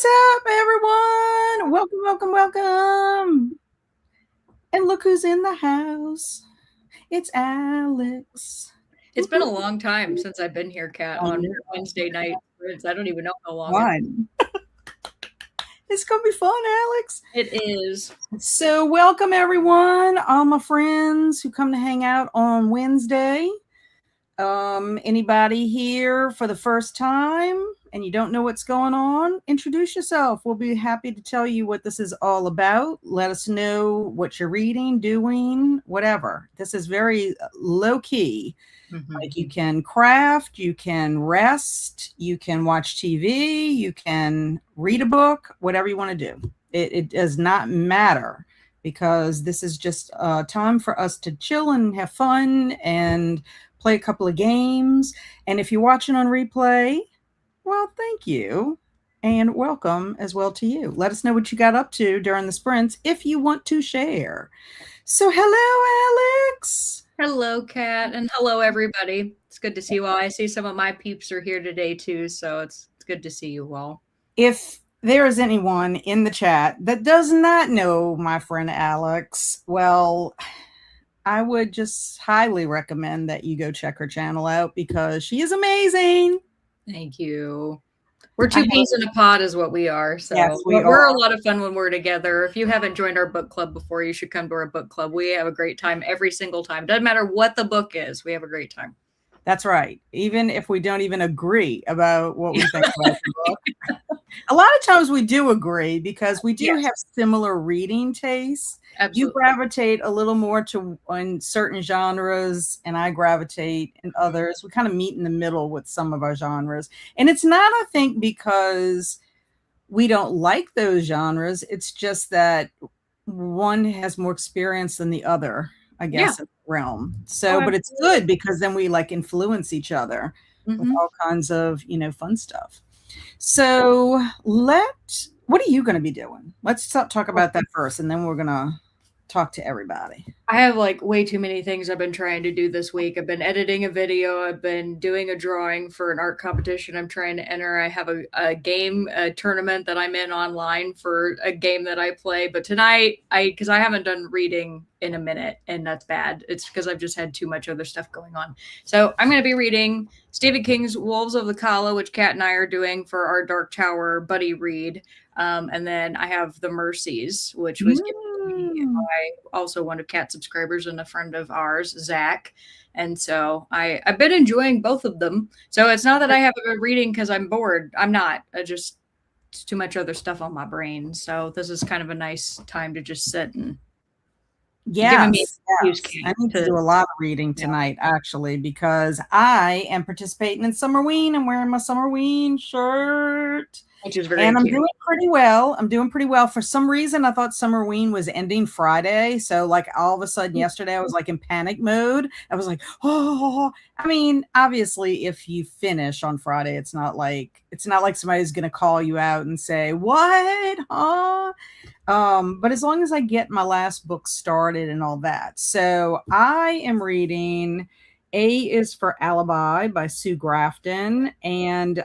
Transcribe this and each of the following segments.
up, everyone? Welcome, welcome, welcome. And look who's in the house. It's Alex. It's been a long time since I've been here, Kat, on Wednesday night. I don't even know how long. Fun. It's going to be fun, Alex. It is. So welcome, everyone. All my friends who come to hang out on Wednesday. Anybody here for the first time and you don't know what's going on, introduce yourself. We'll be happy to tell you what this is all about. Let us know what you're reading, doing, whatever. This is very low key. Mm-hmm. Like you can craft, you can rest, you can watch TV, you can read a book, whatever you want to do. It does not matter, because this is just a time for us to chill and have fun and play a couple of games. And if you're watching on replay, well, thank you. And welcome as well to you. Let us know what you got up to during the sprints if you want to share. So hello, Alex. Hello, Kat. And hello, everybody. It's good to see you all. I see some of my peeps are here today, too. So it's good to see you all. If there is anyone in the chat that does not know my friend Alex, well, I would just highly recommend that you go check her channel out, because she is amazing. Thank you. We're two peas in a pod is what we are. So yes, we're a lot of fun when we're together. If you haven't joined our book club before, you should come to our book club. We have a great time every single time. Doesn't matter what the book is. We have a great time. That's right. Even if we don't even agree about what we think about the book. A lot of times we do agree, because we do have similar reading tastes. Absolutely. You gravitate a little more to in certain genres, and I gravitate in others. We kind of meet in the middle with some of our genres. And it's not, I think, because we don't like those genres. It's just that one has more experience than the other, I guess, in the realm. So, but it's good, because then we like influence each other with all kinds of, fun stuff. So what are you going to be doing? Let's talk about that first, and then we're going to talk to everybody. I have like way too many things I've been trying to do this week. I've been editing a video. I've been doing a drawing for an art competition I'm trying to enter. I have a game, a tournament that I'm in online for a game that I play. But tonight, because I haven't done reading in a minute, and that's bad. It's because I've just had too much other stuff going on. So I'm going to be reading Stephen King's Wolves of the Calla, which Kat and I are doing for our Dark Tower buddy read. And then I have The Mercies, which was given to me by also one of Kat's subscribers and a friend of ours, Zach. And so I've been enjoying both of them. So it's not that I haven't been reading because I'm bored. I'm not. It's too much other stuff on my brain. So this is kind of a nice time to just sit and I need to do a lot of reading tonight, actually, because I am participating in Summerween. I'm wearing my Summerween shirt. Which is very cute. I'm doing pretty well. For some reason, I thought Summerween was ending Friday. So like all of a sudden yesterday, I was like in panic mode. I was like, oh, I mean, obviously if you finish on Friday, it's not like somebody's going to call you out and say, what? Huh? But as long as I get my last book started and all that. So I am reading A is for Alibi by Sue Grafton. And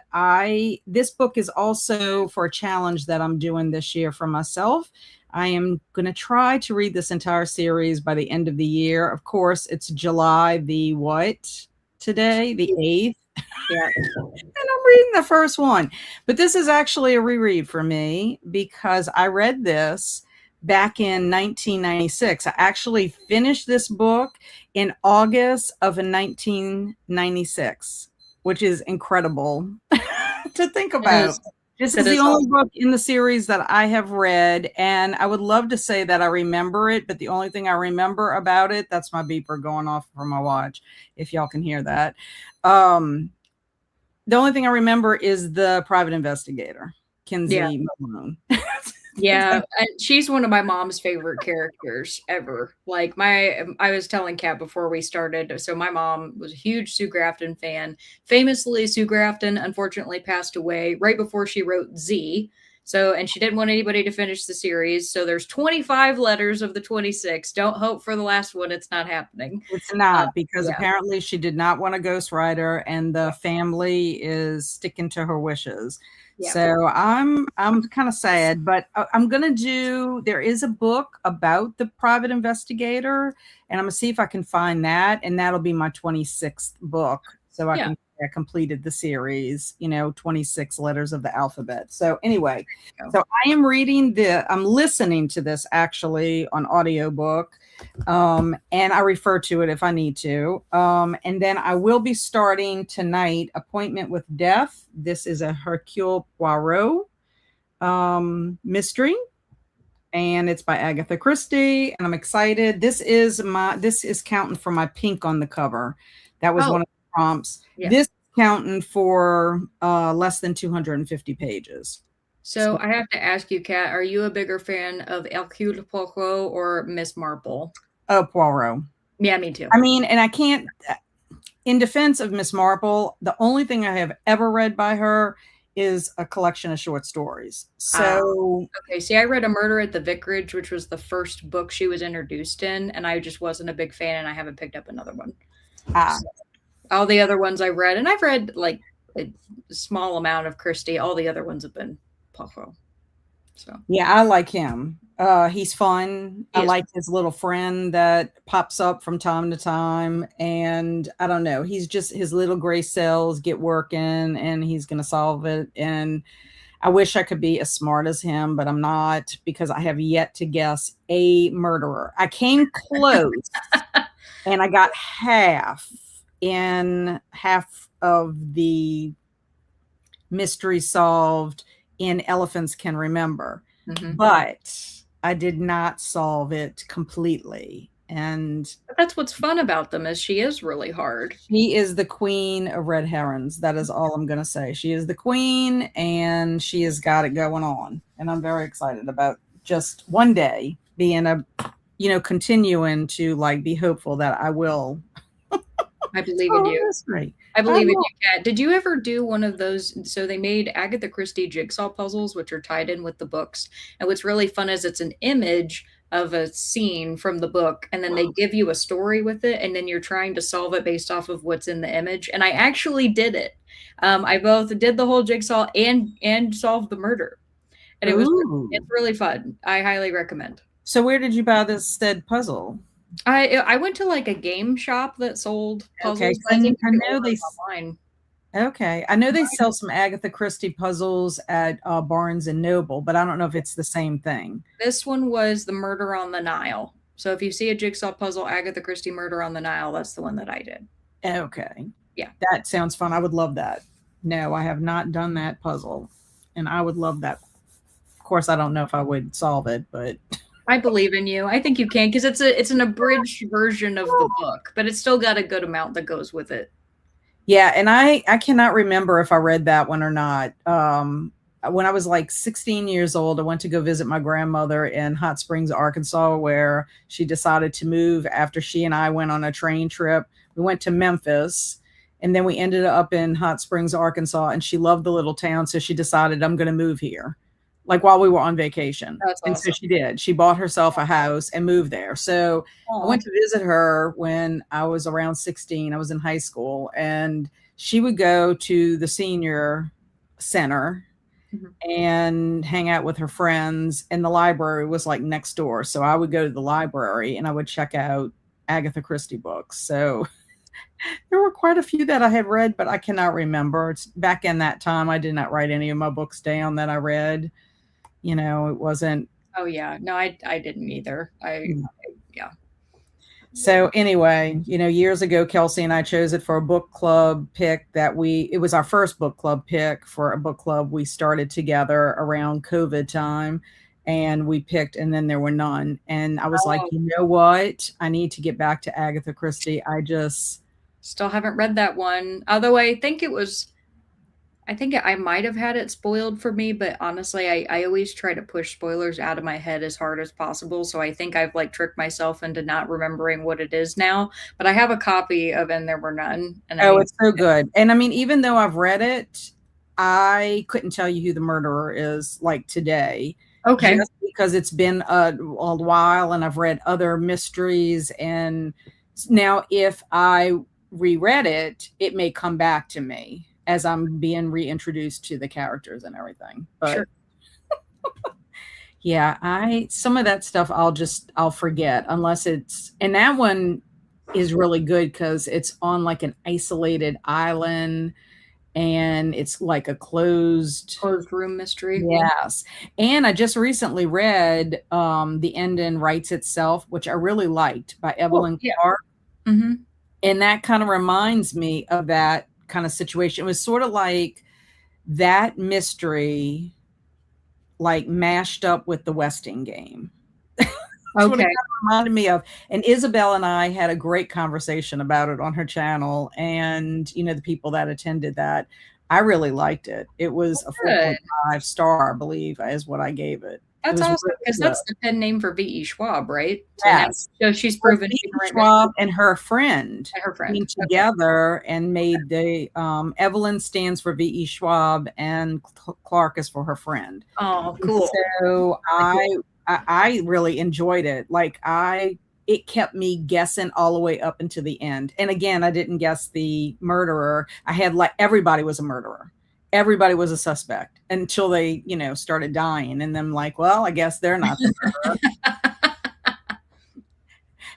this book is also for a challenge that I'm doing this year for myself. I am going to try to read this entire series by the end of the year. Of course, it's July the what today? The 8th. Yeah. And I'm reading the first one. But this is actually a reread for me, because I read this back in 1996. I actually finished this book in August of 1996, which is incredible to think about. This is the only book in the series that I have read, and I would love to say that I remember it, but the only thing I remember about it, that's my beeper going off from my watch, if y'all can hear that. The only thing I remember is the private investigator, Kinsey Malone. Yeah, she's one of my mom's favorite characters ever. Like I was telling Kat before we started, so my mom was a huge Sue Grafton fan. Famously, Sue Grafton unfortunately passed away right before she wrote Z. So, and she didn't want anybody to finish the series. So there's 25 letters of the 26. Don't hope for the last one. It's not happening. It's Uh, not, because yeah. apparently she did not want a ghostwriter, and the family is sticking to her wishes. Yeah. So I'm kind of sad, but I'm gonna do. There is a book about the private investigator, and I'm gonna see if I can find that, and that'll be my 26th book. So I Yeah. can I completed the series, 26 letters of the alphabet. So anyway, so I'm listening to this actually on audiobook, and I refer to it if I need to. And then I will be starting tonight Appointment with Death. This is a Hercule Poirot mystery, and it's by Agatha Christie, and I'm excited. This is counting for my pink on the cover. That was Oh, one of the prompts. yeah. This is counting for less than 250 pages. So I have to ask you, Kat, are you a bigger fan of Hercule Poirot or Miss Marple? Poirot. Yeah, me too. I mean, and I can't, in defense of Miss Marple, the only thing I have ever read by her is a collection of short stories. So, Okay, see, I read A Murder at the Vicarage, which was the first book she was introduced in, and I just wasn't a big fan, and I haven't picked up another one. So, all the other ones I read, and I've read like a small amount of Christie. All the other ones have been Poirot. So yeah, I like him. He's fun. I he is. like his little friend that pops up from time to time. And I don't know, he's just his little gray cells get working and he's going to solve it. And I wish I could be as smart as him, but I'm not, because I have yet to guess a murderer. I came close and I got half of the mystery solved in Elephants Can Remember, but I did not solve it completely. And But that's what's fun about them is she is really hard. she is the queen of red herons. That is all I'm going to say. She is the queen, and she has got it going on. And I'm very excited about just one day being continuing to like be hopeful that I will. I believe in you. Mystery. I believe in you, Kat. Did you ever do one of those? So they made Agatha Christie jigsaw puzzles, which are tied in with the books. And what's really fun is it's an image of a scene from the book, and then they give you a story with it, and then you're trying to solve it based off of what's in the image. And I actually did it. I both did the whole jigsaw and solved the murder, and it's really fun. I highly recommend. So where did you buy this said puzzle? I went to like a game shop that sold Okay, puzzles. I think I you can know order they. them online. Okay, I know they sell some Agatha Christie puzzles at Barnes and Noble, but I don't know if it's the same thing. This one was the Murder on the Nile. So if you see a jigsaw puzzle, Agatha Christie Murder on the Nile, that's the one that I did. Okay, Yeah. that sounds fun. I would love that. No, I have not done that puzzle, and I would love that. Of course, I don't know if I would solve it, but I believe in you. I think you can because it's an abridged version of the book, but it's still got a good amount that goes with it. yeah, and I cannot remember if I read that one or not. When I was like 16 years old, I went to go visit my grandmother in Hot Springs, Arkansas, where she decided to move after she and I went on a train trip. We went to Memphis, and then we ended up in Hot Springs, Arkansas, and she loved the little town, so she decided, I'm going to move here, like while we were on vacation. That's And so awesome. she did. She bought herself a house and moved there. So I went to visit her when I was around 16. I was in high school, and she would go to the senior center and hang out with her friends, and the library was like next door. So I would go to the library and I would check out Agatha Christie books. So there were quite a few that I had read, but I cannot remember. It's back in that time, I did not write any of my books down that I read. It wasn't. Oh yeah. No, I didn't either. Yeah. So anyway, years ago, Kelsey and I chose it for a book club pick it was our first book club pick for a book club we started together around COVID time, and we picked, and then there were none. And I was like, you know what? I need to get back to Agatha Christie. I just still haven't read that one. Although I think I might have had it spoiled for me, but honestly, I always try to push spoilers out of my head as hard as possible. So I think I've like tricked myself into not remembering what it is now. But I have a copy of And There Were None. And it's so good. And I mean, even though I've read it, I couldn't tell you who the murderer is like today, Okay. just because it's been a while and I've read other mysteries. And now, if I reread it, it may come back to me as I'm being reintroduced to the characters and everything. But Sure. yeah, I some of that stuff I'll forget unless it's, and that one is really good because it's on like an isolated island and it's like a closed. Closed room mystery. Yes. And I just recently read The Ending Writes Itself, which I really liked, by Oh, Evelyn yeah. Clark. Mm-hmm. And that kind of reminds me of that kind of situation. It was sort of like that mystery, like mashed up with the Westing game. That's what it Okay. kind of reminded me of. And Isabel and I had a great conversation about it on her channel. And, the people that attended that, I really liked it. It was a Good. 4.5 star, I believe, is what I gave it. It That's was awesome really because good. that's the pen name for V.E. Schwab, right? So now Yes. so she's Well, proven she Phoebe can write mysteries Schwab and her friend and her friend. came Okay. together and made the Evelyn stands for V.E. Schwab and Clark is for her friend. Oh, And cool. so Really cool. I really enjoyed it. Like it kept me guessing all the way up into the end. And again, I didn't guess the murderer. I had like everybody was a murderer. Everybody was a suspect until they, started dying. And then like, well, I guess they're not the murderer.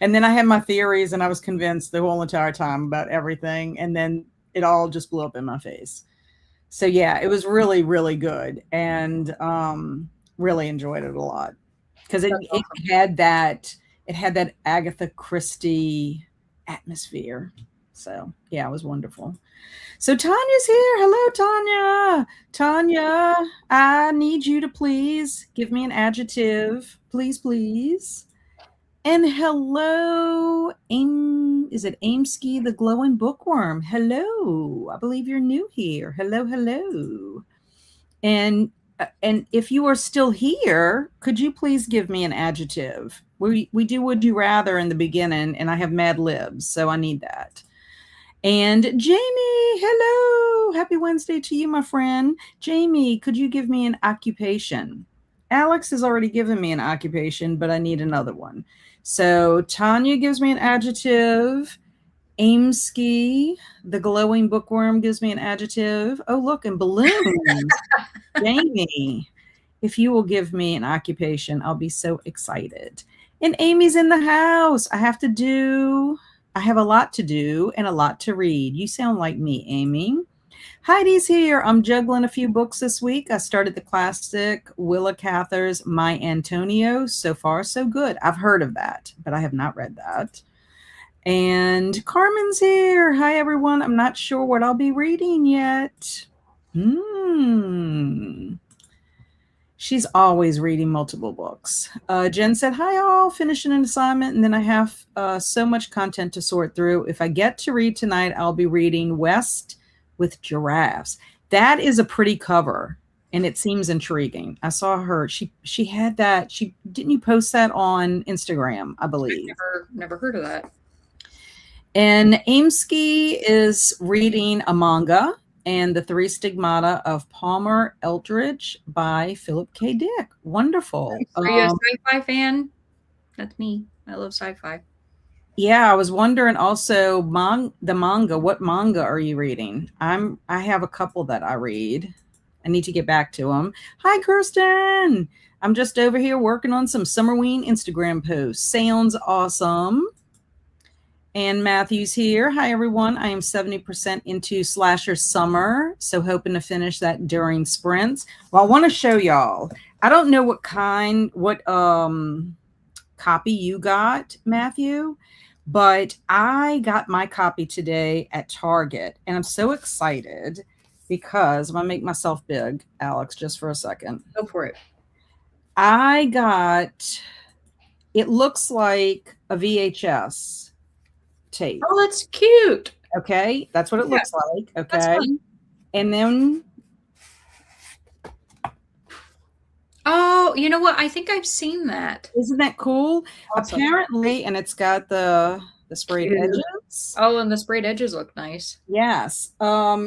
And then I had my theories and I was convinced the whole entire time about everything. And then it all just blew up in my face. So yeah, it was really, really good. And really enjoyed it a lot. Because it, That's it awesome. had that Agatha Christie atmosphere. So yeah, it was wonderful. So Tanya's here. Hello, Tanya. Tanya, I need you to please give me an adjective. Please, please. And hello, is it Aimski the glowing bookworm? Hello. I believe you're new here. Hello, hello. And if you are still here, could you please give me an adjective? We do would you rather in the beginning, and I have mad libs, so I need that. And Jamie, hello. Happy Wednesday to you, my friend. Jamie, could you give me an occupation? Alex has already given me an occupation, but I need another one. So Tanya gives me an adjective. Aimski, the glowing bookworm, gives me an adjective. Oh, look, and balloons. Jamie, if you will give me an occupation, I'll be so excited. And Amy's in the house. I have a lot to do and a lot to read. You sound like me, Amy. Heidi's here. I'm juggling a few books this week. I started the classic Willa Cather's My Antonio. So far, so good. I've heard of that, but I have not read that. And Carmen's here. Hi, everyone. I'm not sure what I'll be reading yet. She's always reading multiple books. Jen said, hi, all. Finishing an assignment, and then I have so much content to sort through. If I get to read tonight, I'll be reading West with Giraffes. That is a pretty cover, and it seems intriguing. I saw her. She had that. Didn't you post that on Instagram, I believe. Never heard of that. And Aimski is reading a manga, and the Three Stigmata of Palmer Eldridge by Philip K. Dick. Wonderful. Are you a sci-fi fan? That's me. I love sci-fi. Yeah, I was wondering also the manga. What manga are you reading? I have a couple that I read. I need to get back to them. Hi, Kirsten. I'm just over here working on some Summerween Instagram posts. Sounds awesome. And Matthew's here. Hi, everyone. I am 70% into Slasher Summer, so hoping to finish that during sprints. Well, I want to show y'all. I don't know what copy you got, Matthew, but I got my copy today at Target, and I'm so excited because I'm going to make myself big, Alex, just for a second. Go for it. It looks like a VHS tape. Oh, that's cute. Okay, that's what it looks like. Okay, and then oh, you know what? I think I've seen that. Isn't that cool? Awesome. Apparently, and it's got the sprayed edges. yes. Oh, and the sprayed edges look nice. Yes.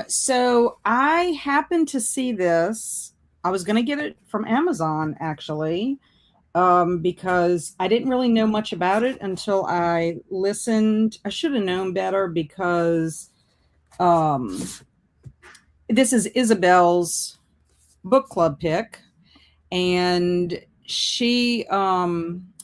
So I happened to see this. I was going to get it from Amazon actually, because I didn't really know much about it until I listened. I should have known better because um, this is Isabel's book club pick, and she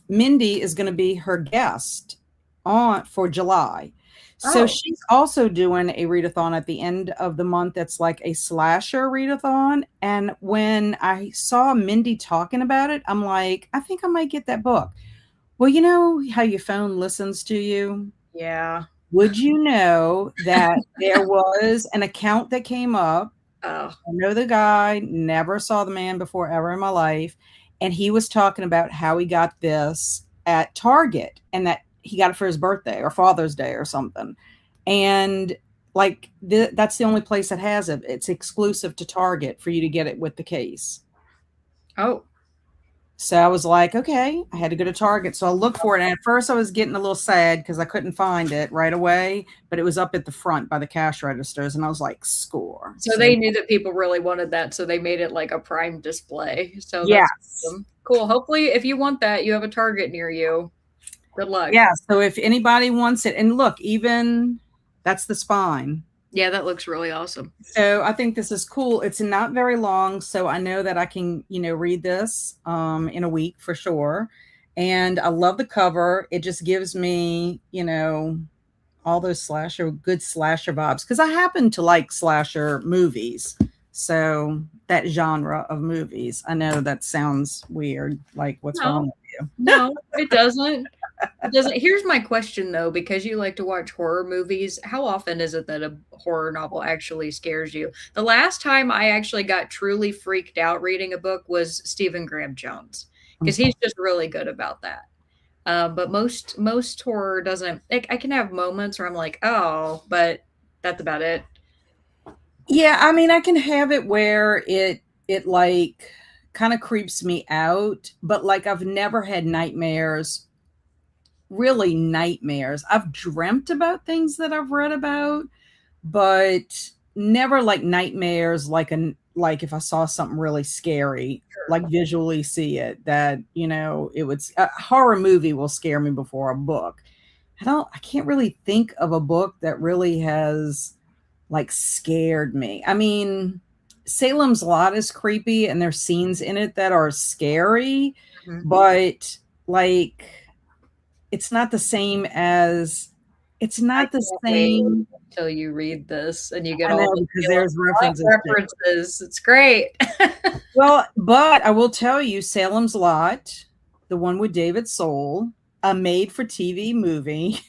Mindy is going to be her guest on for July. So Oh, she's also doing a readathon at the end of the month that's like a slasher readathon. And when I saw Mindy talking about it, I'm like, I think I might get that book. Well, you know how your phone listens to you? yeah. Would you know that there was an account that came up? Oh, I know the guy, never saw the man before ever in my life. And he was talking about how he got this at Target and that he got it for his birthday or Father's Day or something. And like that's the only place that has it. It's exclusive to Target for you to get it with the case. oh. So I was like, okay, I had to go to Target. So I looked for it. And at first I was getting a little sad because I couldn't find it right away, but it was up at the front by the cash registers. And I was like, score. So So they knew that people really wanted that, so they made it like a prime display. So that's yes. awesome. Cool. Hopefully, if you want that, you have a Target near you. Good luck. Yeah, so if anybody wants it, and look, even that's the spine. Yeah, that looks really awesome. So I think this is cool. It's not very long, so I know that I can, read this in a week for sure. And I love the cover. It just gives me, all those good slasher vibes because I happen to like slasher movies. So that genre of movies. I know that sounds weird. Like, what's wrong No, with you? no, it doesn't. It doesn't. Here's my question though, because you like to watch horror movies, how often is it that a horror novel actually scares you? The last time I actually got truly freaked out reading a book was Stephen Graham Jones, because he's just really good about that. But most horror doesn't. I can have moments where I'm like, oh, but that's about it. Yeah, I mean, I can have it where it like kind of creeps me out, but like I've never had nightmares, really nightmares. I've dreamt about things that I've read about, but never like nightmares like if I saw something really scary, Sure. like visually see it that, it would a horror movie will scare me before a book. I can't really think of a book that really has like scared me. I mean, Salem's Lot is creepy and there's scenes in it that are scary, Mhm. but like it's not the same as it's I not the can't wait same. until you read this and you get I all know the because Salem there's Lot references to it. references. It's great. Well, but I will tell you, Salem's Lot, the one with David Soul, a made for TV movie.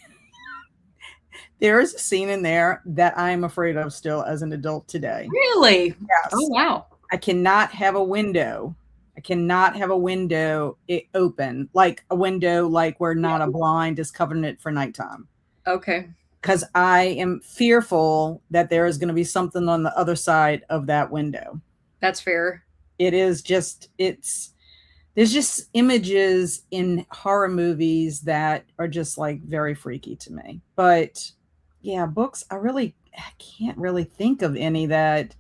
There is a scene in there that I am afraid of still as an adult today. Really? Oh Yes. wow. I cannot have a window. I cannot have a window open, like a window like where not a blind is covering it for nighttime. Okay. Because I am fearful that there is going to be something on the other side of that window. That's fair. It is just, there's just images in horror movies that are just like very freaky to me. But yeah, books, I can't really think of any that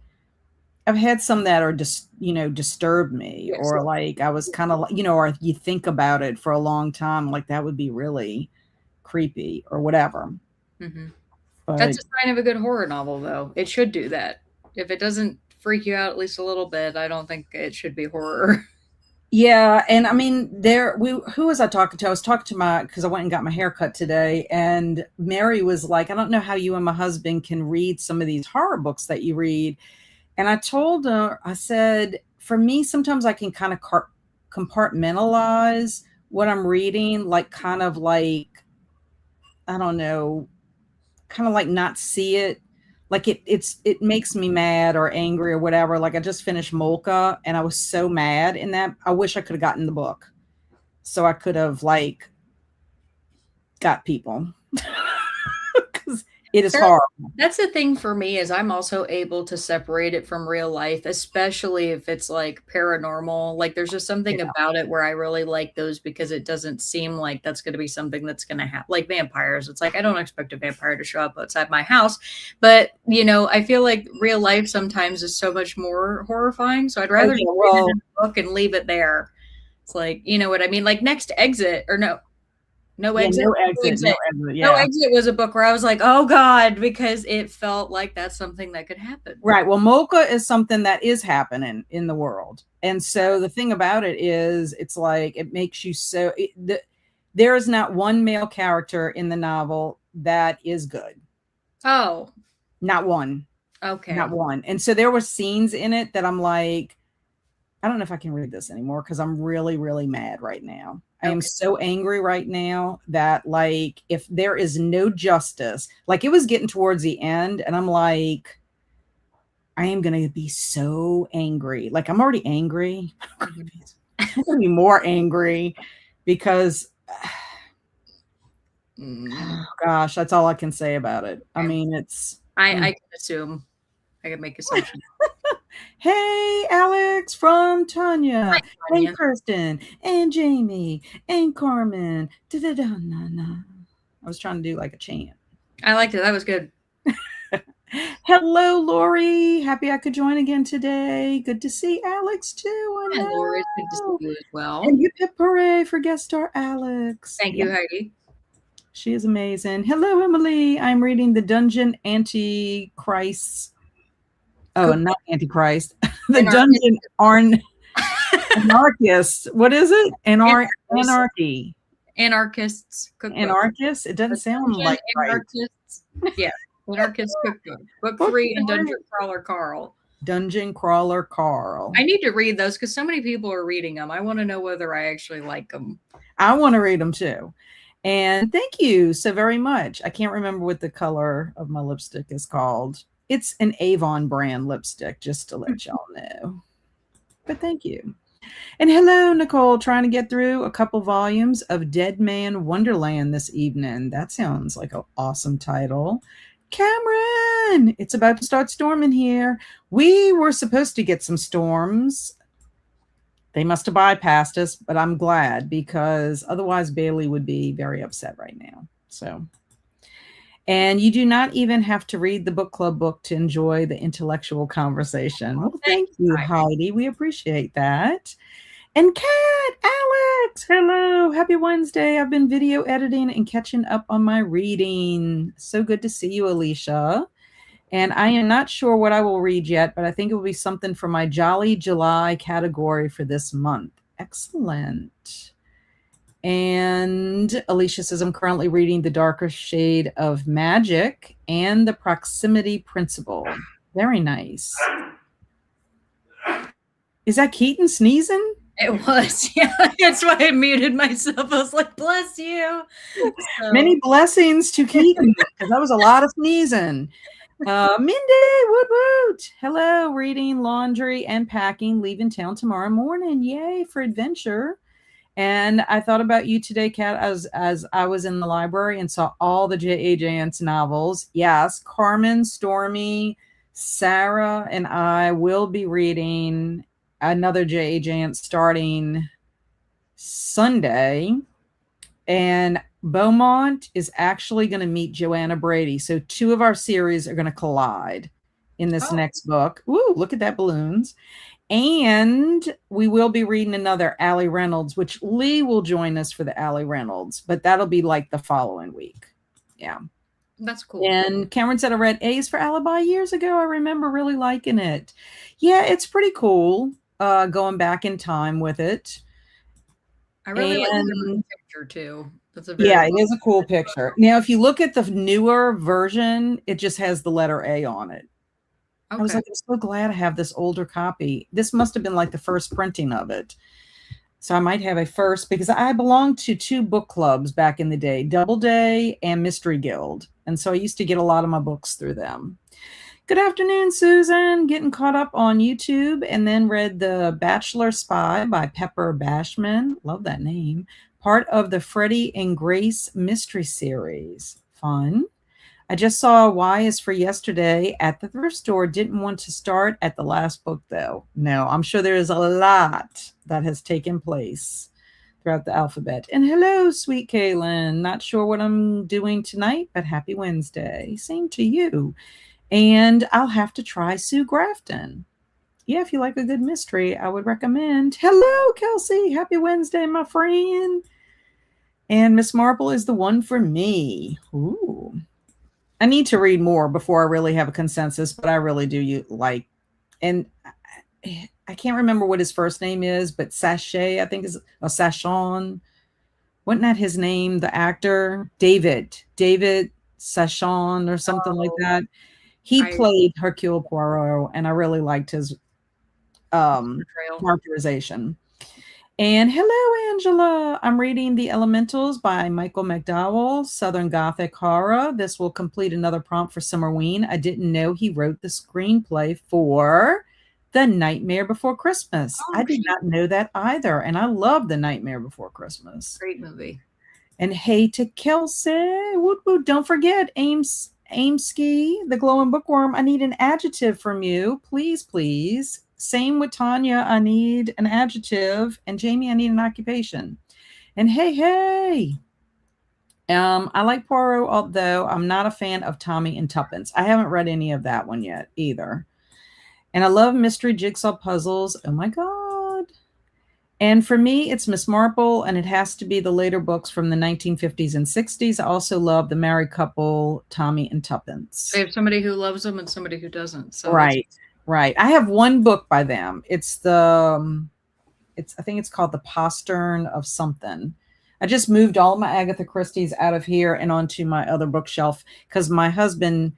I've had some that are just, disturb me Yes. or like I was kind of like, or you think about it for a long time, like that would be really creepy or whatever. Mhm. That's But a sign of a good horror novel, though. It should do that. If it doesn't freak you out at least a little bit, I don't think it should be horror. yeah, and I mean, who was I talking to? I was talking to because I went and got my hair cut today, and Mary was like, I don't know how you and my husband can read some of these horror books that you read. And I told her, I said, for me, sometimes I can kind of compartmentalize what I'm reading, like kind of like, I don't know, kind of like not see it. Like it makes me mad or angry or whatever. Like I just finished Molka and I was so mad in that. I wish I could have gotten the book. So I could have like got people. Because It is So hard. that's the thing for me is I'm also able to separate it from real life, especially if it's like paranormal. Like there's just something Yeah. about it where I really like those because it doesn't seem like that's going to be something that's going to happen. Like vampires, it's like I don't expect a vampire to show up outside my house, but I feel like real life sometimes is so much more horrifying. So I'd Oh, rather yeah. just read it Well, in a book and leave it there. It's like, you know what I mean? Like Next Exit or no yeah, exit. no No exit, no exit. exit. No Yeah. exit was a book where I was like, oh God, because it felt like that's something that could happen. Right. Well, mocha is something that is happening in the world. And so the thing about it is, it's like it makes you there is not one male character in the novel that is good. Oh, Not one. Not okay. one. And so there were scenes in it that I'm like, I don't know if I can read this anymore because I'm really, really mad right now. I am Okay. so angry right now that, like, if there is no justice, like it was getting towards the end, and I'm like, I am going to be so angry. Like, I'm already angry. I'm Mhm. going to be more angry because, Mm, oh gosh, that's all I can say about it. I okay. mean, it's. I can assume. I can make assumptions. Hey, Alex from Hi, Tanya, and Tanya. Kirsten, and Jamie, and Carmen. Da-da-da-na-na. I was trying to do like a chant. I liked it. That was good. Hello, Lori. Happy I could join again today. Good to see Alex too. I Hi, Laura. It's good to see know. you as well. And hip hip hooray for guest star Alex. Thank Yeah, you, Heidi. she is amazing. Hello, Emily. I'm reading the Dungeon Antichrist. Oh, Cook not Antichrist. The anarchist. Dungeon Anarchist. What is it? Anarchist. Anarchy. Anarchists cookbook. Anarchist? It doesn't The sound Dungeon like right. Anarchists. Yeah. Anarchist cookbook. Book Book 3 and three. Dungeon Crawler Carl. Dungeon Crawler Carl. I need to read those because so many people are reading them. I want to know whether I actually like them. I want to read them too. And thank you so very much. I can't remember what the color of my lipstick is called. It's an Avon brand lipstick, just to let y'all know. But thank you. And hello, Nicole, trying to get through a couple volumes of Dead Man Wonderland this evening. That sounds like an awesome title. Cameron, it's about to start storming here. We were supposed to get some storms. They must have bypassed us, but I'm glad because otherwise Bailey would be very upset right now. So, and you do not even have to read the book club book to enjoy the intellectual conversation. Well, Thank thank you, you, Heidi. We appreciate that. And Kat, Alex, hello, happy Wednesday. I've been video editing and catching up on my reading. So good to see you, Alicia. And I am not sure what I will read yet, but I think it will be something for my Jolly July category for this month. Excellent. And Alicia says, I'm currently reading The Darker Shade of Magic and The Proximity Principle. Very nice. Is that Keaton sneezing? It was, yeah. That's why I muted myself. I was like, bless you. So, Many blessings to Keaton, because that was a lot of sneezing. Mindy, woot woot. Hello, reading, laundry, and packing, leaving town tomorrow morning. Yay for adventure. And I thought about you today, Kat, as I was in the library and saw all the J.A. Jance novels. Yes, Carmen, Stormy, Sarah, and I will be reading another J.A. Jance starting Sunday. And Beaumont is actually going to meet Joanna Brady. So two of our series are going to collide in this oh, next book. Ooh, look at that balloons. And we will be reading another Allie Reynolds, which Lee will join us for the Allie Reynolds, but that'll be like the following week. Yeah. that's cool. And Cameron said I read A's for Alibi years ago. I remember really liking it. Yeah, it's pretty cool going back in time with it. I really like the And picture too. That's a very yeah, it is a cool picture. Now, if you look at the newer version, it just has the letter A on it. I was okay. like, I'm so glad I have this older copy. This must have been like the first printing of it. So I might have a first because I belonged to two book clubs back in the day, Doubleday and Mystery Guild. And so I used to get a lot of my books through them. Good afternoon, Susan. Getting caught up on YouTube and then read The Bachelor Spy by Pepper Bashman. Love that name. Part of the Freddie and Grace mystery series. Fun. I just saw Y is for yesterday at the thrift store. Didn't want to start at the last book, though. No, I'm sure there is a lot that has taken place throughout the alphabet. And hello, sweet Kaylin. Not sure what I'm doing tonight, but happy Wednesday. Same to you. And I'll have to try Sue Grafton. Yeah, if you like a good mystery, I would recommend. Hello, Kelsey. Happy Wednesday, my friend. And Miss Marple is the one for me. Ooh. I need to read more before I really have a consensus, but I really do like, and I can't remember what his first name is, but Sachet, I think is, or Sachon. Wasn't that his name, the actor? David Sachon or something like Oh, that. He I played Hercule Poirot, and I really liked his portrayal. characterization. And hello, Angela. I'm reading The Elementals by Michael McDowell, Southern Gothic Horror. This will complete another prompt for Summerween. I didn't know he wrote the screenplay for The Nightmare Before Christmas. Oh, I did not know that either. And I love The Nightmare Before Christmas. great movie. And hey to Kelsey. Woot woot. Don't forget, Aimski, the glowing bookworm. I need an adjective from you. Please, please. Same with Tanya. I need an adjective. And Jamie, I need an occupation. And hey. I like Poirot, although I'm not a fan of Tommy and Tuppence. I haven't read any of that one yet either. And I love mystery jigsaw puzzles. Oh my God. And for me, it's Miss Marple, and it has to be the later books from the 1950s and 60s. I also love the married couple, Tommy and Tuppence. I have somebody who loves them and somebody who doesn't. So Right. I have one book by them. It's I think it's called The Postern of something. I just moved all my Agatha Christie's out of here and onto my other bookshelf because my husband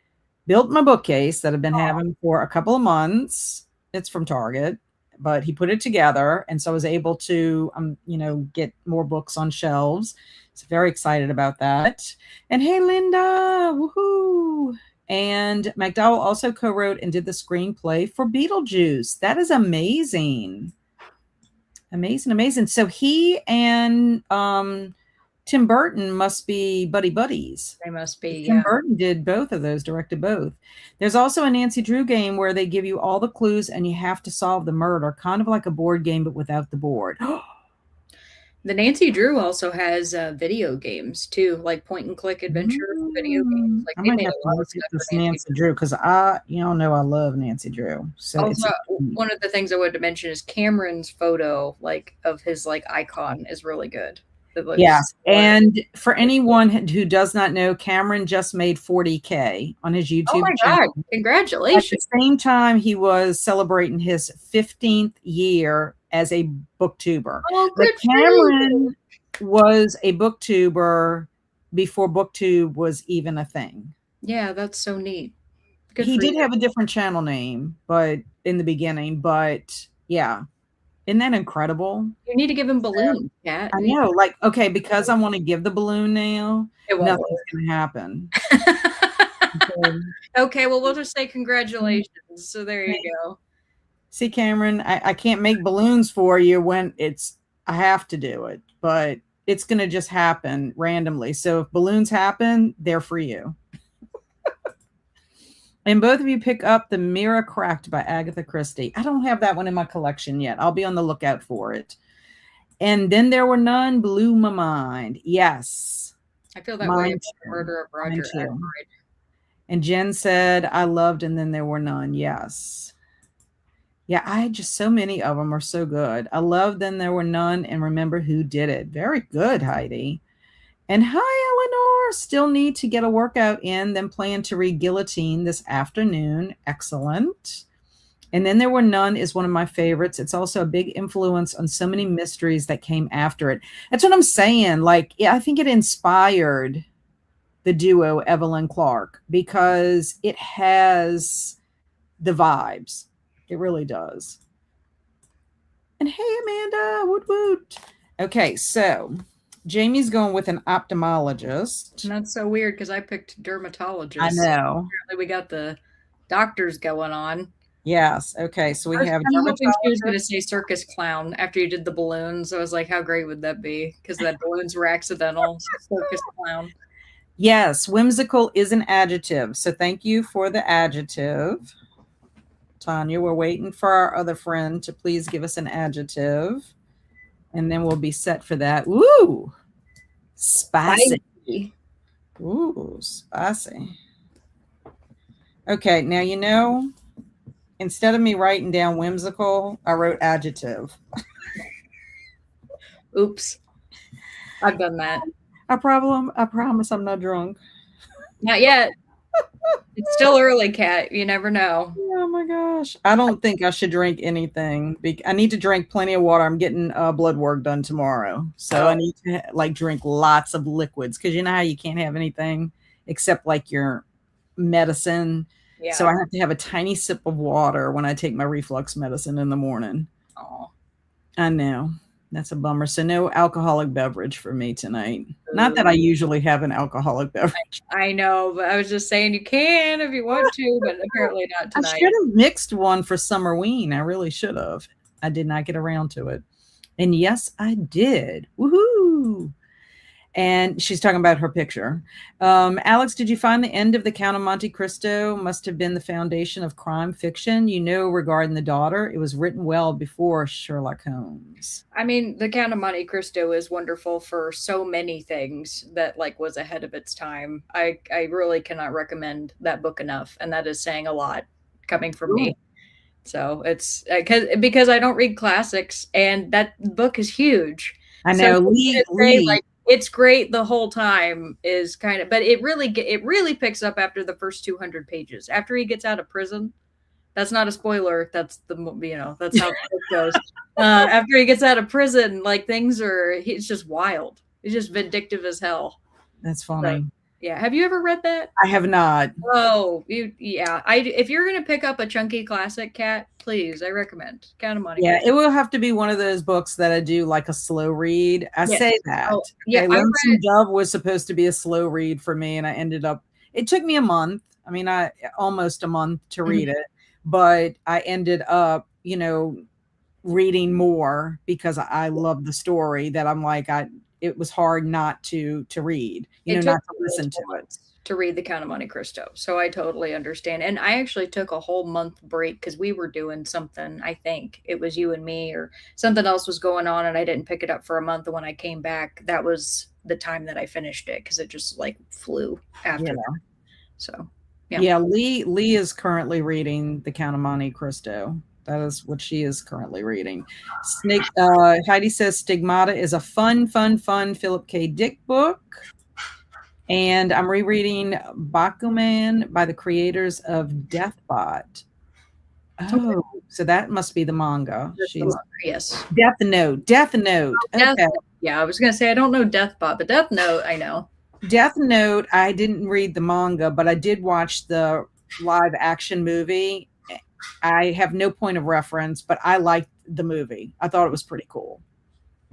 built my bookcase that I've been having for a couple of months. It's from Target, but he put it together, and so I was able to, get more books on shelves. So very excited about that. And hey, Linda, woohoo! And McDowell also co-wrote and did the screenplay for Beetlejuice. That is amazing. Amazing. So he and Tim Burton must be buddies. they must be, Tim yeah. Burton did both of those, directed both. There's also a Nancy Drew game where they give you all the clues and you have to solve the murder, kind of like a board game, but without the board. The Nancy Drew also has video games too, like point and click adventure video games. Like I they might made have a to lot of look at stuff for this Nancy Nancy Drew because I love Nancy Drew. So it's Also, one of the things I wanted to mention is Cameron's photo, like of his like icon, is really good. Yes. And for anyone who does not know, Cameron just made 40K on his YouTube oh my channel. God, congratulations. At the same time, he was celebrating his 15th year as a booktuber. Oh, But good Cameron was a booktuber before booktube was even a thing. Yeah, that's so neat. Good He for did you. have a different channel name, but in the beginning, but yeah. Isn't that incredible? You need to give him balloons, Kat. I know, like, okay, because I want to give the balloon now, It won't nothing's going to happen. work. Okay, well, we'll just say congratulations. So there you go. See, Cameron, I can't make balloons for you when I have to do it, but it's going to just happen randomly. So if balloons happen, they're for you. And both of you pick up The Mirror Cracked by Agatha Christie. I don't have that one in my collection yet. I'll be on the lookout for it. And Then There Were None blew my mind. Yes. I feel that way about the murder of Roger Ackroyd. And Jen said, I loved And Then There Were None. Yes. Yeah, I had just so many of them are so good. I loved Then There Were None and Remember Who Did It. Very good, Heidi. And hi, Eleanor. Still need to get a workout in, then plan to read Guillotine this afternoon. Excellent. And Then There Were None is one of my favorites. It's also a big influence on so many mysteries that came after it. That's what I'm saying. Like, yeah, I think it inspired the duo Evelyn Clark because it has the vibes. It really does. And hey, Amanda, woot woot. Okay, so Jamie's going with an ophthalmologist. And that's so weird because I picked dermatologist. I know. Apparently we got the doctors going on. Yes. Okay, so we have I'm hoping she was going to say circus clown after you did the balloons. I was like, how great would that be? Because the balloons were accidental. Circus clown. Yes, whimsical is an adjective. So thank you for the adjective. Tanya, we're waiting for our other friend to please give us an adjective. And then we'll be set for that. Ooh, spicy. Spicy. Ooh, spicy. Okay, now instead of me writing down whimsical, I wrote adjective. Oops. I've done that. I promise I'm not drunk. Not yet. It's still early, Kat. You never know. Oh my gosh. I don't think I should drink anything. I need to drink plenty of water. I'm getting blood work done tomorrow. So I need to like drink lots of liquids because you know how you can't have anything except like your medicine. Yeah. So I have to have a tiny sip of water when I take my reflux medicine in the morning. Oh, I know. That's a bummer. So no alcoholic beverage for me tonight. Not that I usually have an alcoholic beverage. I know, but I was just saying you can if you want to, but apparently not tonight. I should have mixed one for Summerween. I really should have. I did not get around to it. And yes, I did. Woohoo! And she's talking about her picture. Alex, did you find the end of The Count of Monte Cristo must have been the foundation of crime fiction? Regarding the daughter, it was written well before Sherlock Holmes. I mean, The Count of Monte Cristo is wonderful for so many things that like was ahead of its time. I really cannot recommend that book enough, and that is saying a lot coming from me. So it's because I don't read classics, and that book is huge. I know. Lee. Like, it's great the whole time is kind of, but it really picks up after the first 200 pages. After he gets out of prison, that's not a spoiler. That's that's how it goes. After he gets out of prison, like it's just wild. It's just vindictive as hell. That's funny. So, yeah. Have you ever read that? I have not. Oh, yeah. If you're going to pick up a chunky classic, Kat, please, I recommend Count of Monte Cristo. Yeah, it will have to be one of those books that I do like a slow read. I say that. Oh, yeah, okay, Lonesome Dove was supposed to be a slow read for me, and it took me a month. I mean, almost a month to read it, but I ended up, reading more because I love the story that I'm like, it was hard not to read, not to listen to it. To read The Count of Monte Cristo. So I totally understand. And I actually took a whole month break because we were doing something. I think it was you and me or something else was going on, and I didn't pick it up for a month. And when I came back, that was the time that I finished it because it just like flew after that. So yeah. Lee is currently reading The Count of Monte Cristo. That is what she is currently reading. Heidi says Stigmata is a fun Philip K. Dick book. And I'm rereading Bakuman by the creators of Deathbot. Oh, so that must be the manga. Yes. Death Note. Okay. Yeah, I was going to say I don't know Deathbot, but Death Note I know. Death Note, I didn't read the manga, but I did watch the live action movie. I have no point of reference, but I liked the movie. I thought it was pretty cool.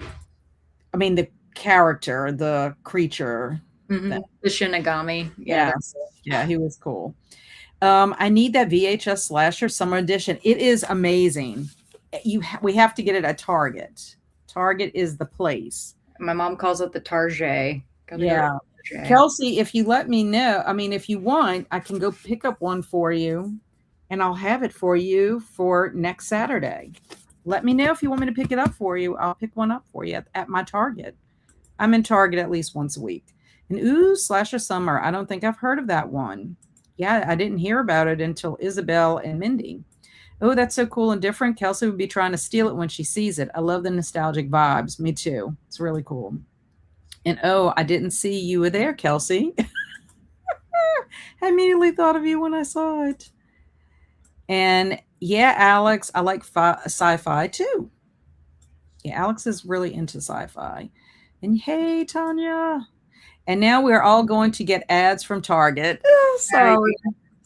I mean, the character, the creature. The Shinigami. Yeah, he was cool. I need that VHS Slasher Summer Edition. It is amazing. We have to get it at Target. Target is the place. My mom calls it the Target. Yeah. Kelsey, if you let me know, I mean, if you want, I can go pick up one for you, and I'll have it for you for next Saturday. Let me know if you want me to pick it up for you. I'll pick one up for you at my Target. I'm in Target at least once a week. And Slasher Summer. I don't think I've heard of that one. Yeah, I didn't hear about it until Isabel and Mindy. Oh, that's so cool and different. Kelsey would be trying to steal it when she sees it. I love the nostalgic vibes. Me too. It's really cool. And I didn't see you were there, Kelsey. I immediately thought of you when I saw it. And yeah, Alex, I like sci-fi too. Yeah, Alex is really into sci-fi. And hey, Tanya. And now we're all going to get ads from Target. Oh,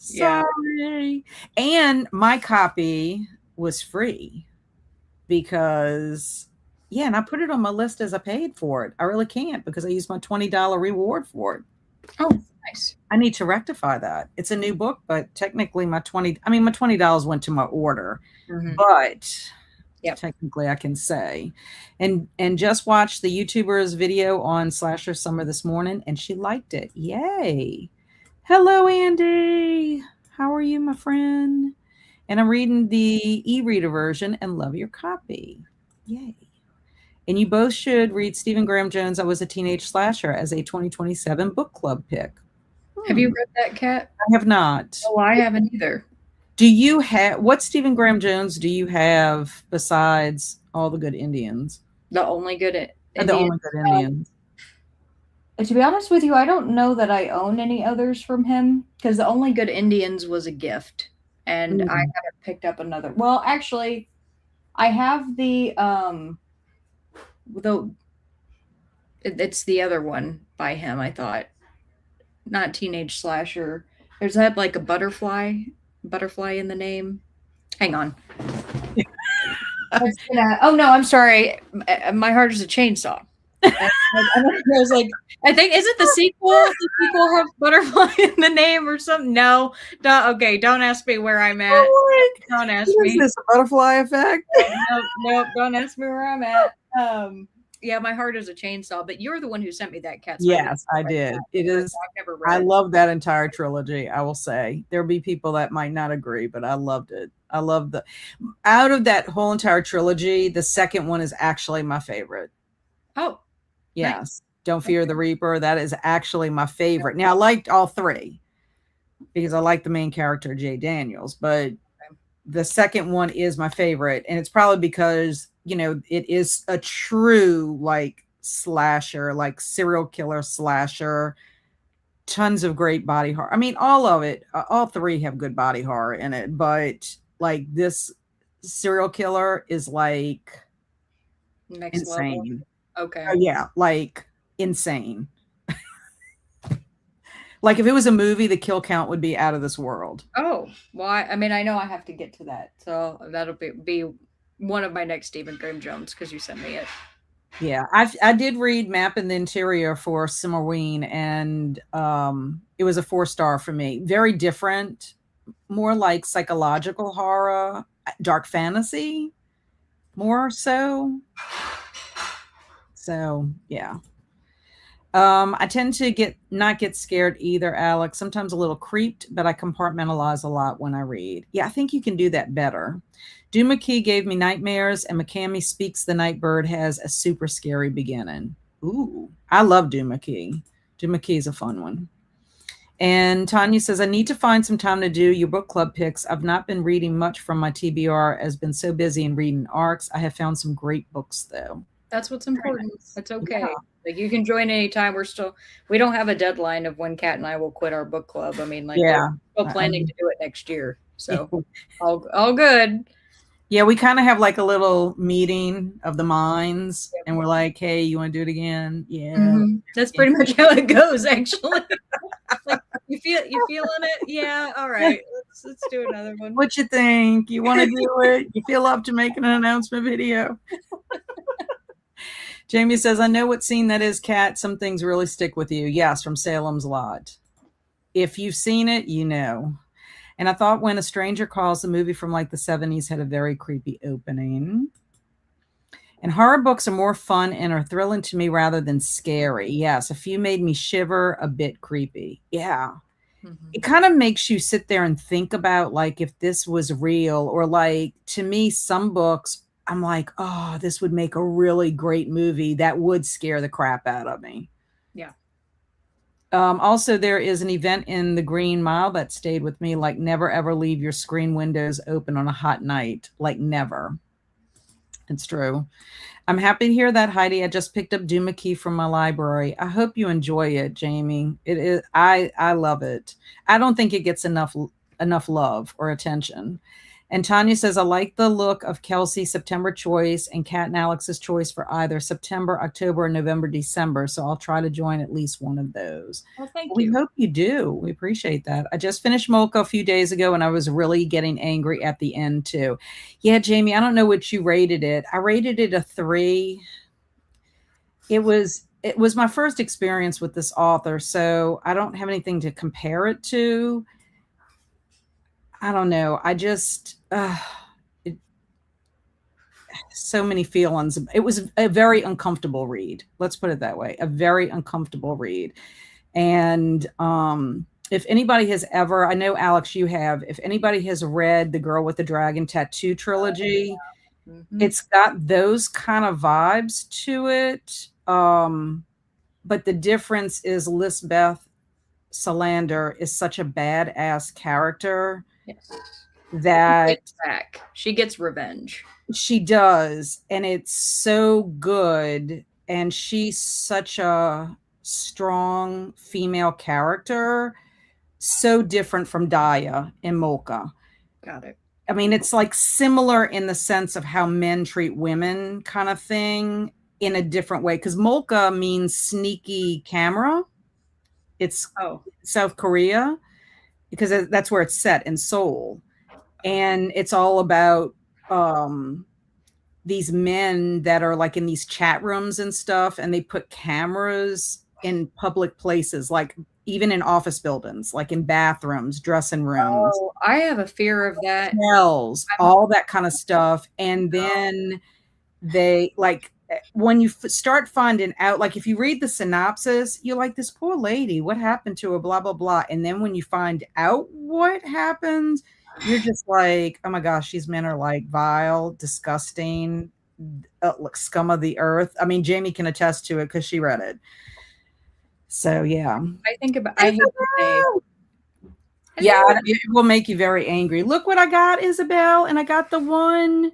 sorry. And my copy was free because, and I put it on my list as I paid for it. I really can't because I used my $20 reward for it. Oh, nice. I need to rectify that. It's a new book, but technically my $20 went to my order. But Yep. technically I can say. And just watched the YouTuber's video on Slasher Summer this morning and she liked it. Yay. Hello, Andy. How are you, my friend? And I'm reading the e-reader version and love your copy. Yay. And you both should read Stephen Graham Jones' I Was a Teenage Slasher as a 2027 book club pick. Have you read that, Kat? I have not. Oh, I haven't either. Do you have what Stephen Graham Jones do you have besides All the Good Indians? The only good The Indian. only good Indians. To be honest with you, I don't know that I own any others from him because the only good Indians was a gift, and I Mm. haven't picked up another. Well, actually, I have the it's the other one by him. I thought not Teenage Slasher. There's had like a butterfly in the name. Hang on. Oh no, I'm sorry. My heart is a chainsaw. I was like, I think is it the sequel? The sequel have butterfly in the name or something? No, okay. Don't ask me where I'm at. Don't ask What is me. this, a butterfly effect? Nope. Don't ask me where I'm at. Yeah, my heart is a chainsaw. But you're the one who sent me that cat. So Yes, I did. It is. I've never read. I love that entire trilogy. I will say there'll be people that might not agree, but I loved it. I love out of that whole entire trilogy, the second one is actually my favorite. Oh, yes. Nice. Don't Fear the Reaper. That is actually my favorite. Now I liked all three because I like the main character, Jay Daniels, but the second one is my favorite. And it's probably because, it is a true like slasher, like serial killer slasher, tons of great body horror. I mean, all of it, all three have good body horror in it, but like this serial killer is like Next insane. level. Okay. Oh, yeah, like insane. Like if it was a movie, the kill count would be out of this world. Oh, well, I mean, I know I have to get to that. So that'll be one of my next Stephen Graham Jones because you sent me it. Yeah, I did read Map in the Interior for Summerween, and it was a 4-star for me. Very different, more like psychological horror, dark fantasy, more so. So yeah. I tend to not get scared either, Alex. Sometimes a little creeped, but I compartmentalize a lot when I read. Yeah, I think you can do that better. Doom McKee gave me nightmares, and McCamey Speaks the Nightbird has a super scary beginning. Ooh, I love Doom McKee. Doom McKee is a fun one. And Tanya says, I need to find some time to do your book club picks. I've not been reading much from my TBR, as been so busy in reading ARCs. I have found some great books, though. That's what's important. Nice. That's okay. Yeah. Like you can join anytime. We don't have a deadline of when Kat and I will quit our book club. I mean, like we're still planning to do it next year. So all good. Yeah, we kind of have like a little meeting of the minds, and we're like, "Hey, you want to do it again?" Yeah, that's pretty much how it goes, actually. Like you feeling it? Yeah, all right. Let's do another one. What you think? You want to do it? You feel up to making an announcement video? Jamie says, "I know what scene that is, Kat. Some things really stick with you." Yes, from Salem's Lot. If you've seen it, you know. And I thought When a Stranger Calls, the movie from like the 70s, had a very creepy opening. And horror books are more fun and are thrilling to me rather than scary. Yes, a few made me shiver, a bit creepy. Yeah. Mm-hmm. It kind of makes you sit there and think about like if this was real, or like to me, some books, I'm like, oh, this would make a really great movie that would scare the crap out of me. Yeah. Also, there is an event in the Green Mile that stayed with me, like never ever leave your screen windows open on a hot night, like never. It's true. I'm happy to hear that, Heidi. I just picked up Doom McKee from my library. I hope you enjoy it, Jamie. It is. I love it. I don't think it gets enough love or attention. And Tanya says, I like the look of Kelsey's September choice and Kat and Alex's choice for either September, October, or November, December. So I'll try to join at least one of those. Well, thank you. We hope you do. We appreciate that. I just finished Molka a few days ago, and I was really getting angry at the end, too. Yeah, Jamie, I don't know what you rated it. I rated it a 3. It was my first experience with this author, so I don't have anything to compare it to. I don't know. I just, so many feelings. It was a very uncomfortable read. Let's put it that way. A very uncomfortable read. And if anybody has ever, I know Alex, you have, if anybody has read The Girl with the Dragon Tattoo trilogy, Mhm. it's got those kind of vibes to it. But the difference is Lisbeth Salander is such a badass character Yes. She that fights back. She gets revenge. she does, and it's so good. And she's such a strong female character, so different from Daya in Mocha. Got it. I mean, it's like similar in the sense of how men treat women, kind of thing, in a different way. Because Molka means sneaky camera. It's Oh, South Korea, because that's where it's set in Seoul. And it's all about these men that are like in these chat rooms and stuff, and they put cameras in public places, like even in office buildings, like in bathrooms, dressing rooms, oh, I have a fear of that. smells, I'm all that kind of stuff. And then they like when you start finding out, like if you read the synopsis, you're like, this poor lady, what happened to her, blah blah blah. And then when you find out what happened, you're just like, oh my gosh, these men are like vile, disgusting, like scum of the earth. I mean, Jamie can attest to it because she read it. So yeah. I think about. I hate to say. Yeah, Hello. it will make you very angry. Look what I got, Isabel, and I got the one.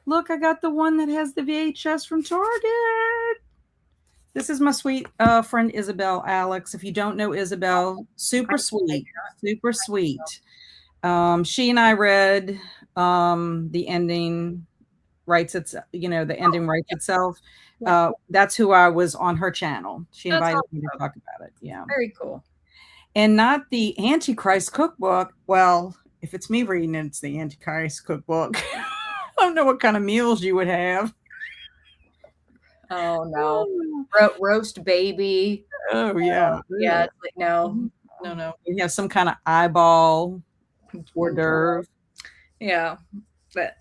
Look, I got the one that has the VHS from Target. This is my sweet friend Isabel, Alex. If you don't know Isabel, super I sweet, super sweet. She and I read the ending writes its, the Oh, ending writes yeah, itself. yeah. That's who I was on her channel. She That's invited me to awesome. talk about it. Yeah. Very cool. And not the Antichrist cookbook. Well, if it's me reading it, it's the Antichrist cookbook. I don't know what kind of meals you would have. Oh no. Roast baby. Oh yeah. Yeah, it's like no, no, no. You have some kind of eyeball hors d'oeuvre. Yeah, but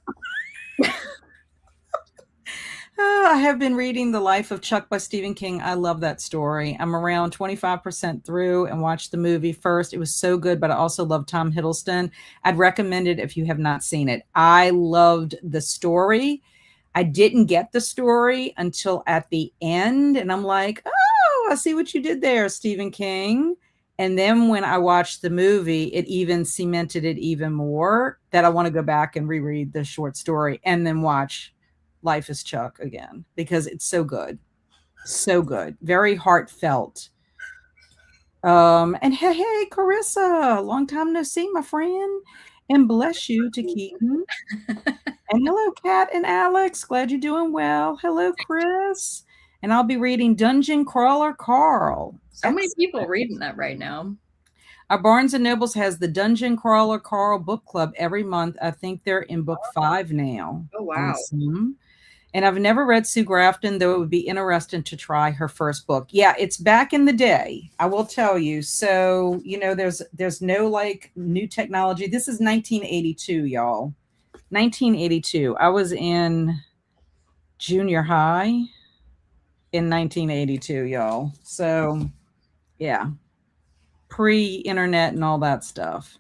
I have been reading The Life of Chuck by Stephen King. I love that story. I'm around 25% through and watched the movie first. It was so good, but I also love Tom Hiddleston. I'd recommend it if you have not seen it. I loved the story. I didn't get the story until at the end, and I'm like, oh, I see what you did there, Stephen King. And then when I watched the movie, it even cemented it even more that I want to go back and reread the short story and then watch Life is Chuck again because it's so good. So good. Very heartfelt. And hey, Carissa, long time no see, my friend. And bless you to Keaton. And hello, Kat and Alex. Glad you're doing well. Hello, Chris. And I'll be reading Dungeon Crawler Carl. so many people Excellent. reading that right now. Our Barnes and Nobles has the Dungeon Crawler Carl book club every month. I think they're in book 5 now. Oh wow. Awesome. And I've never read Sue Grafton, though it would be interesting to try her first book. Yeah, it's back in the day, I will tell you. So, there's no like new technology. This is 1982, y'all. 1982. I was in junior high in 1982, y'all. So, yeah, pre-internet and all that stuff.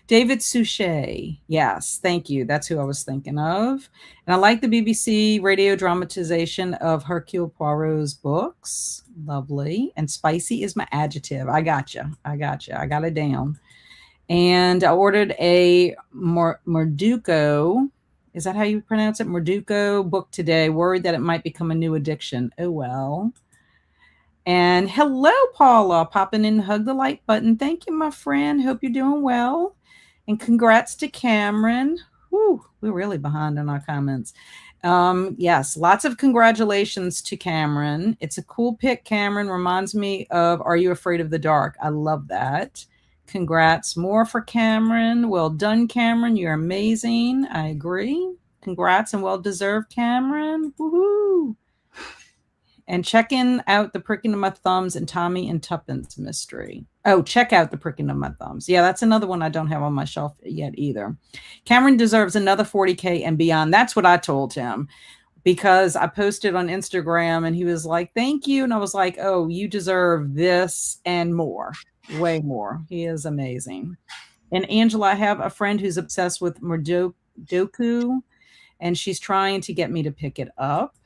David Suchet. Yes, thank you. That's who I was thinking of. And I like the BBC radio dramatization of Hercule Poirot's books. Lovely. And spicy is my adjective. I got you. I got you. I got it down. And I ordered a Morduco. Is that how you pronounce it? Morduco book today. Worried that it might become a new addiction. Oh, well. And hello, Paula. Popping in, hug the like button. Thank you, my friend. Hope you're doing well. And congrats to Cameron. Whew, we're really behind on our comments. Yes, lots of congratulations to Cameron. It's a cool pick, Cameron. Reminds me of Are You Afraid of the Dark? I love that. Congrats more for Cameron. Well done, Cameron. You're amazing. I agree. Congrats and well deserved, Cameron. Woohoo. And checking out the pricking of my thumbs and Tommy and Tuppence mystery. Oh, check out the pricking of my thumbs. Yeah, that's another one I don't have on my shelf yet either. Cameron deserves another 40K and beyond. That's what I told him because I posted on Instagram and he was like, thank you. And I was like, oh, you deserve this and more, way more. He is amazing. And Angela, I have a friend who's obsessed with Murdoku and she's trying to get me to pick it up.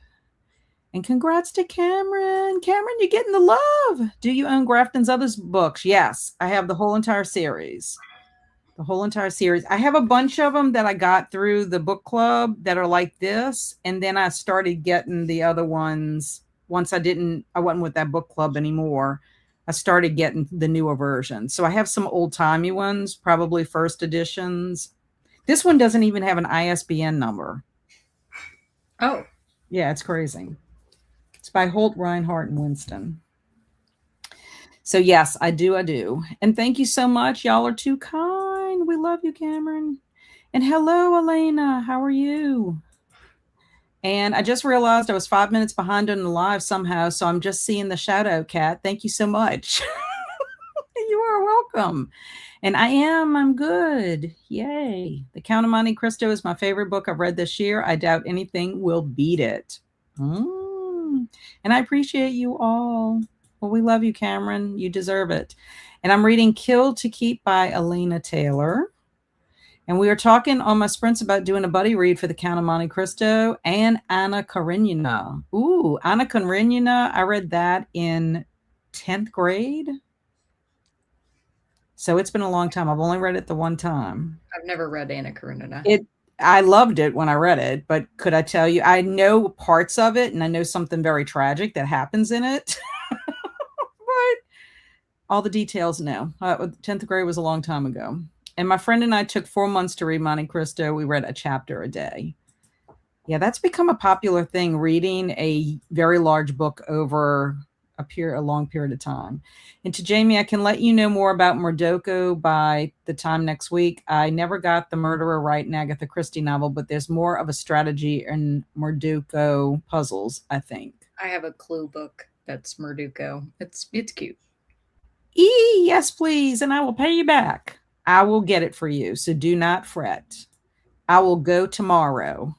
And congrats to Cameron. Cameron, you're getting the love. Do you own Grafton's other books? Yes, I have the whole entire series. The whole entire series. I have a bunch of them that I got through the book club that are like this. And then I started getting the other ones once I wasn't with that book club anymore. I started getting the newer versions. So I have some old timey ones, probably first editions. This one doesn't even have an ISBN number. Oh. Yeah, it's crazy. It's by Holt, Reinhardt, and Winston. So yes, I do. And thank you so much. Y'all are too kind. We love you, Cameron. And hello, Elena. How are you? And I just realized I was 5 minutes behind on the live somehow, so I'm just seeing the shout out, Kat. Thank you so much. You are welcome. And I'm good. Yay. The Count of Monte Cristo is my favorite book I've read this year. I doubt anything will beat it. And I appreciate you all. Well, we love you, Cameron. You deserve it. And I'm reading Kill to Keep by Elena Taylor. And we were talking on my sprints about doing a buddy read for the Count of Monte Cristo and Anna Karenina. Ooh, Anna Karenina. I read that in 10th grade. So it's been a long time. I've only read it the one time. I've never read Anna Karenina. I loved it when I read it, but could I tell you, I know parts of it and I know something very tragic that happens in it. But all the details, no. 10th grade was a long time ago. And my friend and I took 4 months to read Monte Cristo. We read a chapter a day. Yeah, that's become a popular thing, reading a very large book over a long period of time. And to Jamie, I can let you know more about Murdoku by the time next week. I never got the Murderer right in Agatha Christie novel, but there's more of a strategy in Murdoku puzzles, I think. I have a clue book that's Murdoku. It's cute. Yes, please, and I will pay you back. I will get it for you, so do not fret. I will go tomorrow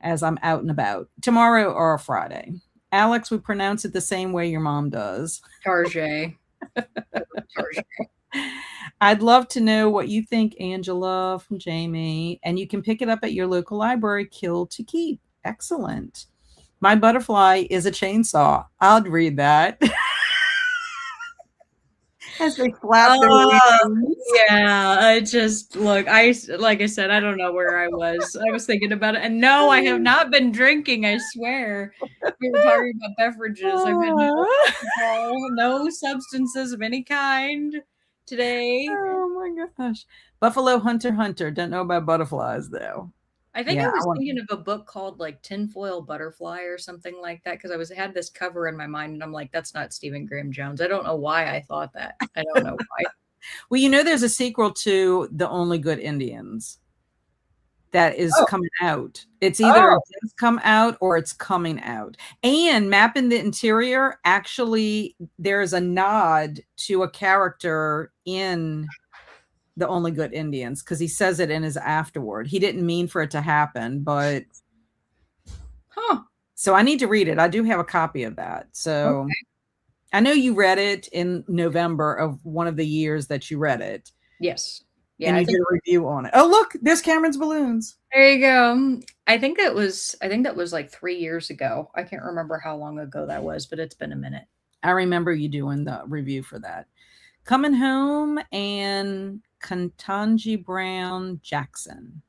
as I'm out and about. Tomorrow or Friday. Alex, we pronounce it the same way your mom does. Tarjay. I'd love to know what you think, Angela, from Jamie. And you can pick it up at your local library, Kill to Keep. Excellent. My butterfly is a chainsaw. I'll read that. As they flap their wings. Yeah, I just like I said, I don't know where I was. I was thinking about it, and no, I have not been drinking. I swear. We were talking about beverages. I've had no alcohol, no substances of any kind today. Oh my gosh! Buffalo Hunter. Don't know about butterflies though. I think I was thinking of a book called like Tinfoil Butterfly or something like that because I had this cover in my mind and I'm like, that's not Stephen Graham Jones. I don't know why I thought that. I don't know why. Well, there's a sequel to The Only Good Indians that is coming out. It's either it's come out or it's coming out. And Map in the Interior, actually, there's a nod to a character in The Only Good Indians because he says it in his afterword. He didn't mean for it to happen, but so I need to read it. I do have a copy of that. So I know you read it in November of one of the years that you read it. Yes. Yeah, and you did a review on it. Oh, look, there's Cameron's balloons. There you go. I think that was like 3 years ago. I can't remember how long ago that was, but it's been a minute. I remember you doing the review for that. Coming Home and Ketanji Brown Jackson.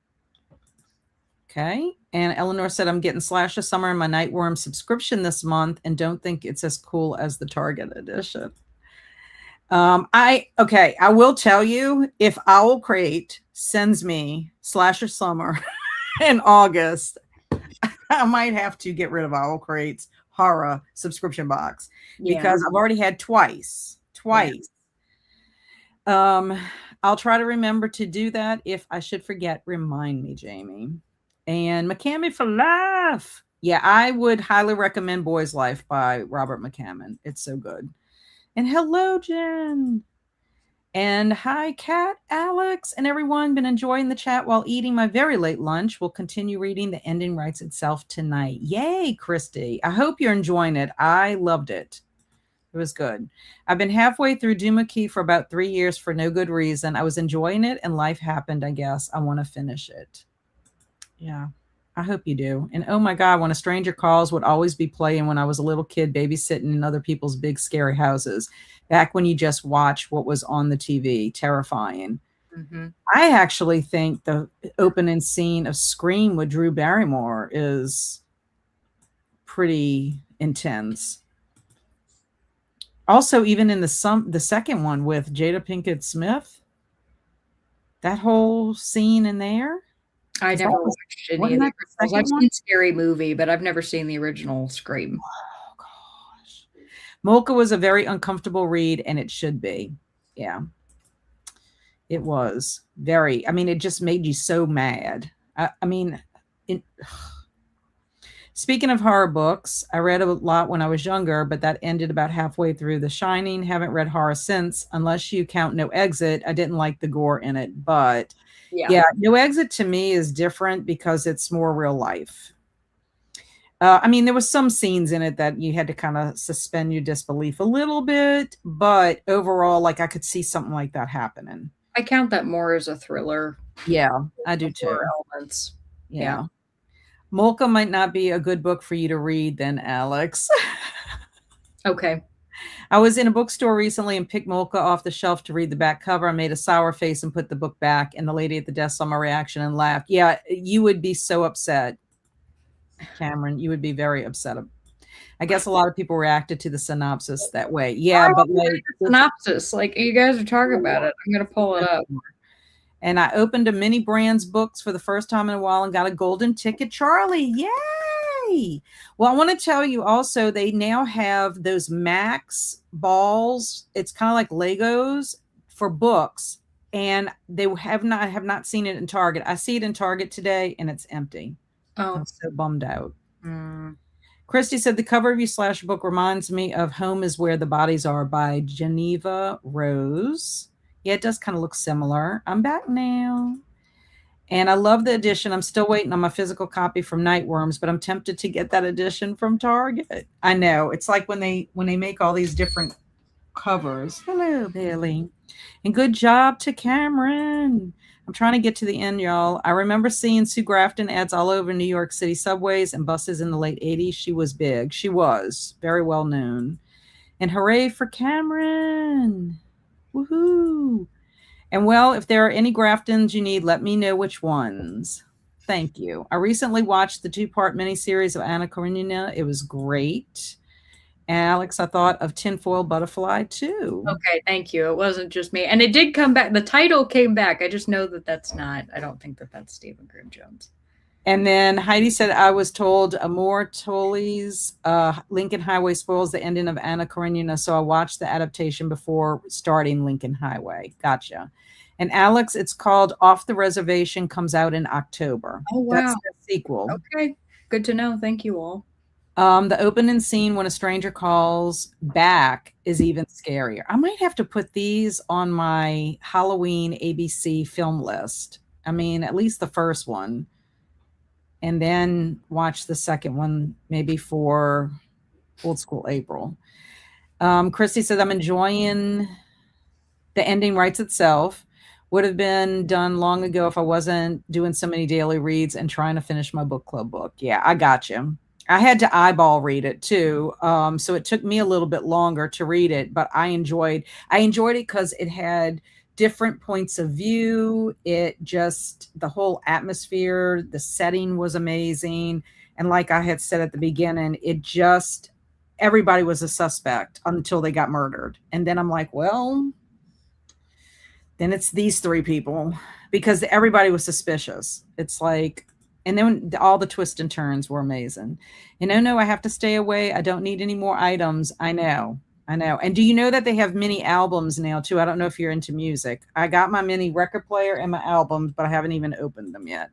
Okay. And Eleanor said, I'm getting Slash of Summer in my Nightworm subscription this month and don't think it's as cool as the Target edition. I will tell you, if Owl Crate sends me Slash of Summer in August, I might have to get rid of Owl Crate's horror subscription box because I've already had twice. I'll try to remember to do that. If I should forget, remind me, Jamie. And McCamey for life. Yeah, I would highly recommend Boy's Life by Robert McCammon. It's so good. And hello, Jen. And hi, Kat, Alex, and everyone. Been enjoying the chat while eating my very late lunch. We'll continue reading The Ending Writes Itself tonight. Yay, Christy. I hope you're enjoying it. I loved it. It was good. I've been halfway through Duma Key for about 3 years for no good reason. I was enjoying it and life happened, I guess. I want to finish it. Yeah, I hope you do. And oh my God, When a Stranger Calls would always be playing when I was a little kid babysitting in other people's big scary houses. Back when you just watch what was on the TV, terrifying. Mm-hmm. I actually think the opening scene of Scream with Drew Barrymore is pretty intense. Also, even in the second one with Jada Pinkett Smith, that whole scene in there. I never watched any of Wasn't the that the originals. I've second one? seen Scary Movie, but I've never seen the original Scream. Oh gosh. Molka was a very uncomfortable read, and it should be. Yeah. It was very, I mean, it just made you so mad. I mean, it, speaking of horror books, I read a lot when I was younger, but that ended about halfway through The Shining. Haven't read horror since, unless you count No Exit. I didn't like the gore in it, but yeah, No Exit to me is different because it's more real life. I mean, there was some scenes in it that you had to kind of suspend your disbelief a little bit, but overall, like I could see something like that happening. I count that more as a thriller. Yeah, I do too. Elements. Yeah. Molka might not be a good book for you to read then, Alex. Okay. I was in a bookstore recently and picked Molka off the shelf to read the back cover. I made a sour face and put the book back, and the lady at the desk saw my reaction and laughed. Yeah, you would be so upset, Cameron. You would be very upset. I guess a lot of people reacted to the synopsis that way. Yeah, but like synopsis, like you guys are talking about it. I'm gonna pull it up. And I opened a Mini Brands books for the first time in a while and got a golden ticket. Charlie, yay! Well, I want to tell you also, they now have those Max balls. It's kind of like Legos for books, and they have not seen it in Target. I see it in Target today, and it's empty. Oh, I'm so bummed out. Christy said the cover of your / book reminds me of Home is Where the Bodies Are by Geneva Rose. Yeah, it does kind of look similar. I'm back now. And I love the edition. I'm still waiting on my physical copy from Nightworms, but I'm tempted to get that edition from Target. I know. It's like when they make all these different covers. Hello, Bailey. And good job to Cameron. I'm trying to get to the end, y'all. I remember seeing Sue Grafton ads all over New York City subways and buses in the late 80s. She was big. She was very well known. And hooray for Cameron. Woohoo. And well, if there are any Graftons you need, let me know which ones. Thank you. I recently watched the 2-part miniseries of Anna Karenina. It was great. Alex, I thought of Tinfoil Butterfly too. Okay, thank you. It wasn't just me. And it did come back. The title came back. I just know that that's not, I don't think that that's Stephen Graham Jones. And then Heidi said, I was told Amor Tolli's Lincoln Highway spoils the ending of Anna Karenina, so I watched the adaptation before starting Lincoln Highway. Gotcha. And Alex, it's called Off the Reservation, comes out in October. Oh, wow. That's the sequel. Okay, good to know. Thank you all. The opening scene when a stranger calls back is even scarier. I might have to put these on my Halloween ABC film list. I mean, at least the first one. And then watch the second one, maybe for Old School April. Christy said, I'm enjoying The Ending Writes Itself. Would have been done long ago if I wasn't doing so many daily reads and trying to finish my book club book. Yeah, I got you. I had to eyeball read it too. So it took me a little bit longer to read it, but I enjoyed it because it had different points of view. It just, the whole atmosphere, the setting was amazing. And like I had said at the beginning, it just, everybody was a suspect until they got murdered. And then I'm like, well, then it's these 3 people because everybody was suspicious. It's like, and then all the twists and turns were amazing. And oh no, I have to stay away. I don't need any more items. I know. And do you know that they have mini albums now too? I don't know if you're into music. I got my mini record player and my albums, but I haven't even opened them yet.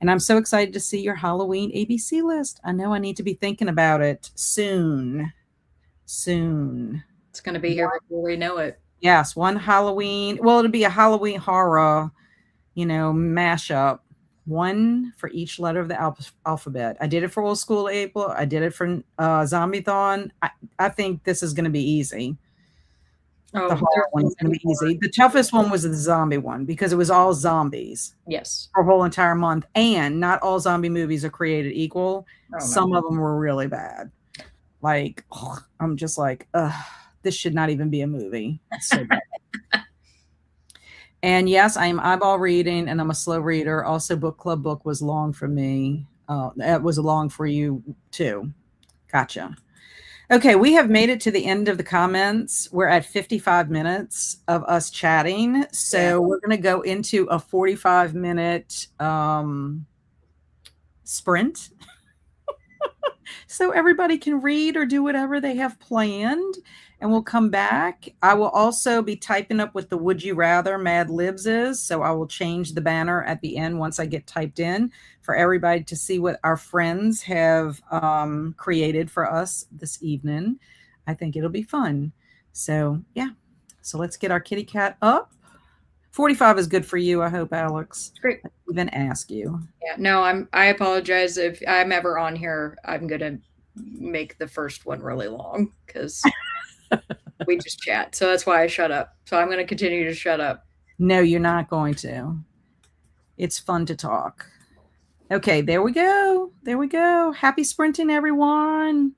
And I'm so excited to see your Halloween ABC list. I know I need to be thinking about it soon. Soon. It's going to be here before we know it. Yes, one Halloween. Well, it'll be a Halloween horror, mashup. One for each letter of the alphabet. I did it for Old School April. I did it for Zombie-thon. I think this is going to be easy. The Oh, horror there's so one's going many to be more. easy. The toughest one was the zombie one because it was all zombies Yes. for a whole entire month. And not all zombie movies are created equal. Oh no. Some of them were really bad. Like, I'm just like, ugh, this should not even be a movie. It's so bad. And yes, I am eyeball reading and I'm a slow reader. Also, book club book was long for me. It was long for you too. Gotcha. Okay, we have made it to the end of the comments. We're at 55 minutes of us chatting. So Yeah. we're going to go into a 45-minute sprint so everybody can read or do whatever they have planned. And we'll come back. I will also be typing up what the Would You Rather Mad Libs is. So I will change the banner at the end once I get typed in for everybody to see what our friends have created for us this evening. I think it'll be fun. So, yeah. So let's get our kitty cat up. 45 is good for you, I hope, Alex. Great. I even ask you. Yeah. No, I apologize if I'm ever on here. I'm going to make the first one really long because we just chat. So that's why I shut up. So I'm going to continue to shut up. No, you're not going to. It's fun to talk. Okay, there we go. There we go. Happy sprinting, everyone.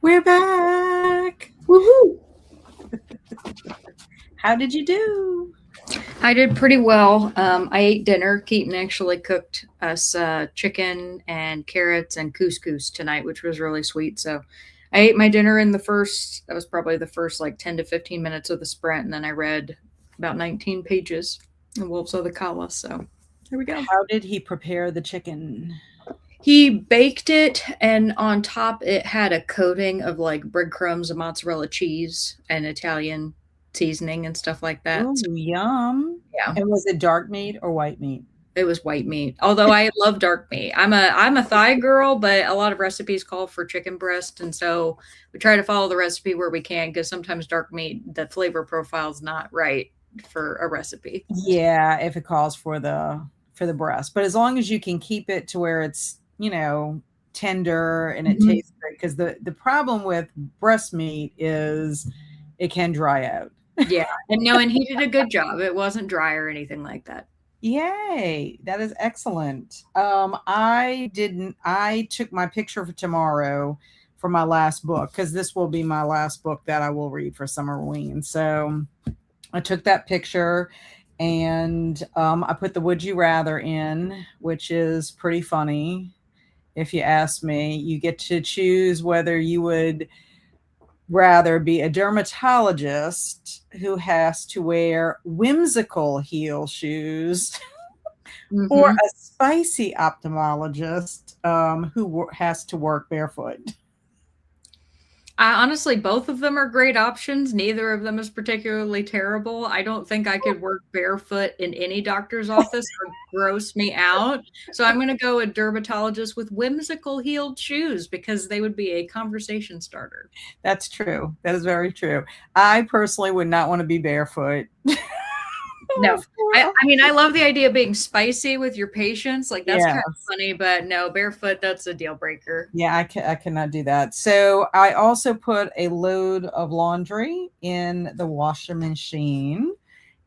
We're back. Woohoo! How did you do? I did pretty well. I ate dinner. Keaton actually cooked us chicken and carrots and couscous tonight, which was really sweet. So I ate my dinner in that was probably the first like 10 to 15 minutes of the sprint. And then I read about 19 pages in Wolves of the Kala. So there we go. How did he prepare the chicken? He baked it, and on top, it had a coating of like breadcrumbs and mozzarella cheese and Italian seasoning and stuff like that. Oh, So, yum. yeah. And was it dark meat or white meat? It was white meat. Although I love dark meat. I'm a thigh girl, but a lot of recipes call for chicken breast, and so we try to follow the recipe where we can because sometimes dark meat, the flavor profile is not right for a recipe. Yeah, if it calls for the breast. But as long as you can keep it to where it's, tender and it Mhm. tastes great. Because the problem with breast meat is it can dry out. Yeah, and no, and he did a good job. It wasn't dry or anything like that. Yay, that is excellent. I took my picture for tomorrow for my last book because this will be my last book that I will read for Summerween. So I took that picture and I put the Would You Rather in, which is pretty funny. If you ask me, you get to choose whether you would rather be a dermatologist who has to wear whimsical heel shoes or Mhm. a spicy ophthalmologist who has to work barefoot. I honestly, both of them are great options. Neither of them is particularly terrible. I don't think I could work barefoot in any doctor's office or gross me out. So I'm going to go a dermatologist with whimsical heeled shoes because they would be a conversation starter. That's true. That is very true. I personally would not want to be barefoot. No, I mean, I love the idea of being spicy with your patients. Like that's Yeah. kind of funny, but no, barefoot, that's a deal breaker. Yeah, I cannot do that. So I also put a load of laundry in the washer machine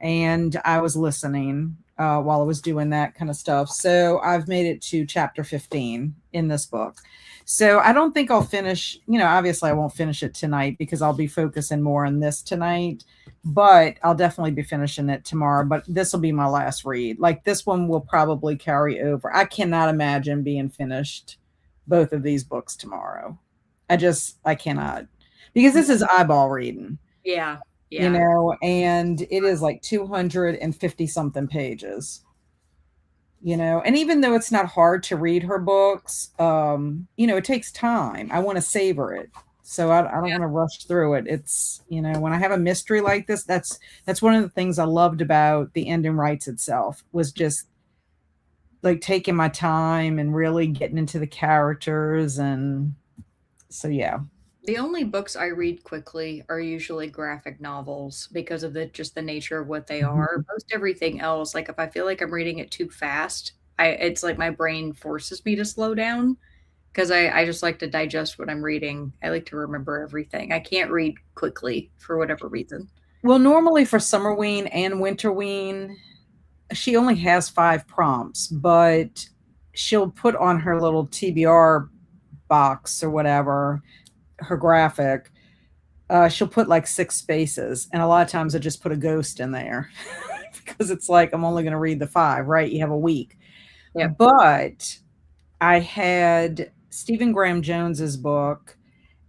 and I was listening while I was doing that kind of stuff. So I've made it to chapter 15 in this book. So I don't think I'll finish, obviously I won't finish it tonight because I'll be focusing more on this tonight, but I'll definitely be finishing it tomorrow. But this will be my last read. Like this one will probably carry over. I cannot imagine being finished both of these books tomorrow. I cannot because this is eyeball reading, Yeah, yeah. and it is like 250 something pages, and even though it's not hard to read her books, it takes time. I want to savor it. So I don't want to rush through it. It's, when I have a mystery like this, that's one of the things I loved about the Ending Rights itself was just like taking my time and really getting into the characters. And so, yeah. The only books I read quickly are usually graphic novels because of just the nature of what they are. Mhm. Most everything else, like if I feel like I'm reading it too fast, it's like my brain forces me to slow down because I just like to digest what I'm reading. I like to remember everything. I can't read quickly for whatever reason. Well, normally for Summerween and Winterween, she only has 5 prompts, but she'll put on her little TBR box or whatever, her graphic, she'll put like 6 spaces, and a lot of times I just put a ghost in there because it's like I'm only going to read the 5, right? You have a week. Yep. But I had Stephen Graham Jones's book,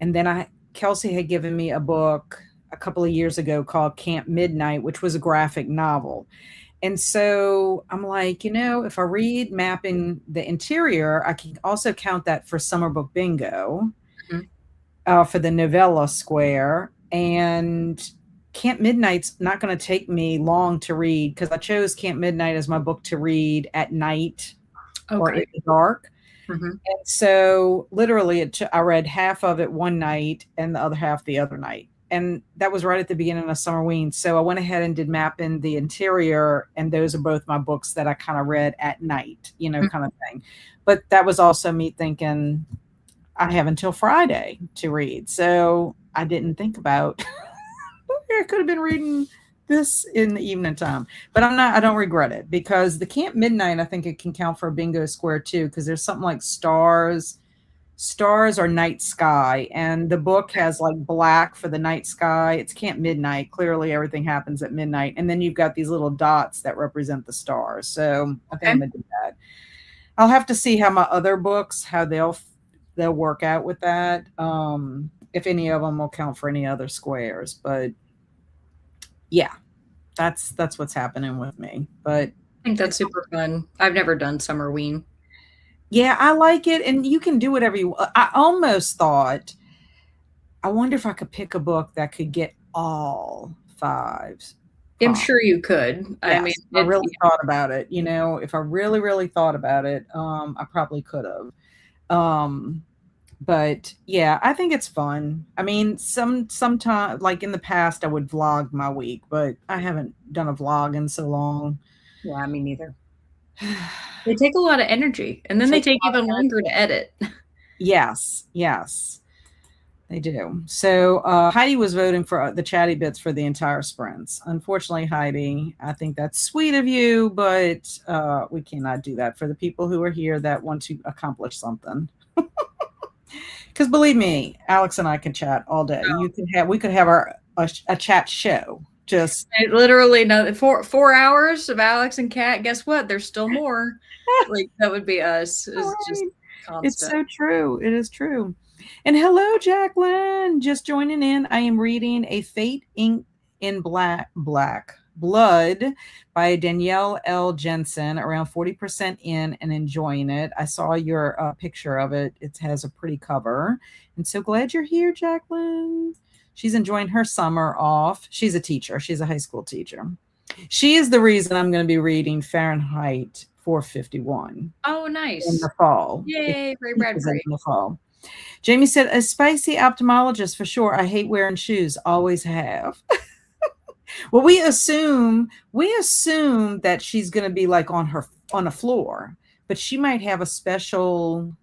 and then Kelsey had given me a book a couple of years ago called Camp Midnight, which was a graphic novel. And so I'm like, if I read Mapping the Interior, I can also count that for Summer Book Bingo Mhm. for the novella square. And Camp Midnight's not going to take me long to read because I chose Camp Midnight as my book to read at night or in Okay. the dark. Mhm. And so literally I read half of it one night and the other half the other night. And that was right at the beginning of Summerween. So I went ahead and did Map in the Interior. And those are both my books that I kind of read at night, kind of thing. But that was also me thinking I have until Friday to read. So I didn't think about I could have been reading this in the evening time, but I don't regret it because the Camp Midnight, I think it can count for a bingo square too, because there's something like stars stars are night sky, and the book has like black for the night sky. It's Camp Midnight. Clearly, everything happens at midnight, and then you've got these little dots that represent the stars. So I think I'm Okay. gonna do that. I'll have to see how my other books how they'll work out with that. If any of them will count for any other squares, but yeah, that's what's happening with me. But I think that's it's super fun. I've never done Summerween. yeah, I like it, and you can do whatever you. I almost thought, I wonder if I could pick a book that could get all fives I'm prompt. sure you could. I mean, Yes, I it's really thought about it. You know, if I really, really thought about it, I probably could have. Um, but yeah, I think it's fun. I mean, sometime like in the past, I would vlog my week, but I haven't done a vlog in so long. yeah, me neither. They take a lot of energy, and It then they takes a take lot even of longer to edit. yes, yes. They do. So Heidi was voting for the chatty bits for the entire sprints. Unfortunately, Heidi, I think that's sweet of you, but we cannot do that for the people who are here that want to accomplish something. Because believe me, Alex and I can chat all day. We could have a chat show. Just Literally, no, 4 hours of Alex and Kat. Guess what? There's still more. Like that would be us. Is just right. It's constant. so true. It is true. And hello, Jacqueline. Just joining in. I am reading A Fate Ink in Black Blood by Danielle L. Jensen, around 40% in and enjoying it. I saw your picture of it. It has a pretty cover. And so glad you're here, Jacqueline. She's enjoying her summer off. She's a teacher, she's a high school teacher. She is the reason I'm going to be reading Fahrenheit 451 Oh, in nice. the fall. It Yay, Ray teaches it Bradbury. in the fall. Jamie said, a spicy ophthalmologist for sure. I hate wearing shoes. Always have. Well, we assume that she's going to be like on a floor, but she might have a special. You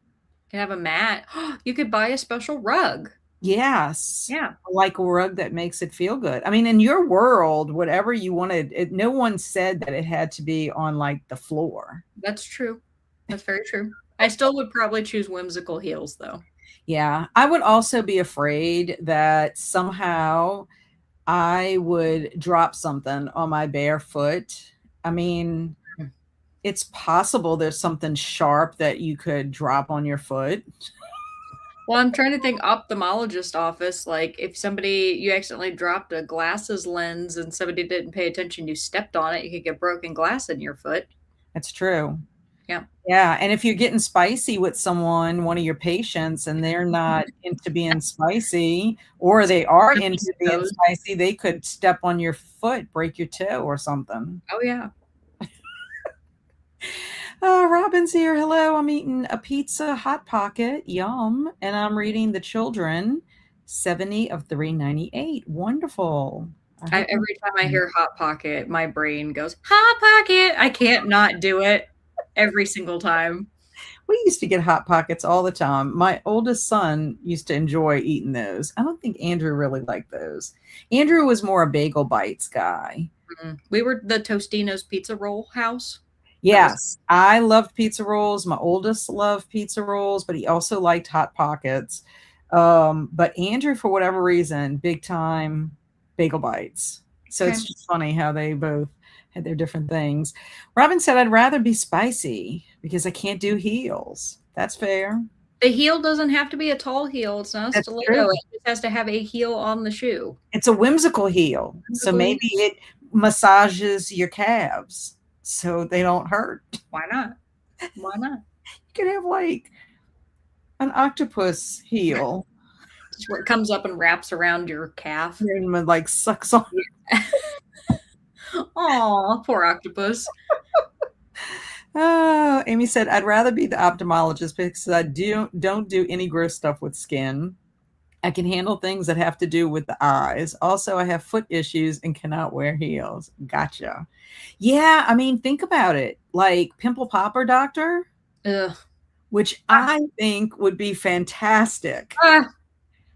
can have a mat. You could buy a special rug. Yes, Yeah, like a rug that makes it feel good. I mean, in your world, whatever you wanted, no one said that it had to be on like the floor. that's true. That's very true. I still would probably choose whimsical heels, though. Yeah, I would also be afraid that somehow I would drop something on my bare foot. I mean, it's possible there's something sharp that you could drop on your foot. Well, I'm trying to think ophthalmologist office. Like if somebody you accidentally dropped a glasses lens and somebody didn't pay attention, you stepped on it, you could get broken glass in your foot. That's true. Yeah. Yeah, and if you're getting spicy with someone, one of your patients, and they're not into being spicy, or they are Step on into your being toes. spicy, they could step on your foot, break your toe or something. Oh yeah. Robin's here. Hello. I'm eating a pizza hot pocket. Yum. And I'm reading The Children, 70 of 398. Wonderful. I hope Every time I hear Hot Pocket, my brain goes, Hot Pocket. I can't not do it every single time. we used to get hot pockets all the time. My oldest son used to enjoy eating those. I don't think Andrew really liked those. Andrew was more a bagel bites guy. We were the Tostino's Pizza Roll house. That was Yes, I loved pizza rolls. My oldest loved pizza rolls, but he also liked hot pockets. But Andrew, for whatever reason, big time bagel bites. So okay. it's just funny how they both had their different things. Robin said, I'd rather be spicy because I can't do heels. That's fair. The heel doesn't have to be a tall heel. It's not a That's true. stiletto. It just has to have a heel on the shoe. It's a whimsical heel. So Whimsical heel. maybe it massages your calves so they don't hurt. Why not? Why not? You could have like an octopus heel Just where it comes up and wraps around your calf. and like sucks on. Aw, poor octopus. Oh, Amy said, I'd rather be the ophthalmologist because I don't do any gross stuff with skin. I can handle things that have to do with the eyes. Also, I have foot issues and cannot wear heels. Gotcha. Yeah, I mean, think about it. Like pimple popper doctor, Ugh. which I think would be fantastic. Ah,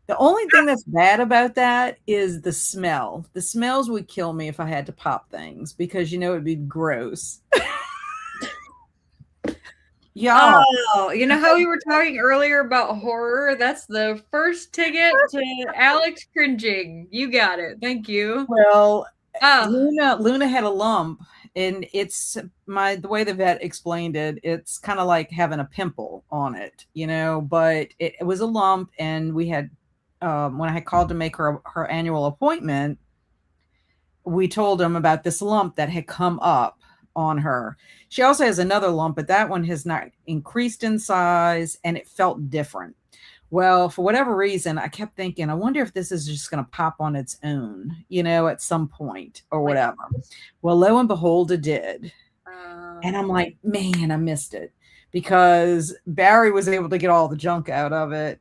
The only thing that's bad about that is the smell. The smells would kill me if I had to pop things because it'd be gross. Y'all. Oh, you know how we were talking earlier about horror? That's the first ticket to Alex cringing. You got it. Thank you. Well, Oh, Luna had a lump, and it's the way the vet explained it, it's kind of like having a pimple on it, but it was a lump, and we had when I had called to make her annual appointment, we told him about this lump that had come up on her. She also has another lump, but that one has not increased in size, and it felt different. Well, for whatever reason, I kept thinking, I wonder if this is just going to pop on its own, at some point or like, whatever. Well, lo and behold, it did. And I'm um, like, man, I missed it because Barry was able to get all the junk out of it.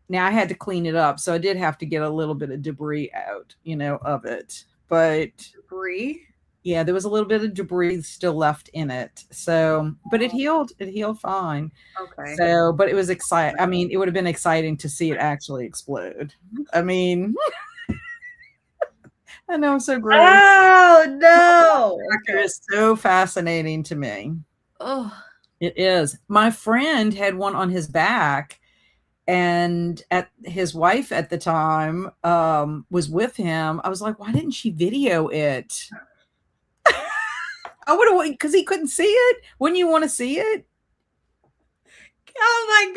Now I had to clean it up. So I did have to get a little bit of debris out, of it. But Brie. yeah, there was a little bit of debris still left in it. So, but it healed fine. Okay. So, but it was exciting. I mean, it would have been exciting to see it actually explode. I mean, I know, so gross. Oh no. It Okay. is so fascinating to me. Oh, It is. My friend had one on his back, and at his wife at the time was with him. I was like, why didn't she video it? I would have, because he couldn't see it. Wouldn't you want to see it? oh my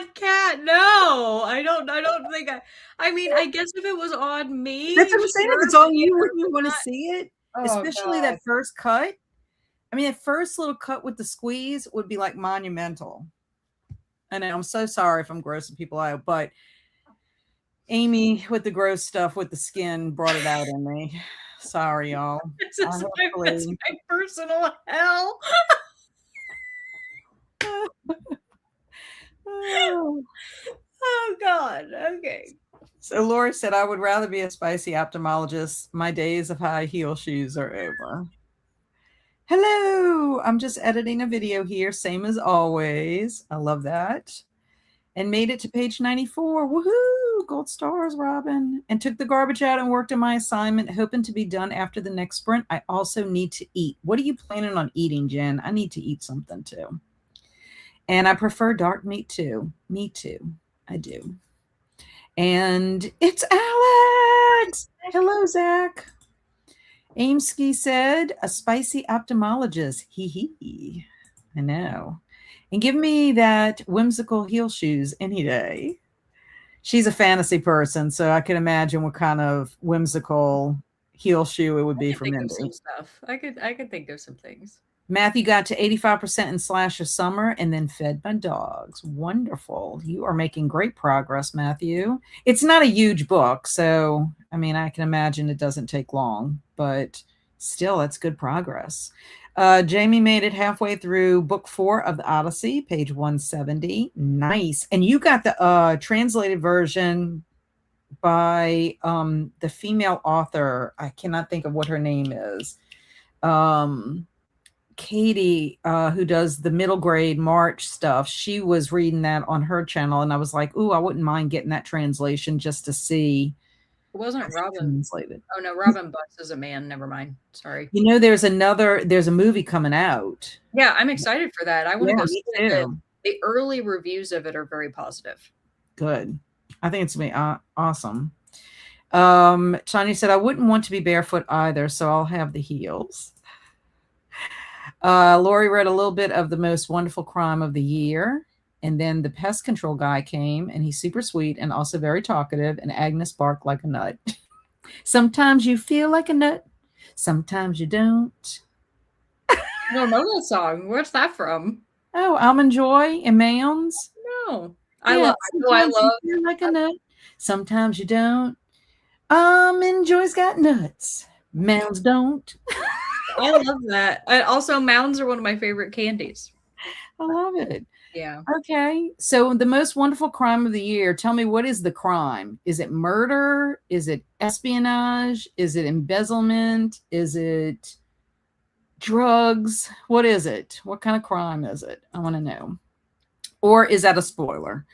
God, Kat, no. I don't think I mean, I guess if it was on me, That's what I'm saying. If sure, it's on but you, if it wouldn't you was want to not, see it? oh Especially God. that first cut. I mean, that first little cut with the squeeze would be like monumental. I know. I'm so sorry if I'm grossing people out, but Amy with the gross stuff with the skin brought it out in me. Sorry, y'all. That's Hopefully. my personal hell. Oh. Oh God. Okay. So Lori said, I would rather be a spicy ophthalmologist. My days of high heel shoes are over. Hello. I'm just editing a video here, same as always. I love that. And made it to page 94. Woohoo! Gold stars, Robin. And took the garbage out and worked on my assignment, hoping to be done after the next sprint. I also need to eat. What are you planning on eating, Jen? I need to eat something too. And I prefer dark meat too. Me too. I do. And it's Alex. Hello, Zach. Amesky said, a spicy ophthalmologist. Hee hee. I know. And give me that whimsical heel shoes any day. She's a fantasy person, so I can imagine what kind of whimsical heel shoe it would I be could for think of some Mindy. stuff. I could think of some things. Matthew got to 85% in Slasher Summer and then fed my dogs. Wonderful. You are making great progress, Matthew. It's not a huge book, so I mean, I can imagine it doesn't take long, but still, that's good progress. Jamie made it halfway through book 4 of the Odyssey, page 170. Nice. And you got the translated version by the female author. I cannot think of what her name is. Katie, who does the middle grade March stuff, she was reading that on her channel, and I was like, "Ooh, I wouldn't mind getting that translation just to see It how wasn't she Robin. translated." Oh no, Robin Butts is a man. Never mind. Sorry. There's a movie coming out. Yeah, I'm excited for that. I want to Yeah, go see me it. too. The early reviews of it are very positive. Good. I think it's gonna be awesome. Tanya said, "I wouldn't want to be barefoot either, so I'll have the heels." Lori read a little bit of The Most Wonderful Crime of the Year. And then the pest control guy came, and he's super sweet and also very talkative. And Agnes barked like a nut. Sometimes you feel like a nut, sometimes you don't. I don't know that song. Where's that from? Oh, Almond Joy and Mounds. No. I Yeah, love I sometimes you love feel like a nut, sometimes you don't. Almond Joy's got nuts, Mounds don't. I love that. Also, mounds are one of my favorite candies. I love it. Yeah. Okay. So the most wonderful crime of the year. Tell me, what is the crime? Is it murder? Is it espionage? Is it embezzlement? Is it drugs? What is it? What kind of crime is it? I want to know. Or is that a spoiler?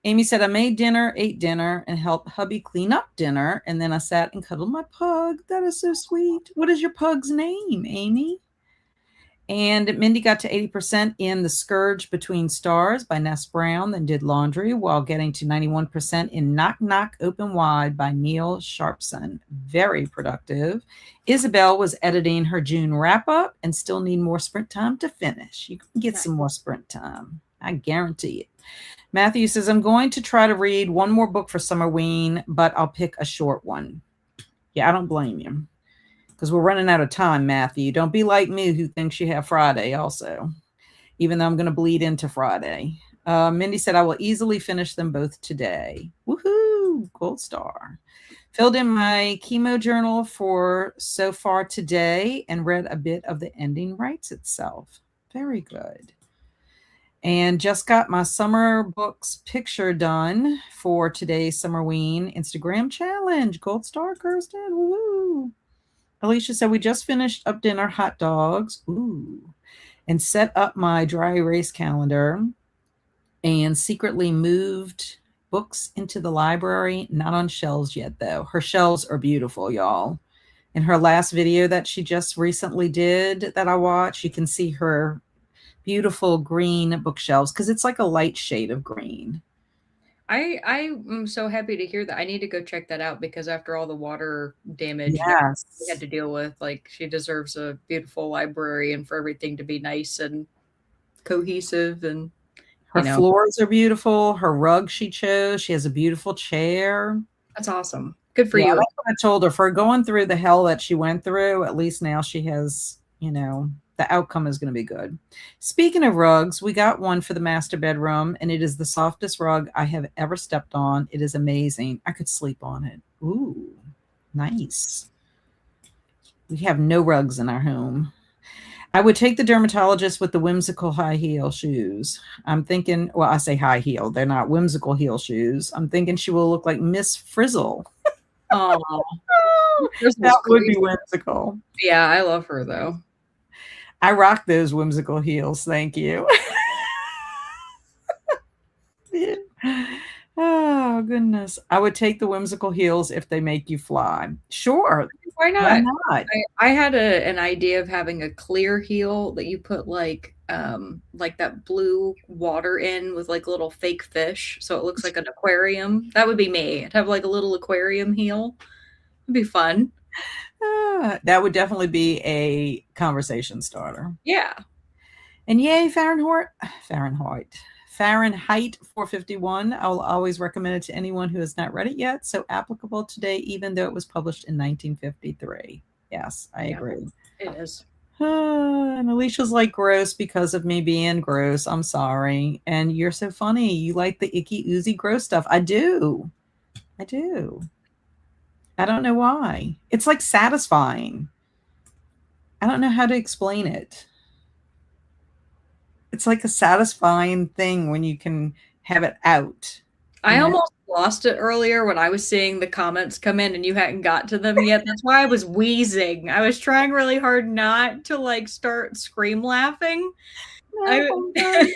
Amy said, I made dinner, ate dinner, and helped hubby clean up dinner. And then I sat and cuddled my pug. That is so sweet. What is your pug's name, Amy? And Mindy got to 80% in The Scourge Between Stars by Ness Brown, then did laundry while getting to 91% in Knock Knock Open Wide by Neil Sharpson. Very productive. Isabel was editing her June wrap up and still need more sprint time to finish. You can get some more sprint time. I guarantee it. Matthew says, I'm going to try to read one more book for Summerween, but I'll pick a short one. Yeah, I don't blame you. Because we're running out of time, Matthew. Don't be like me who thinks you have Friday also, even though I'm going to bleed into Friday. Mindy said, I will easily finish them both today. Woohoo! Gold star. Filled in my chemo journal for so far today and read a bit of The Ending Writes Itself. Very good. And just got my summer books picture done for today's Summerween Instagram challenge. Gold star, Kirsten. Woo! Alicia said, we just finished up dinner, hot dogs, ooh, and set up my dry erase calendar and secretly moved books into the library. Not on shelves yet, though. Her shelves are beautiful, y'all. In her last video that she just recently did that I watched, you can see her beautiful green bookshelves because it's like a light shade of green. I am so happy to hear that. I need to go check that out because after all the water damage that Yes. we had to deal with, like she deserves a beautiful library and for everything to be nice and cohesive and Her floors are beautiful. Her rug she chose. She has a beautiful chair. That's awesome. Good for Yeah, you. that's what I told her. For going through the hell that she went through, at least now she has, the outcome is going to be good. Speaking of rugs, we got one for the master bedroom, and it is the softest rug I have ever stepped on. It is amazing. I could sleep on it. Ooh, nice. We have no rugs in our home. I would take the dermatologist with the whimsical high heel shoes. I'm thinking, well, I say high heel. They're not whimsical heel shoes. I'm thinking she will look like Miss Frizzle. Oh, that would be whimsical. Yeah, I love her though. I rock those whimsical heels. Thank you. Oh, goodness. I would take the whimsical heels if they make you fly. Sure. Why not? Why not? I had an idea of having a clear heel that you put like that blue water in with like little fake fish. So it looks like an aquarium. That would be me. I'd have like a little aquarium heel. It'd be fun. That would definitely be a conversation starter. Yeah. And yay, Fahrenheit 451. I'll always recommend it to anyone who has not read it yet. So applicable today, even though it was published in 1953. Yes, I agree. It is. And Alicia's like, gross because of me being gross. I'm sorry. And you're so funny. You like the icky, oozy, gross stuff. I do. I don't know why. It's like satisfying. I don't know how to explain it. It's like a satisfying thing when you can have it out. I almost lost it earlier when I was seeing the comments come in and you hadn't got to them yet. That's why I was wheezing. I was trying really hard not to like start scream laughing. I was eating.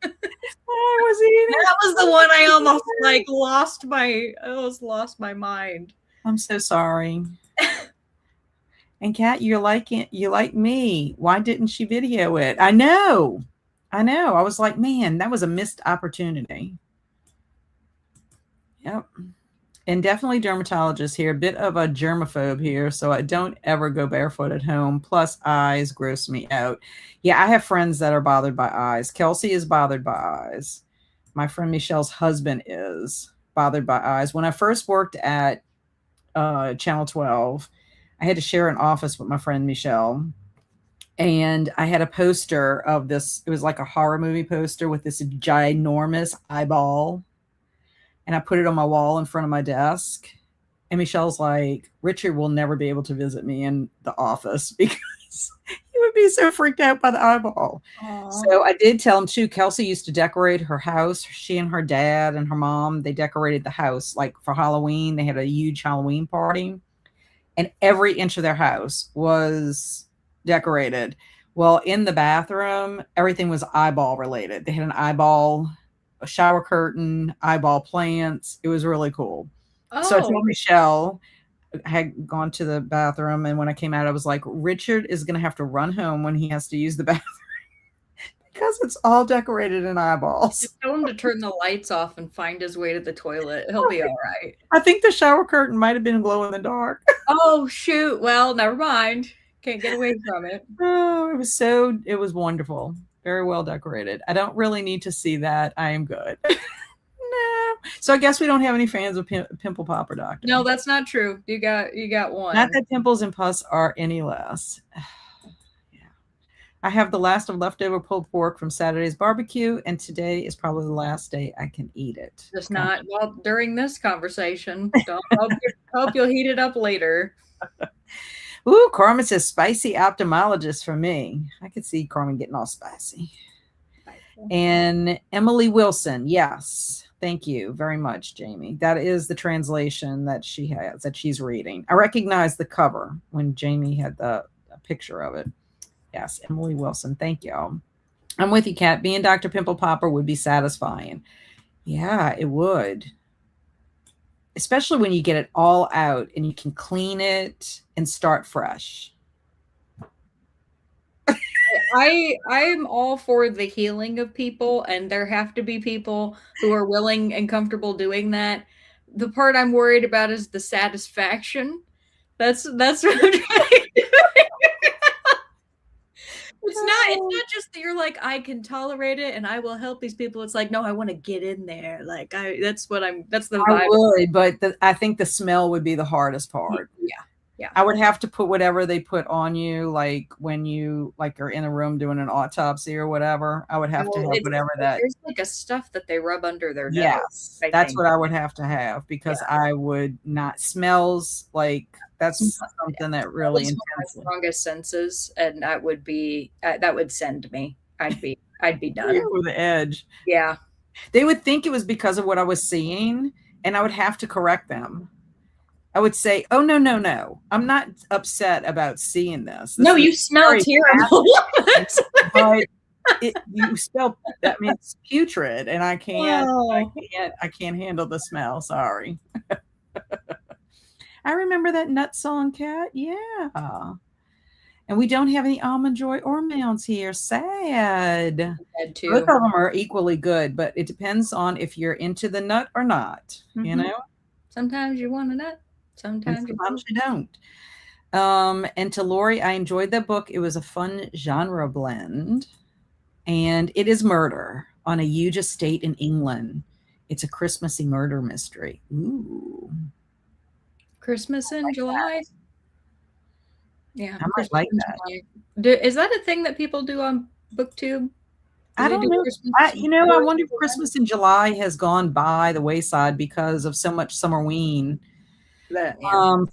That was the one I almost like lost my mind. I'm so sorry. And Kat, you like me. Why didn't she video it? I know. I was like, man, that was a missed opportunity. Yep. And definitely dermatologist here. A bit of a germaphobe here, so I don't ever go barefoot at home. Plus, eyes gross me out. Yeah, I have friends that are bothered by eyes. Kelsey is bothered by eyes. My friend Michelle's husband is bothered by eyes. When I first worked at Channel 12, I had to share an office with my friend Michelle. And I had a poster of this. It was like a horror movie poster with this ginormous eyeball. And I put it on my wall in front of my desk. And Michelle's like, Richard will never be able to visit me in the office because he would be so freaked out by the eyeball. Aww. So I did tell him too, Kelsey used to decorate her house. She and her dad and her mom, they decorated the house like for Halloween. They had a huge Halloween party. And every inch of their house was decorated. Well, in the bathroom, everything was eyeball related. They had an eyeball, a shower curtain, eyeball plants. It was really cool. Oh. So I told Michelle, had gone to the bathroom, and when I came out, I was like, Richard is going to have to run home when he has to use the bathroom because it's all decorated in eyeballs. Just tell him to turn the lights off and find his way to the toilet. He'll be all right. I think the shower curtain might have been glow in the dark. Oh, shoot. Well, never mind. Can't get away from it. Oh, it was wonderful. Very well decorated. I don't really need to see that. I am good. No. So I guess we don't have any fans of Pimple Popper Doctor. No, that's not true. You got one. Not that pimples and pus are any less. Yeah. I have the last of leftover pulled pork from Saturday's barbecue, and today is probably the last day I can eat it. Just not well during this conversation. Don't hope you'll heat it up later. Ooh, Carmen says spicy ophthalmologist for me. I could see Carmen getting all spicy. And Emily Wilson, yes. Thank you very much, Jamie. That is the translation that she has, that she's reading. I recognize the cover when Jamie had the picture of it. Yes, Emily Wilson. Thank you. I'm with you, Kat. Being Dr. Pimple Popper would be satisfying. Yeah, it would. Especially when you get it all out and you can clean it and start fresh. I'm all for the healing of people, and there have to be people who are willing and comfortable doing that. The part I'm worried about is the satisfaction. That's what I'm trying to do. It's not just that you're like, I can tolerate it and I will help these people. It's like, no, I want to get in there. Like that's the vibe. I would, but I think the smell would be the hardest part. Yeah. I would have to put whatever they put on you, like when you are in a room doing an autopsy or whatever. I would have to have whatever that. There's like a stuff that they rub under their nose. Yes, that's what I would have to have, because I would not. Smells like that's something that really intensely. My strongest senses, and that would send me. I'd be done. Over the edge. Yeah, they would think it was because of what I was seeing, and I would have to correct them. I would say, oh, no. I'm not upset about seeing this. No, you smell terrible. But you smell, that means putrid, and I can't handle the smell. Sorry. I remember that nut song, Kat. Yeah. And we don't have any Almond Joy or Mounds here. Sad. Both of them are equally good, but it depends on if you're into the nut or not, you know? Sometimes you want a nut. Sometimes you don't. And to Lori, I enjoyed that book. It was a fun genre blend. And it is murder on a huge estate in England. It's a Christmassy murder mystery. Ooh. Christmas in July? Yeah. I might like that. Is that a thing that people do on BookTube? I don't know. I wonder if Christmas in July has gone by the wayside because of so much Summerween.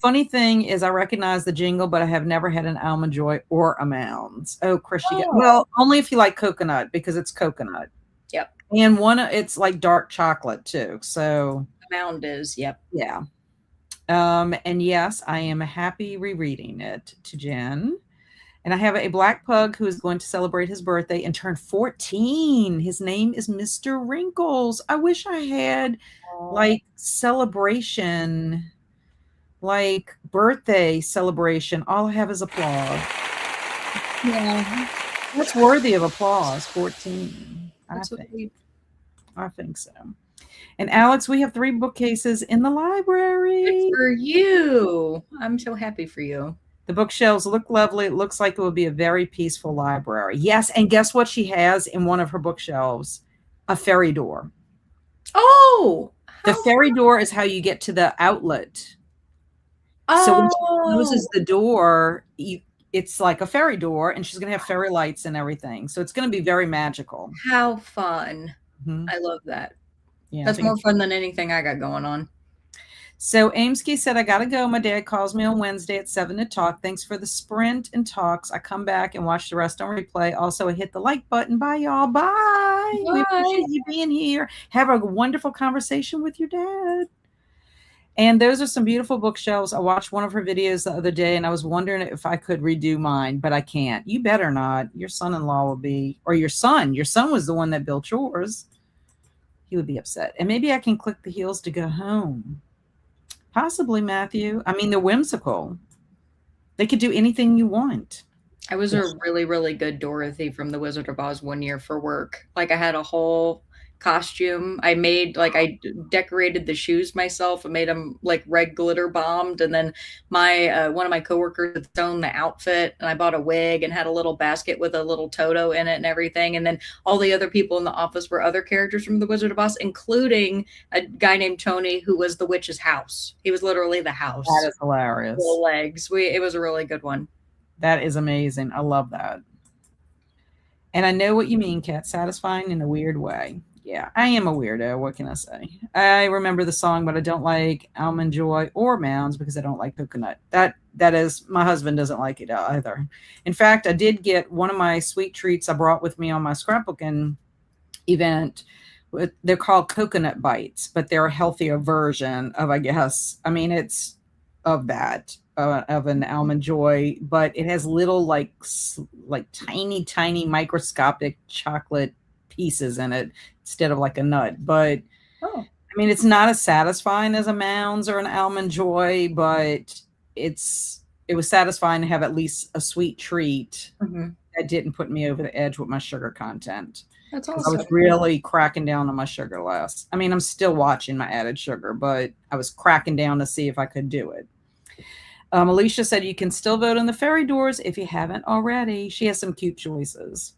Funny thing is, I recognize the jingle, but I have never had an Almond Joy or a Mounds. Oh, Chris, well, only if you like coconut, because it's coconut. Yep. And it's like dark chocolate too. So Mound is, yep. Yeah. And yes, I am happy rereading it to Jen. And I have a black pug who is going to celebrate his birthday and turn 14. His name is Mr. Wrinkles. I wish I had celebration, like birthday celebration. All I have is applause. Yeah. That's worthy of applause. 14. I think so. And Alex, we have 3 bookcases in the library. Good for you. I'm so happy for you. The bookshelves look lovely. It looks like it will be a very peaceful library. Yes, and guess what she has in one of her bookshelves? A ferry door. Oh! The ferry door is how you get to the outlet. Oh. So when she closes the door, it's like a ferry door, and she's going to have fairy lights and everything. So it's going to be very magical. How fun. I love that. Yeah, that's more fun than anything I got going on. So Amesky said, I got to go. My dad calls me on Wednesday at 7 to talk. Thanks for the sprint and talks. I come back and watch the rest on replay. Also, I hit the like button. Bye, y'all. Bye. We appreciate you being here. Have a wonderful conversation with your dad. And those are some beautiful bookshelves. I watched one of her videos the other day, and I was wondering if I could redo mine, but I can't. You better not. Your son-in-law will be, or your son. Your son was the one that built yours. He would be upset. And maybe I can click the heels to go home. Possibly, Matthew. I mean, they're whimsical. They could do anything you want. I was a Which really, really good Dorothy from The Wizard of Oz one year for work. Like I had a whole costume. I made like decorated the shoes myself and made them like red glitter bombed. And then my one of my coworkers had sewn the outfit, and I bought a wig and had a little basket with a little Toto in it and everything. And then all the other people in the office were other characters from The Wizard of Oz, including a guy named Tony who was the witch's house. He was literally the that house. is hilarious. Little legs. It was a really good one. That is amazing. I love that. And I know what you mean, Kat. Satisfying in a weird way. Yeah, I am a weirdo. What can I say? I remember the song, but I don't like Almond Joy or Mounds because I don't like coconut. That is, my husband doesn't like it either. In fact, I did get one of my sweet treats I brought with me on my scrapbooking event. They're called coconut bites, but they're a healthier version of, I guess. I mean, it's of that of an almond joy, but it has little like tiny, tiny microscopic chocolate pieces in it instead of like a nut. But Oh. I mean, it's not as satisfying as a Mounds or an almond joy, but it was satisfying to have at least a sweet treat Mm-hmm. that didn't put me over the edge with my sugar content. That's Because I was awesome. really cracking down on my sugar less. I mean, I'm still watching my added sugar, but I was cracking down to see if I could do it. Alicia said you can still vote on the fairy doors if you haven't already. She has some cute choices.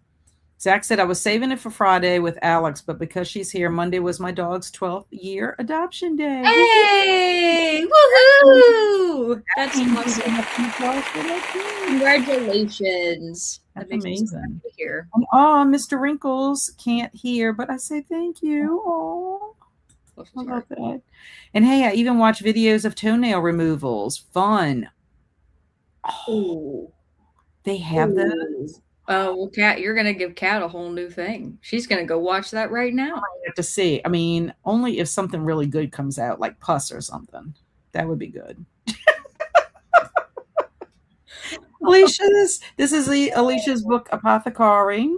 Zach said I was saving it for Friday with Alex, but because she's here, Monday was my dog's 12th year adoption day. Hey! Woohoo! That's awesome. Congratulations. That That's makes me so happy amazing. to hear. And oh, Mr. Wrinkles can't hear, but I say thank you. Oh, Bless I his love heart. that. And hey, I even watch videos of toenail removals. Fun. Oh, Ooh. they have those. Ooh. Oh, well, Kat, you're gonna give Kat a whole new thing. She's gonna go watch that right now. I have to see. I mean, only if something really good comes out, like pus or something. That would be good. This is Alicia's book, Apothecary.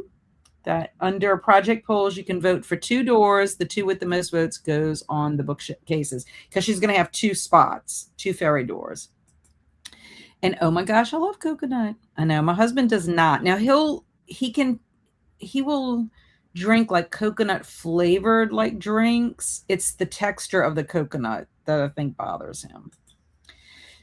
That under project polls, you can vote for two doors. The two with the most votes goes on the bookcases because she's going to have two spots, two fairy doors. And oh my gosh, I love coconut. I know my husband does not. Now he will drink like coconut flavored like drinks. It's the texture of the coconut that I think bothers him.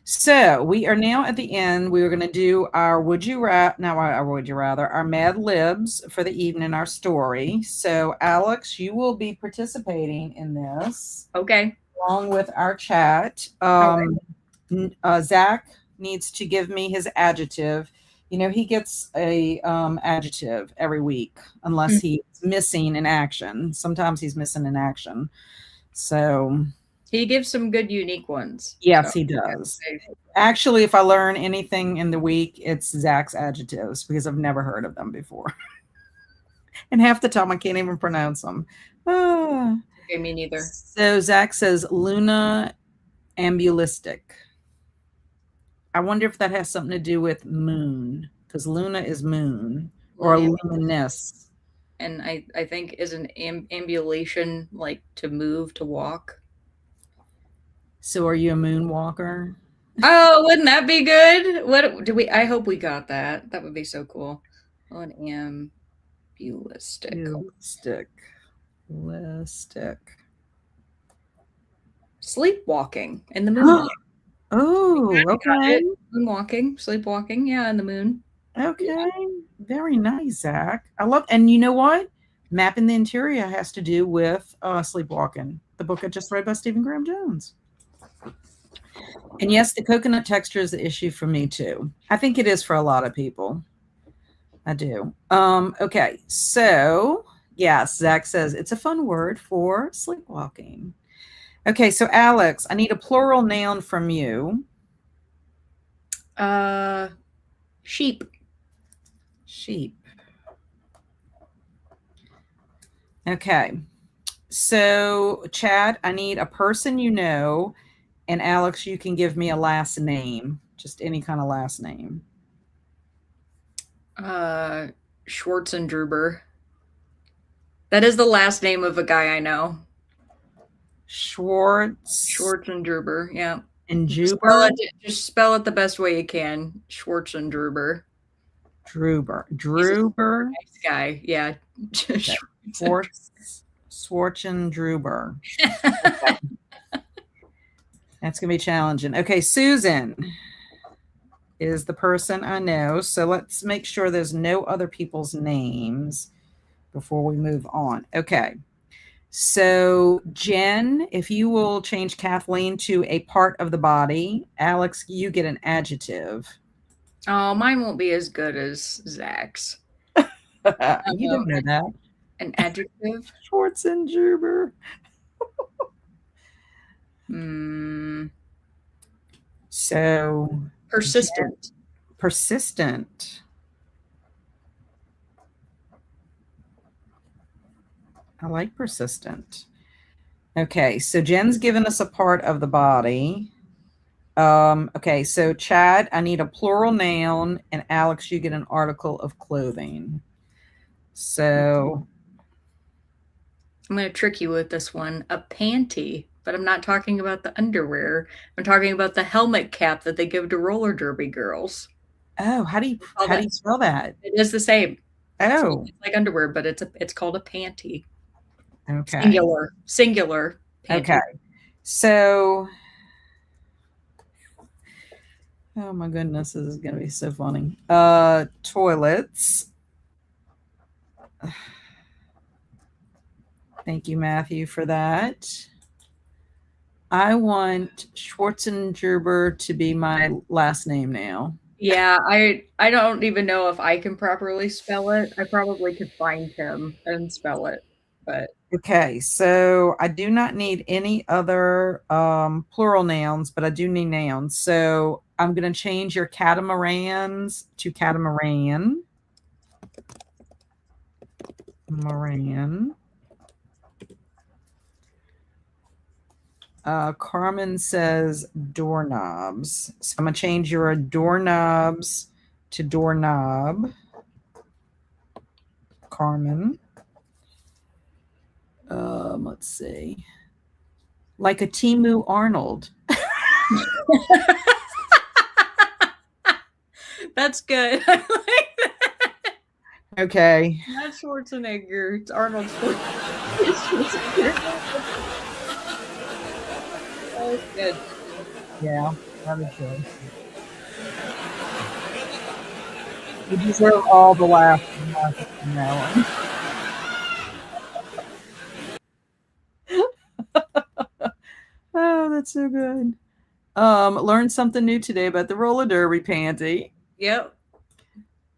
So we are now at the end. We are going to do our would you rather, now our would you rather, our Mad Libs for the evening, our story. So Alex, you will be participating in this Okay. along with our chat. All right. Zach needs to give me his adjective. You know, he gets a adjective every week unless Mm. he's missing an action. Sometimes he's missing an action. So He gives some good unique ones. So yes, he does. okay. Actually, if I learn anything in the week, it's Zach's adjectives because I've never heard of them before. And half the time I can't even pronounce them. Ah. Okay, me neither. So Zach says Luna ambulistic. I wonder if that has something to do with moon because Luna is moon or Luna, luminous. and I think is an ambulation like to move to walk. So are you a moonwalker? Oh, wouldn't that be good? What do we? I hope we got that. That would be so cool. Oh, an ambulistic. Stick. Listic. Sleepwalking in the moonlight. Oh, okay. Moonwalking, sleepwalking, yeah, in the moon. Okay. Yeah. Very nice, Zach. I love, and you know what? Mapping the Interior has to do with sleepwalking, the book I just read by Stephen Graham Jones. And yes, the coconut texture is the issue for me too. I think it is for a lot of people. I do. Okay, so yes, Zach says it's a fun word for sleepwalking. Okay, so Alex, I need a plural noun from you. Sheep. Sheep. Okay. So, Chad, I need a person you know, and Alex, you can give me a last name, just any kind of last name. Schwarzenegger. That is the last name of a guy I know. Schwartz Schwarzenegger, yeah. and Just spell Juber. it just spell it the best way you can. Schwarzenegger. Druber. He's a super Druber. nice guy. Yeah. Okay. Schwarzenegger. Schwarzenegger. Okay. That's going to be challenging. Okay. Susan is the person I know. So let's make sure there's no other people's names before we move on. Okay. So, Jen, if you will change Kathleen to a part of the body, Alex, you get an adjective. Oh, mine won't be as good as Zach's. You don't know that. An adjective? Schwarzenegger. Hmm. So, Jen, Persistent. persistent. I like persistent. Okay, so Jen's given us a part of the body. Okay, so Chad, I need a plural noun, and Alex, you get an article of clothing. So I'm going to trick you with this one. A panty, but I'm not talking about the underwear. I'm talking about the helmet cap that they give to roller derby girls. oh, how do you spell that? It is the same. So Oh, it's like underwear, but it's called a panty. okay. Singular panty. Okay. So oh my goodness, this is gonna be so funny. Toilets. Thank you, Matthew, for that. I want Schwarzenegger to be my last name now. Yeah, I don't even know if I can properly spell it. I probably could find him and spell it, but Okay, so I do not need any other plural nouns, but I do need nouns. So I'm going to change your catamarans to catamaran. Moran. Carmen says doorknobs. So I'm going to change your doorknobs to doorknob. Carmen. Let's see. Like a Timu Arnold. that's good. I like that. Okay. Not Schwarzenegger. It's Arnold Schwarzenegger. That was good. Yeah, that is good. You deserve all the laughs from that one. Oh, that's so good. Learned something new today about the roller derby panty. Yep.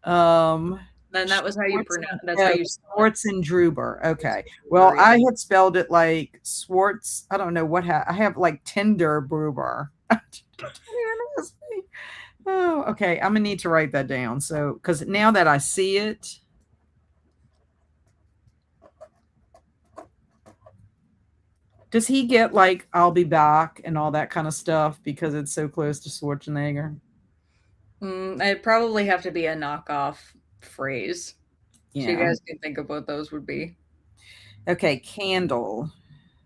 Um, Then that was how you pronounce. That's how yeah, you spell it. Swartz and Druber. Okay. Well, I had spelled it like Swartz. I don't know what I have like Tinder Bruber. Oh, okay. I'm gonna need to write that down. So, because now that I see it, does he get like "I'll be back" and all that kind of stuff because it's so close to Schwarzenegger? It'd probably have to be a knockoff phrase. So you Yeah. guys can think of what those would be. Okay. Candle.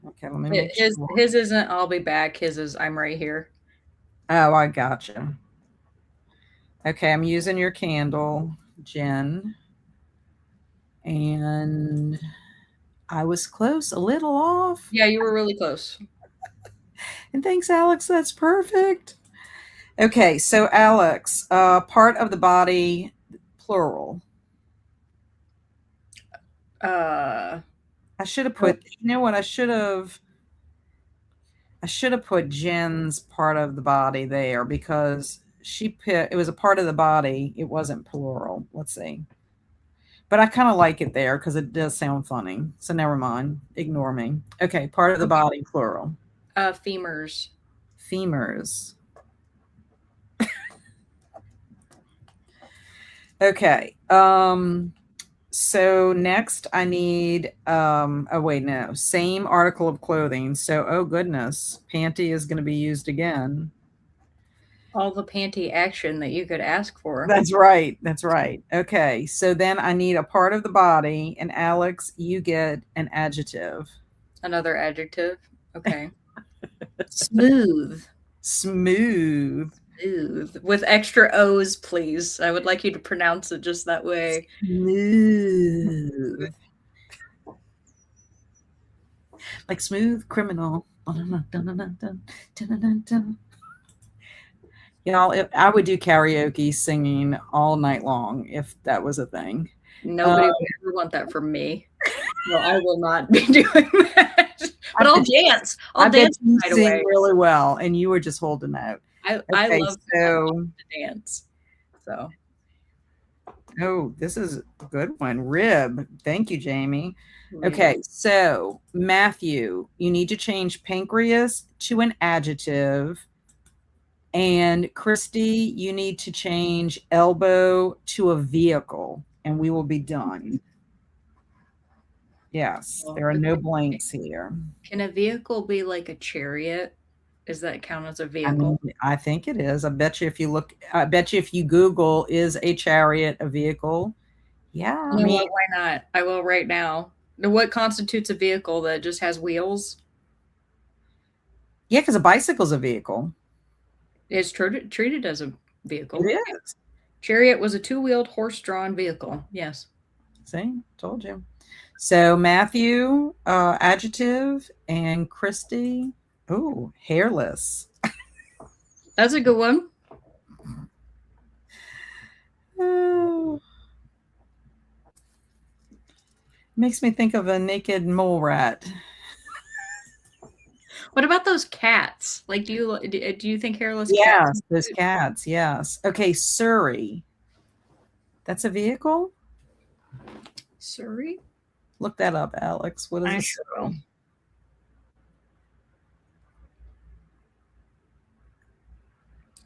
Okay. Let me make sure. His isn't I'll be back. His is I'm right here. Oh, I gotcha. Okay. I'm using your candle, Jen. And I was close, a little off. Yeah, you were really close. And thanks, Alex. That's perfect. Okay, so Alex, part of the body, plural. I should have put. You know what? I should have put Jen's part of the body there because she put. It was a part of the body. It wasn't plural. Let's see. But I kind of like it there because it does sound funny. So never mind. Ignore me. Okay, part of the body, plural. Femurs. Femurs. Okay. So next I need oh wait, no. Same article of clothing. So oh goodness, panty is going to be used again. All the panty action that you could ask for. That's right. That's right. Okay. So then I need a part of the body and Alex, you get an adjective. Another adjective. Okay. Smooth. Smooth. Smooth. With extra O's, please. I would like you to pronounce it just that way. Smooth. Like Smooth Criminal. Y'all, I would do karaoke singing all night long if that was a thing. Nobody would ever want that from me. No, I will not be doing that. But I'll dance. I I'll bet dance you right sing away. really well, and you were just holding out. I Okay, love so to dance. So oh, this is a good one. Rib. Thank you, Jamie. rib. Okay, so Matthew, you need to change pancreas to an adjective. And Christy, you need to change elbow to a vehicle, and we will be done. Yes, there are no blanks here. Can a vehicle be like a chariot? Does that count as a I vehicle? mean, I think it is. I bet you if you look, I bet you if you Google, is a chariot a vehicle? Yeah, I You know mean, what? Why not? I will right now. What constitutes a vehicle that just has wheels? yeah, because a bicycle's a vehicle. Is treated as a vehicle. It is. Chariot was a two-wheeled horse-drawn vehicle. Yes. See, told you. So Matthew, adjective, and Christy, oh, hairless. That's a good one. Oh. Makes me think of a naked mole rat. What about those cats? Like, do you think hairless Yes, cats? those cats. Yes. Okay, Surrey. That's a vehicle? Surrey? Look that up, Alex. What is I a sure will. Surrey?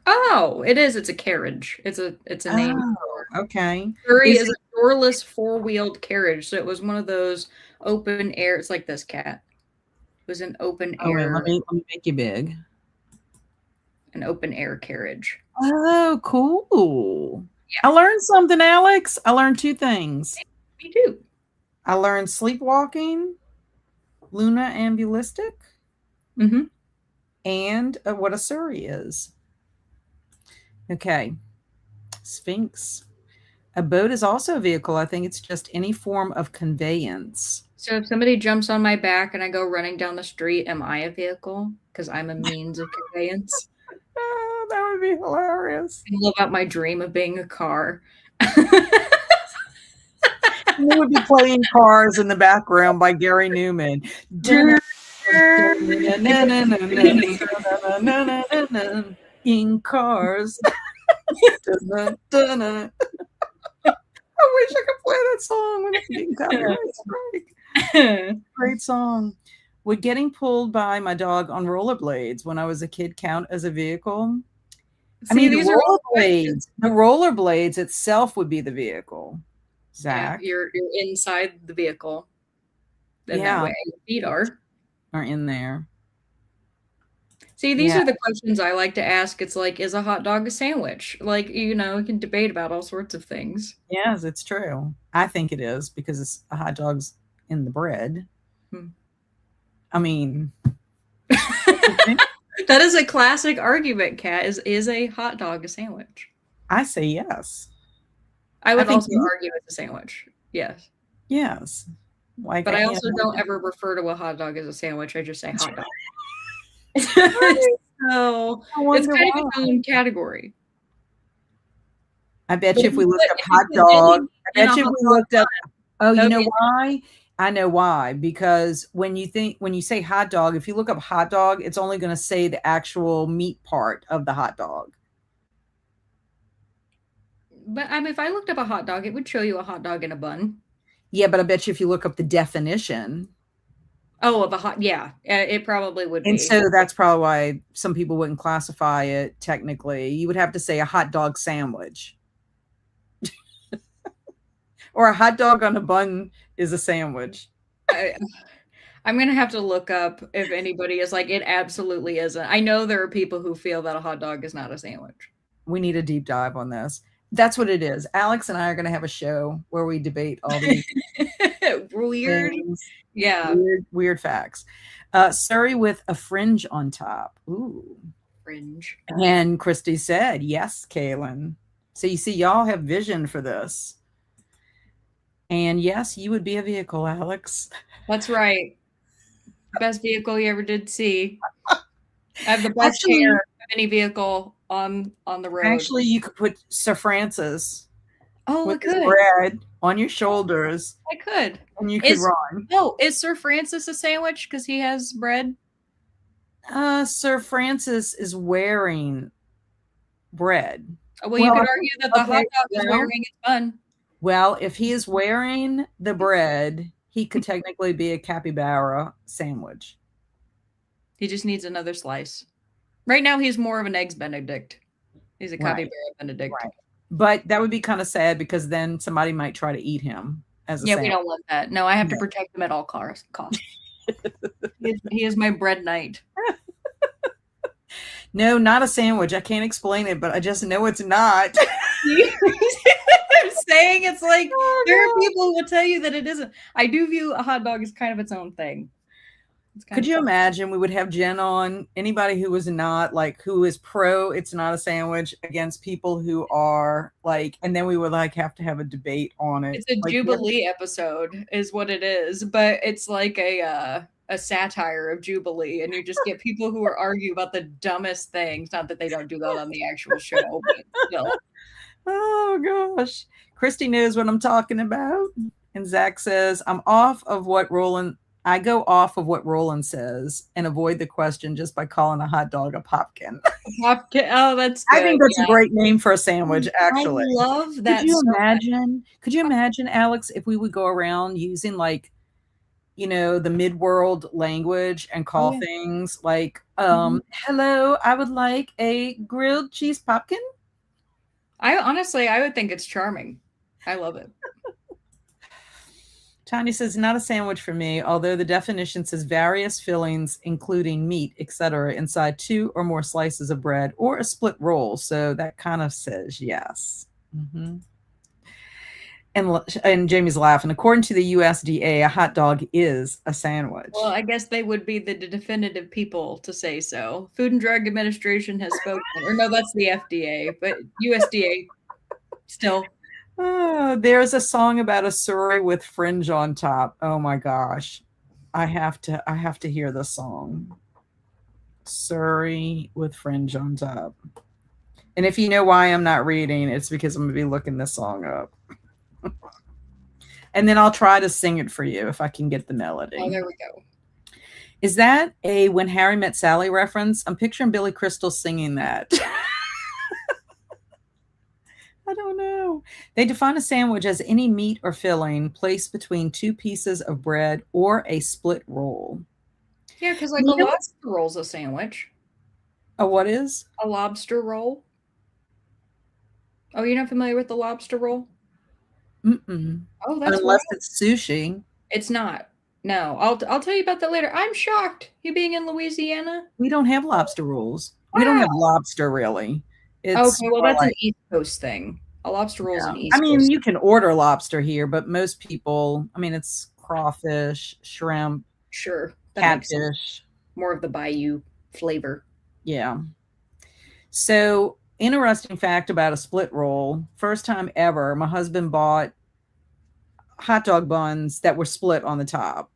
Oh, it is. It's a carriage. It's a name. Oh, okay. Surrey Is is it, a doorless four-wheeled carriage. So it was one of those open air. It's like this cat. It was oh wait, let me make you big. an open air carriage. Oh, cool. Yeah, I learned something, Alex. I learned two things. me too. I learned sleepwalking, Luna ambulistic, Mm-hmm. and what a Surrey is. Okay. Sphinx. A boat is also a vehicle. I think it's just any form of conveyance. So if somebody jumps on my back and I go running down the street, am I a vehicle? Because I'm a means of conveyance. Oh, that would be hilarious. I live out my dream of being a car. We would be playing Cars in the background by Gary Newman. In Cars. I wish I could play that song when it's getting copyright strike. Great song. Would getting pulled by my dog on rollerblades when I was a kid count as a vehicle? I mean, the rollerblades itself would be the vehicle. Zach, yeah, you're inside the vehicle. Then yeah, that way your feet are in there. See, these are the questions I like to ask. It's like, is a hot dog a sandwich? Like, we can debate about all sorts of things. Yes, it's true. I think it is because it's a hot dog's in the bread. I mean, that is a classic argument, Kat. Is a hot dog a sandwich? I say yes. I would also argue it's a sandwich. Yes. Yes. Like, but I also don't ever refer to a hot dog as a sandwich. I just say hot dog. So it's kind of its own category. I bet you if we looked up hot dog, I bet you if we looked up, oh, you know why? I know why. Because when you say hot dog, if you look up hot dog, it's only going to say the actual meat part of the hot dog. But I mean, if I looked up a hot dog, it would show you a hot dog in a bun. Yeah, but I bet you if you look up the definition. Oh, of a hot, yeah, it probably would be. And so that's probably why some people wouldn't classify it technically. You would have to say a hot dog sandwich. Or a hot dog on a bun is a sandwich. I'm going to have to look up if anybody is like, it absolutely isn't. I know there are people who feel that a hot dog is not a sandwich. We need a deep dive on this. That's what it is. Alex and I are going to have a show where we debate all these weird, things, yeah, weird facts. Surrey with a fringe on top. Ooh. Fringe. And Christy said, yes, Kaylin. So you see, y'all have vision for this. And yes, you would be a vehicle, Alex. That's right. Best vehicle you ever did see. I have the best Actually, hair of any vehicle on the road. actually, you could put Sir Francis Oh, I with his could. bread on your shoulders, I could. and you could Is run. is Sir Francis a sandwich because he has bread? Sir Francis is wearing bread. Well, you Well, could argue that the hot okay, dog is wearing its bun. well, if he is wearing the bread, he could technically be a capybara sandwich. He just needs another slice. Right now, he's more of an eggs Benedict. He's a Right, capybara Benedict. right. But that would be kind of sad because then somebody might try to eat him as a Yeah, we sandwich. don't want that. No, I have to No. protect him at all costs. He is my bread knight. No, not a sandwich. I can't explain it, but I just know it's not. I'm saying it's like Oh, there are no. people who will tell you that it isn't. I do view a hot dog as kind of its own thing. It's kind Could of you fun. imagine we would have Jen on, anybody who was not like, who is pro, it's not a sandwich, against people who are like, and then we would like have to have a debate on it. It's a Like, Jubilee episode, is what it is, but it's like a satire of Jubilee, and you just get people who are argue about the dumbest things. Not that they don't do that on the actual show, but still. oh gosh. Christy knows what I'm talking about. And Zach says, I go off of what Roland says and avoid the question just by calling a hot dog a popkin. Oh, that's I good. think that's Yeah. a great name for a sandwich, actually. I love Could that you so much. imagine? Could you imagine, Alex, if we would go around using like, the mid-world language and Oh, call yeah. things like, Mhm. hello, I would like a grilled cheese popkin? I would think it's charming. I love it. Tanya says, not a sandwich for me, although the definition says various fillings, including meat, etc., inside 2 or more slices of bread or a split roll. So that kind of says yes. Mm-hmm. And Jamie's laughing. According to the USDA, a hot dog is a sandwich. Well, I guess they would be the definitive people to say so. Food and Drug Administration has spoken, or no, that's the FDA, but USDA still. Oh, there's a song about a Surrey with fringe on top. Oh my gosh. I have to hear the song. Surrey with fringe on top. And if you know why I'm not reading, it's because I'm going to be looking this song up. And then I'll try to sing it for you if I can get the melody. Oh, there we go. Is that a When Harry Met Sally reference? I'm picturing Billy Crystal singing that. I don't know. They define a sandwich as any meat or filling placed between 2 pieces of bread or a split roll. Yeah, because like a lobster roll's a sandwich. Oh, what is? A lobster roll. Oh, you're not familiar with the lobster roll? Mm-mm. Oh, that's Unless wild. it's sushi. It's not. No, I'll tell you about that later. I'm shocked. You being in Louisiana? We don't have lobster rolls. We don't have lobster really. It's Okay, well, more that's an like, East Coast thing. A lobster roll is an I East mean, Coast you can order lobster here, but most people, I mean, it's crawfish, shrimp, Sure, that makes sense. catfish. More of the bayou flavor. Yeah. So, interesting fact about a split roll. First time ever, my husband bought hot dog buns that were split on the top.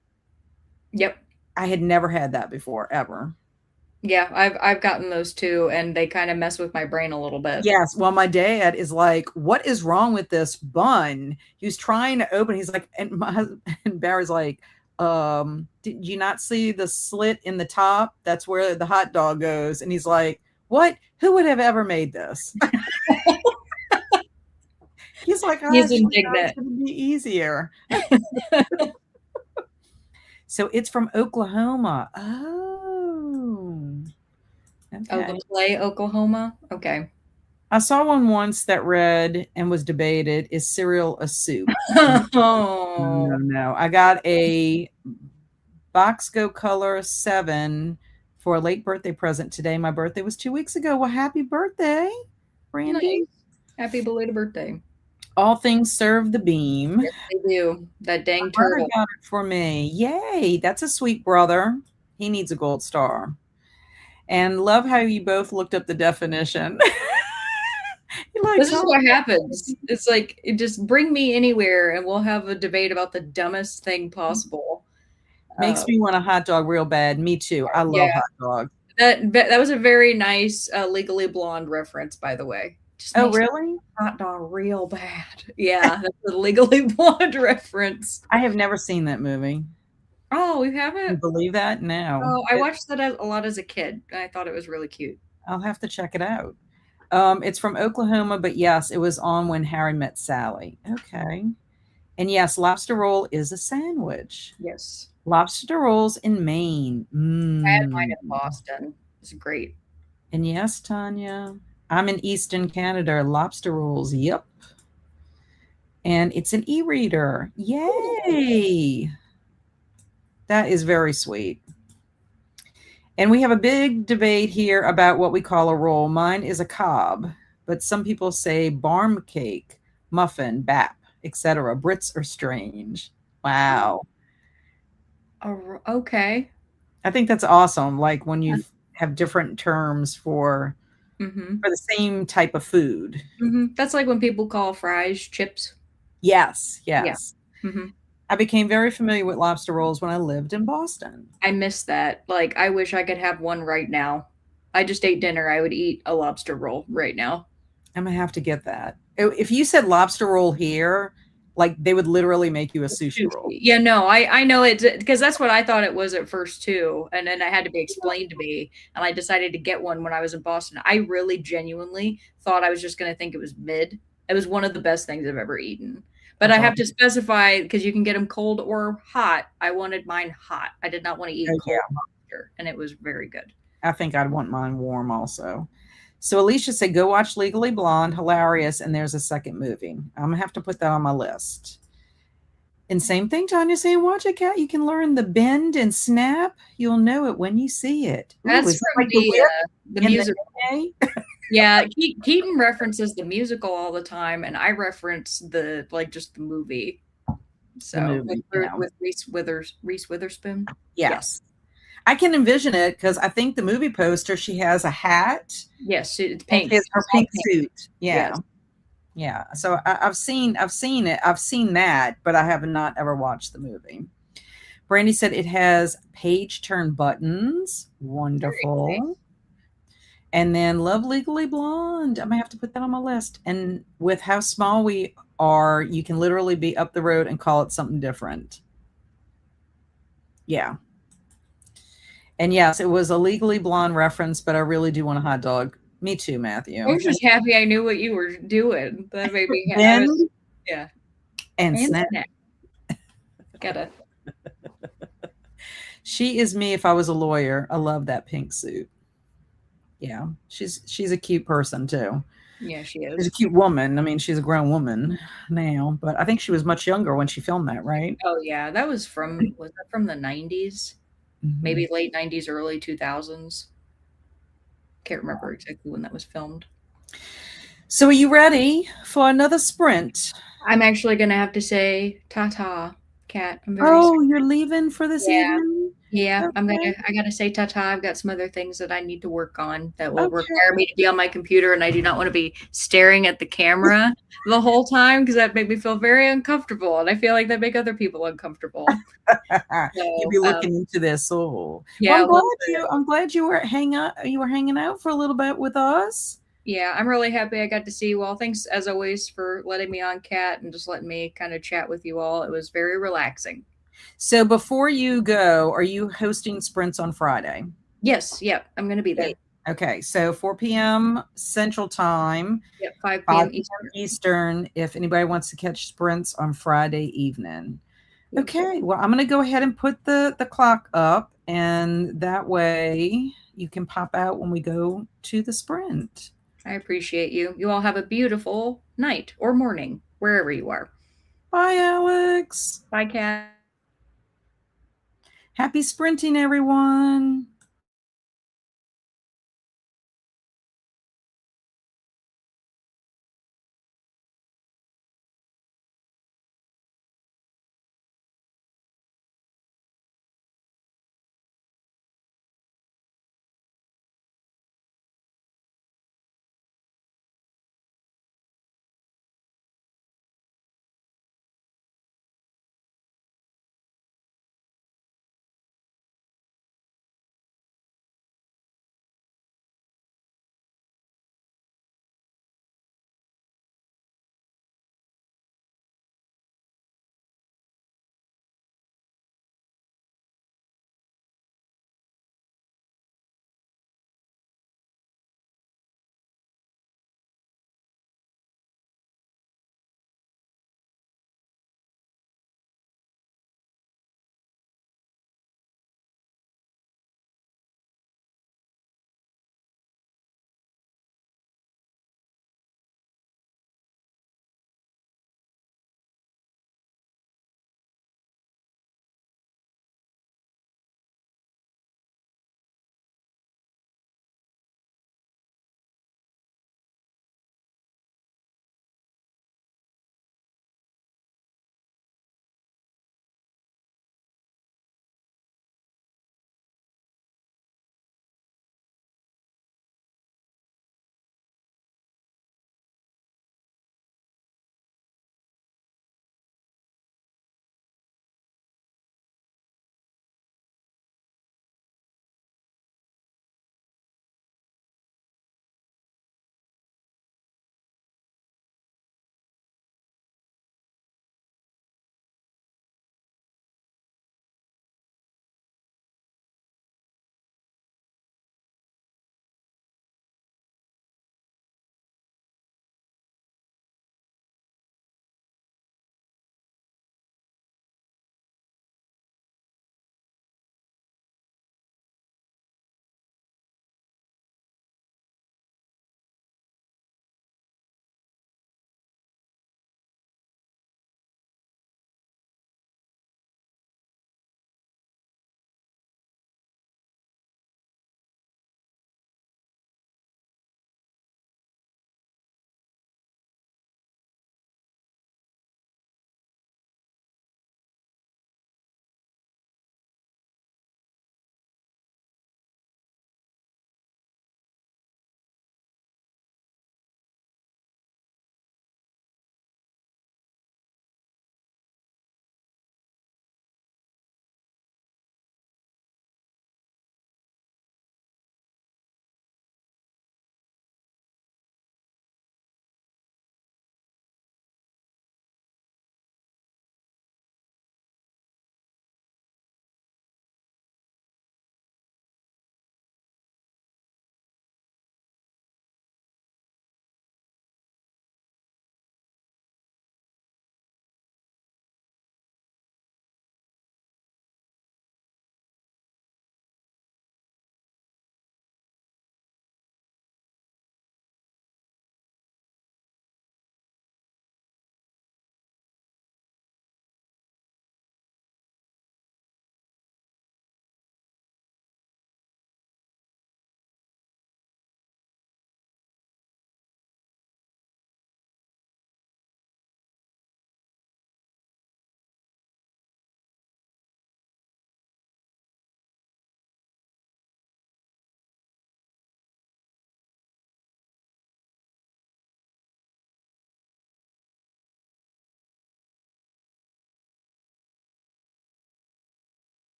Yep. I had never had that before, ever. Yeah, I've gotten those too, and they kind of mess with my brain a little bit. Yes. Well, my dad is like, what is wrong with this bun? He was trying to open. He's like, and my husband, and Barry's like, did you not see the slit in the top? That's where the hot dog goes. And he's like, what? Who would have ever made this? He's like, oh, He's it's indignant. going to be easier. So it's from Oklahoma. Oh. Oh, Okay. the play Oklahoma? Okay. I saw one once that read and was debated, is cereal a soup? Oh. No. I got a Boxco Color 7 for a late birthday present today. My birthday was 2 weeks ago. Well, happy birthday, Randy. Nice. Happy belated birthday. All things serve the beam. Yes, they do. That dang My brother turtle. got it for me. Yay. That's a sweet brother. He needs a gold star. And love how you both looked up the definition. You like This is Tom? what happens. It's like, it just bring me anywhere and we'll have a debate about the dumbest thing possible. Makes me want a hot dog real bad. Me too. I Yeah, love hot dogs. that was a very nice Legally Blonde reference, by the way. Just Oh, makes really? hot dog real bad. Yeah, that's a Legally Blonde reference. I have never seen that movie. Oh, we Can you haven't? believe that? No. Oh, I watched that a lot as a kid, and I thought it was really cute. I'll have to check it out. It's from Oklahoma, but yes, it was on When Harry Met Sally. Okay. And yes, lobster roll is a sandwich. Yes. Lobster rolls in Maine. I had mine Mm. in Boston. It's great. And yes, Tanya, I'm in Eastern Canada. Lobster rolls. Yep. And it's an e-reader. Yay. That is very sweet. And we have a big debate here about what we call a roll. Mine is a cob, but some people say barm cake, muffin, bap, etc. Brits are strange. Wow. Okay. I think that's awesome. Like when you have different terms Mm-hmm. for the same type of food. Mm-hmm. That's like when people call fries chips. Yes, Yeah. yes. Mm-hmm. I became very familiar with lobster rolls when I lived in Boston. I miss that. Like, I wish I could have one right now. I just ate dinner. I would eat a lobster roll right now. I'm gonna have to get that. If you said lobster roll here, like they would literally make you a sushi Sushi. roll. Yeah, no, I know it because that's what I thought it was at first too, and then it had to be explained to me, and I decided to get one when I was in Boston. I really genuinely thought I was just going to think it was mid. It was one of the best things I've ever eaten. But That's I have all. to specify because you can get them cold or hot. I wanted mine hot. I did not want to eat Oh, cold yeah. lobster, and it was very good. I think I'd want mine warm also. So Alicia said, go watch Legally Blonde, hilarious, and there's a second movie. I'm gonna have to put that on my list. And same thing, Tanya saying, watch it, Cat. You can learn the bend and snap. You'll know it when you see it. Ooh, That's is that from like the whip the in the musical. A? Yeah, Keaton references the musical all the time, and I reference the like just the movie. The So movie, yeah. With Reese Witherspoon. Yes, Yes. I can envision it because I think the movie poster, she has a hat yes, it's and pink. she has her It's all pink pink. suit. Yeah. Yes, Yeah. So I've seen it. I've seen that, but I have not ever watched the movie. Brandy said it has page turn buttons. very nice. Wonderful. And then Love Legally Blonde. I might have to put that on my list. And with how small we are, you can literally be up the road and call it something different. Yeah. And yes, it was a Legally Blonde reference, but I really do want a hot dog. Me too, I Matthew. was just happy I knew what you were doing. That made me. I was Bend yeah. and And snap. snack. Gotta. She is me if I was a lawyer. I love that pink suit. Yeah, she's a cute person too. Yeah, she She's a is. cute woman. I mean, she's a grown woman now, but I think she was much younger when she filmed that, right? Oh yeah, that was from the 90s, Mhm. maybe late 90s, early 2000s. Can't remember exactly when that was filmed. So, are you ready for another sprint? I'm actually gonna have to say ta-ta, Kat. I'm very sorry. Oh, you're leaving for this Yeah. evening? Yeah, Okay. I gotta say ta-ta. I've got some other things that I need to work on that will Okay. require me to be on my computer, and I do not want to be staring at the camera the whole time because that made me feel very uncomfortable, and I feel like that make other people uncomfortable. You'd So, be looking into their soul. Well, yeah, a little bit. I'm glad you were hanging out for a little bit with us. Yeah, I'm really happy I got to see you all. Thanks as always for letting me on, Kat, and just letting me kind of chat with you all. It was very relaxing. So before you go, are you hosting sprints on Friday? Yes, yep, I'm gonna be Okay. there. Okay, so 4 p.m. Central Time, Yep, 5 p.m. 5 p.m. Eastern. Eastern, if anybody wants to catch sprints on Friday evening. Yep. Okay, well, I'm going to go ahead and put the clock up, and that way you can pop out when we go to the sprint. I appreciate you. You all have a beautiful night or morning, wherever you are. Bye, Alex. Bye, Kat. Happy sprinting, everyone.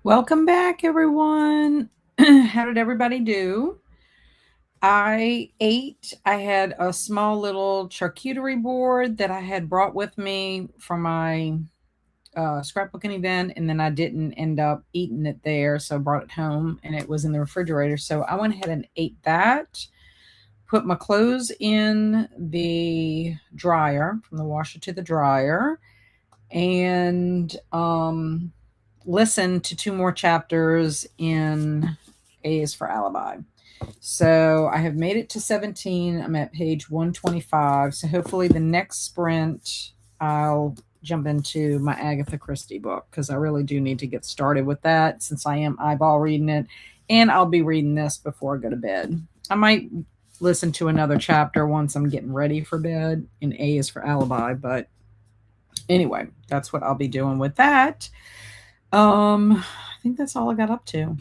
Welcome back, everyone. How did everybody do? I ate. I had a small little charcuterie board that I had brought with me from my scrapbooking event, and then I didn't end up eating it there, so I brought it home and it was in the refrigerator. So I went ahead and ate that, put my clothes in the dryer, from the washer to the dryer, and listened to two more chapters in A is for Alibi. So I have made it to 17. I'm at page 125. So hopefully the next sprint, I'll jump into my Agatha Christie book, because I really do need to get started with that, since I am eyeball reading it. And I'll be reading this before I go to bed. I might listen to another chapter once I'm getting ready for bed in A is for Alibi. But anyway, that's what I'll be doing with that. I think that's all I got up to.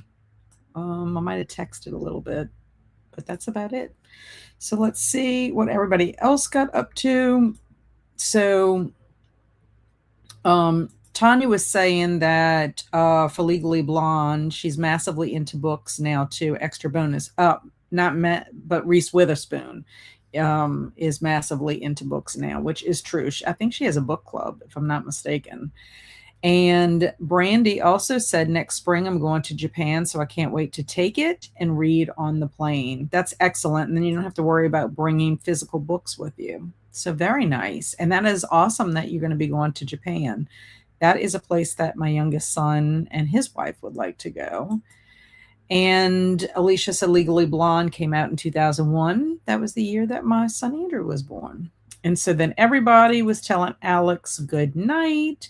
I might have texted a little bit, but that's about it. So let's see what everybody else got up to. So Tanya was saying that for Legally Blonde, she's massively into books now too. Extra bonus. But Reese Witherspoon is massively into books now, which is true. I think she has a book club, if I'm not mistaken. And Brandy also said, next spring I'm going to Japan, so I can't wait to take it and read on the plane. That's excellent. And then you don't have to worry about bringing physical books with you. So very nice. And that is awesome that you're going to be going to Japan. That is a place that my youngest son and his wife would like to go. And Alicia said Legally Blonde came out in 2001. That was the year that my son Andrew was born. And so then everybody was telling Alex good night.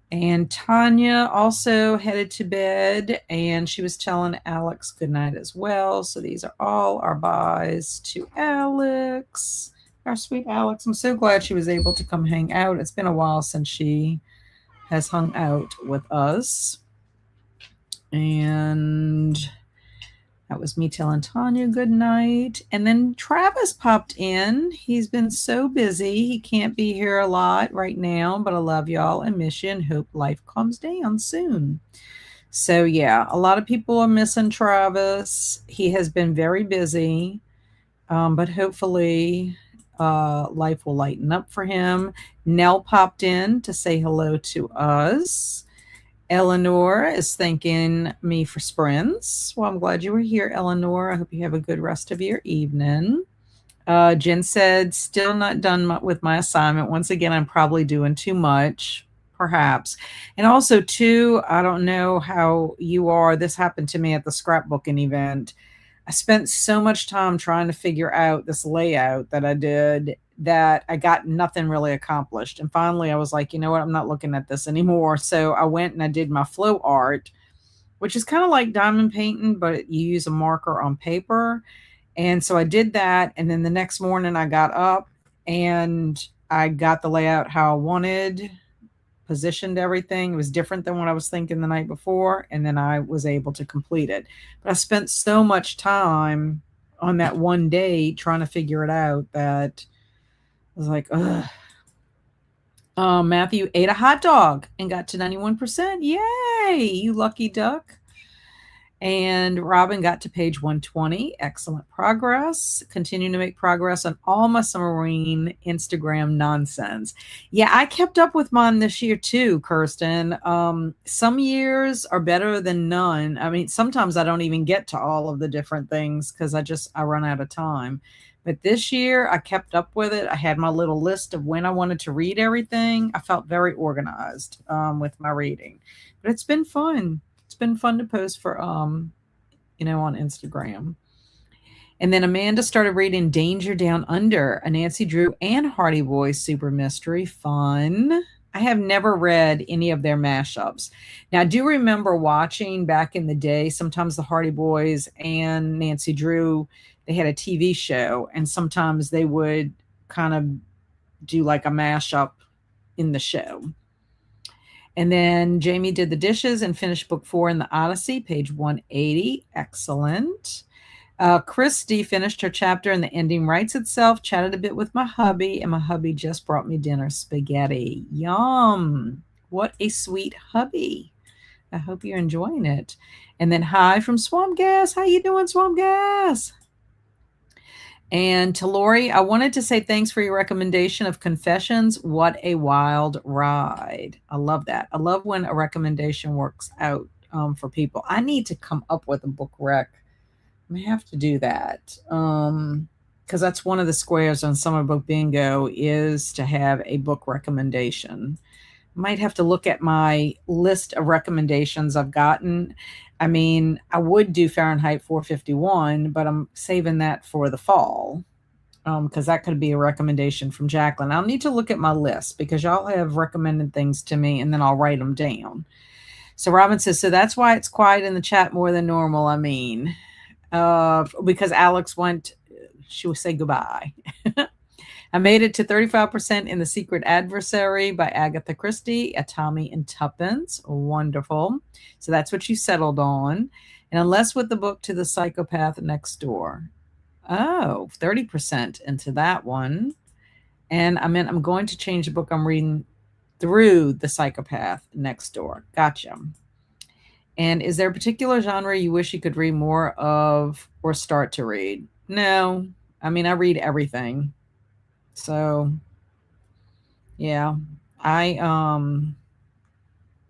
And Tanya also headed to bed, and she was telling Alex good night as well. So these are all our byes to Alex, our sweet Alex. I'm so glad she was able to come hang out. It's been a while since she has hung out with us. And that was me telling Tanya good night. And then Travis popped in. He's been so busy. He can't be here a lot right now, but I love y'all and miss you and hope life calms down soon. So, yeah, a lot of people are missing Travis. He has been very busy, but hopefully life will lighten up for him. Nell popped in to say hello to us. Eleanor is thanking me for sprints. Well, I'm glad you were here, Eleanor. I hope you have a good rest of your evening. Jen said, still not done with my assignment. Once again, I'm probably doing too much, perhaps. And also, too, I don't know how you are. This happened to me at the scrapbooking event. I spent so much time trying to figure out this layout that I did that I got nothing really accomplished. And finally, I was like, you know what? I'm not looking at this anymore. So I went and I did my flow art, which is kind of like diamond painting, but you use a marker on paper. And so I did that. And then the next morning I got up and I got the layout how I wanted, positioned everything. It was different than what I was thinking the night before. And then I was able to complete it. But I spent so much time on that one day trying to figure it out that I was like, ugh. Matthew ate a hot dog and got to 91%. Yay, you lucky duck. And Robin got to page 120. Excellent progress. Continuing to make progress on all my submarine Instagram nonsense. Yeah, I kept up with mine this year too, Kirsten. Some years are better than none. I mean, sometimes I don't even get to all of the different things because I run out of time. But this year I kept up with it. I had my little list of when I wanted to read everything. I felt very organized with my reading. But it's been fun. It's been fun to post for on Instagram. And then Amanda started reading Danger Down Under, a Nancy Drew and Hardy Boys super mystery. Fun. I have never read any of their mashups. Now, I do remember watching back in the day, sometimes the Hardy Boys and Nancy Drew, they had a TV show, and sometimes they would kind of do like a mashup in the show. And then Jamie did the dishes and finished book 4 in the Odyssey, page 180. Excellent. Christy finished her chapter and the ending writes itself, chatted a bit with my hubby, and my hubby just brought me dinner spaghetti. Yum. What a sweet hubby. I hope you're enjoying it. And then hi from Swamp Gas. How you doing, Swamp Gas? And to Lori, I wanted to say thanks for your recommendation of Confessions. What a wild ride. I love that. I love when a recommendation works out for people. I need to come up with a book rec. I have to do that. Because that's one of the squares on Summer Book Bingo is to have a book recommendation. Might have to look at my list of recommendations I've gotten. I mean, I would do Fahrenheit 451, but I'm saving that for the fall because that could be a recommendation from Jacqueline. I'll need to look at my list because y'all have recommended things to me and then I'll write them down. So Robin says, so that's why it's quiet in the chat more than normal. I mean, because Alex went, she would say goodbye. I made it to 35% in The Secret Adversary by Agatha Christie, A Tommy and Tuppence. Wonderful. So that's what you settled on. And Unless with the book To the Psychopath Next Door. Oh, 30% into that one. And I'm going to change the book I'm reading through The Psychopath Next Door. Gotcha. And is there a particular genre you wish you could read more of or start to read? No. I mean, I read everything. So, yeah. I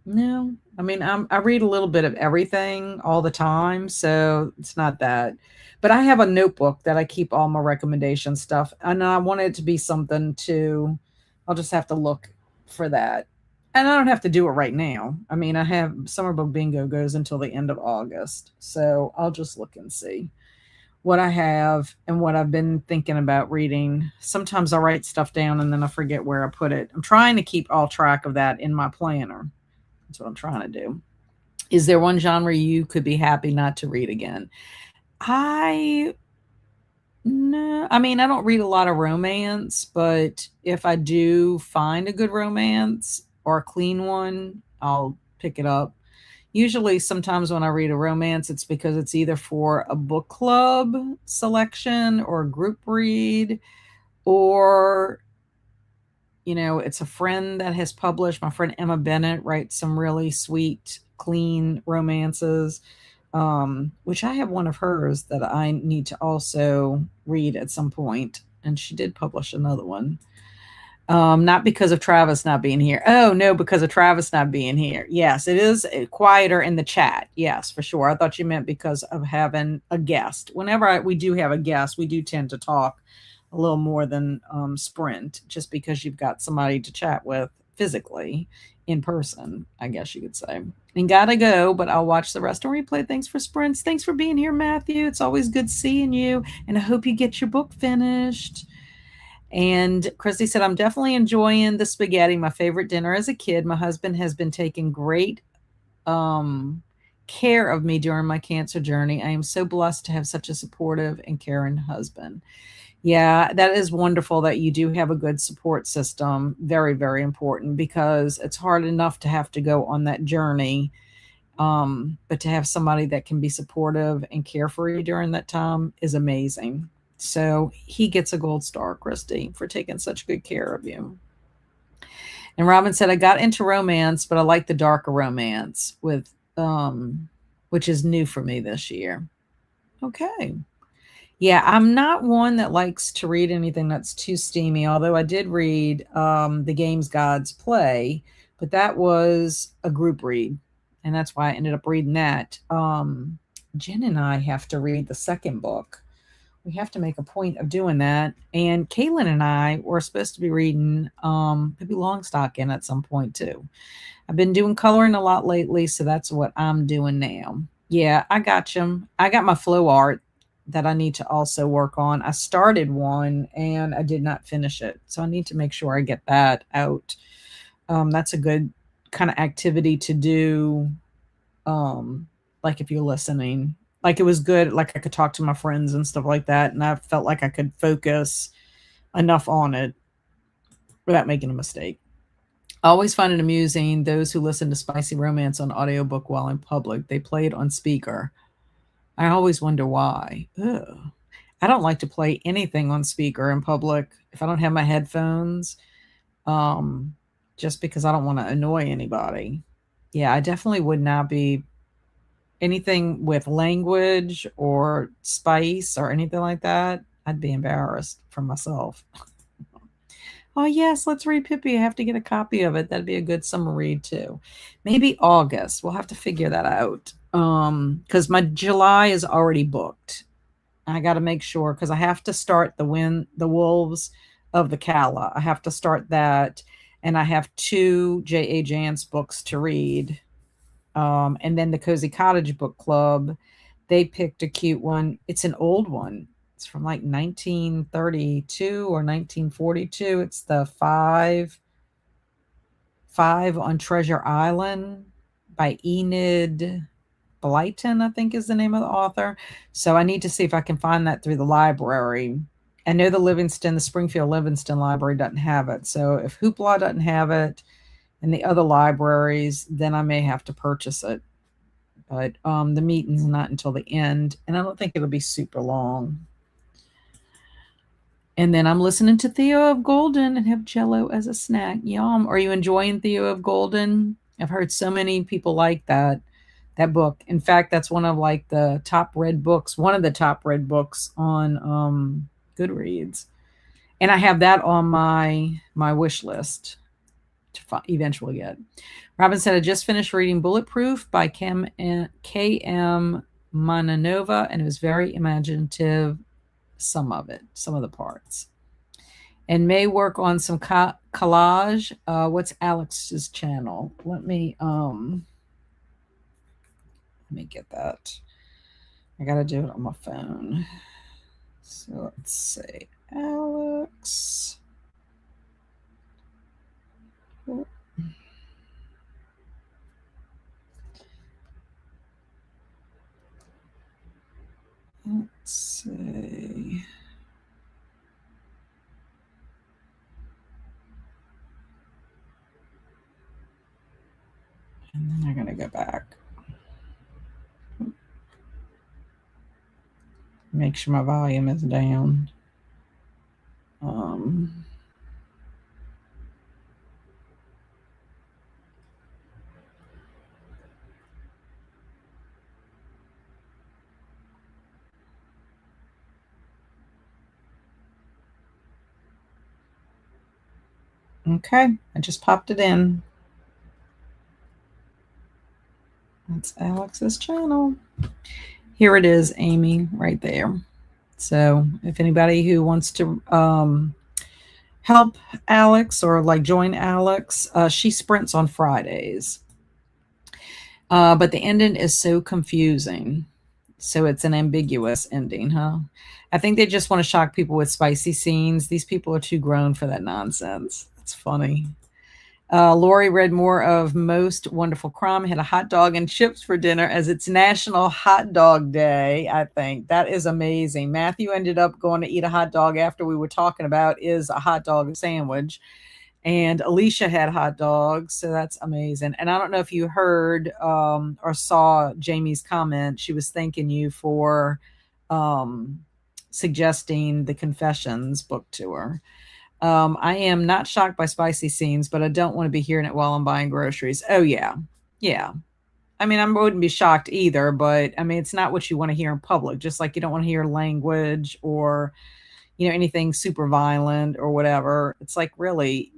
no. I mean, I read a little bit of everything all the time, so it's not that. But I have a notebook that I keep all my recommendation stuff, and I want it to be something to I'll just have to look for that. And I don't have to do it right now. I mean, I have Summer Book Bingo goes until the end of August, so I'll just look and see what I have and what I've been thinking about reading. Sometimes I write stuff down and then I forget where I put it. I'm trying to keep all track of that in my planner. That's what I'm trying to do. Is there one genre you could be happy not to read again? I no, I mean, I don't read a lot of romance, but if I do find a good romance or a clean one, I'll pick it up. Usually, sometimes when I read a romance, it's because it's either for a book club selection or a group read, or it's a friend that has published. My friend Emma Bennett writes some really sweet, clean romances, which I have one of hers that I need to also read at some point, and she did publish another one. Not because of Travis not being here. Oh, no, because of Travis not being here. Yes, it is quieter in the chat. Yes, for sure. I thought you meant because of having a guest. Whenever we do have a guest, we do tend to talk a little more than sprint, just because you've got somebody to chat with physically in person, I guess you could say. And gotta go, but I'll watch the rest on replay. Thanks for sprints. Thanks for being here, Matthew. It's always good seeing you, and I hope you get your book finished. And Christy said, I'm definitely enjoying the spaghetti, my favorite dinner as a kid. My husband has been taking great care of me during my cancer journey. I am so blessed to have such a supportive and caring husband. Yeah, that is wonderful that you do have a good support system. Very, very important because it's hard enough to have to go on that journey. But to have somebody that can be supportive and care for you during that time is amazing. So he gets a gold star, Christy, for taking such good care of you. And Robin said, I got into romance, but I like the darker romance which is new for me this year. Okay. Yeah, I'm not one that likes to read anything that's too steamy, although I did read The Games Gods Play, but that was a group read, and that's why I ended up reading that. Jen and I have to read the second book. We have to make a point of doing that. And Caitlin and I were supposed to be reading Pippi Longstocking at some point too. I've been doing coloring a lot lately, so that's what I'm doing now. Yeah, I got you. I got my flow art that I need to also work on. I started one and I did not finish it, so I need to make sure I get that out. That's a good kind of activity to do. Like if you're listening, like it was good. Like I could talk to my friends and stuff like that, and I felt like I could focus enough on it without making a mistake. I always find it amusing those who listen to spicy romance on audiobook while in public. They play it on speaker. I always wonder why. Ugh. I don't like to play anything on speaker in public if I don't have my headphones, just because I don't want to annoy anybody. Yeah, I definitely would not be anything with language or spice or anything like that. I'd be embarrassed for myself. Oh, yes, let's read Pippi. I have to get a copy of it. That'd be a good summer read too. Maybe August. We'll have to figure that out. Because my July is already booked. I got to make sure because I have to start the Wolves of the Calla. I have to start that, and I have two J.A. Jance books to read. And then the Cozy Cottage Book Club, they picked a cute one. It's an old one. It's from like 1932 or 1942. It's the five on Treasure Island by Enid Blyton, I think is the name of the author. So I need to see if I can find that through the library. I know the Springfield Livingston Library doesn't have it. So if Hoopla doesn't have it and the other libraries, then I may have to purchase it. But the meeting's not until the end, and I don't think it'll be super long. And then I'm listening to Theo of Golden and have Jello as a snack. Yum! Are you enjoying Theo of Golden? I've heard so many people like that book. In fact, that's one of like the top read books, one of the top read books on Goodreads. And I have that on my wish list to eventually get. Robin said, I just finished reading Bulletproof by K.M. Mananova, and it was very imaginative, some of the parts. And may work on some collage. What's Alex's channel? Let me get that. I got to do it on my phone. So let's see. Alex. Let's see. And then I'm going to go back. Make sure my volume is down. Okay, I just popped it in. That's Alex's channel. Here it is, Amy, right there. So if anybody who wants to help Alex or like join Alex, she sprints on Fridays. But the ending is so confusing. So it's an ambiguous ending, huh? I think they just want to shock people with spicy scenes. These people are too grown for that nonsense. It's funny. Lori read more of Most Wonderful Crumb, had a hot dog and chips for dinner as it's National Hot Dog Day, I think. That is amazing. Matthew ended up going to eat a hot dog after we were talking about is a hot dog sandwich. And Alicia had hot dogs, so that's amazing. And I don't know if you heard or saw Jamie's comment. She was thanking you for suggesting the Confessions book to her. I am not shocked by spicy scenes, but I don't want to be hearing it while I'm buying groceries. Oh, yeah. Yeah. I mean, I wouldn't be shocked either, but I mean, it's not what you want to hear in public, just like you don't want to hear language or, anything super violent or whatever. It's like really,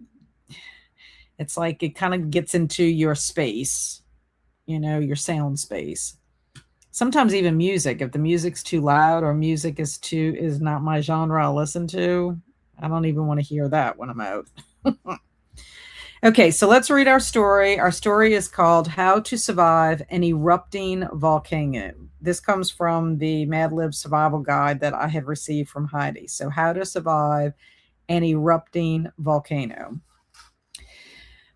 it's like it kind of gets into your space, your sound space. Sometimes even music, if the music's too loud or music is not my genre I listen to, I don't even want to hear that when I'm out. Okay, so let's read our story. Our story is called How to Survive an Erupting Volcano. This comes from the Mad Lib Survival Guide that I have received from Heidi. So, how to survive an erupting volcano.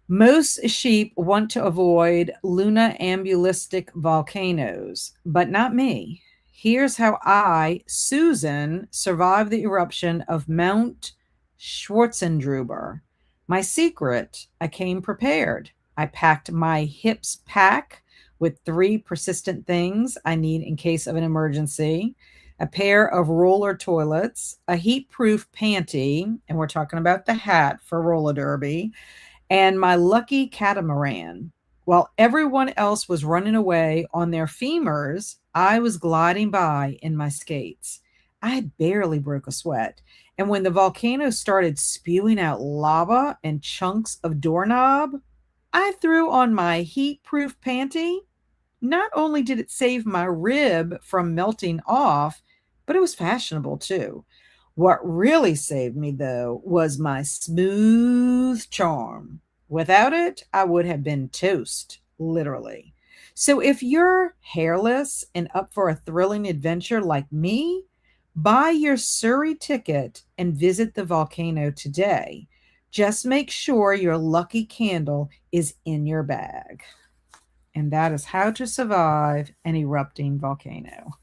Most sheep want to avoid lunar-ambulistic volcanoes, but not me. Here's how I, Susan, survived the eruption of Mount Schwarzendruber. My secret, I came prepared. I packed my hips pack with 3 persistent things I need in case of an emergency, a pair of roller toilets, a heat-proof panty, and we're talking about the hat for roller derby, and my lucky catamaran. While everyone else was running away on their femurs, I was gliding by in my skates. I had barely broke a sweat. And when the volcano started spewing out lava and chunks of doorknob, I threw on my heat proof panty. Not only did it save my rib from melting off, but it was fashionable too. What really saved me, though, was my smooth charm. Without it, I would have been toast, literally. So if you're hairless and up for a thrilling adventure like me, buy your Surrey ticket and visit the volcano today. Just make sure your lucky candle is in your bag. And that is how to survive an erupting volcano.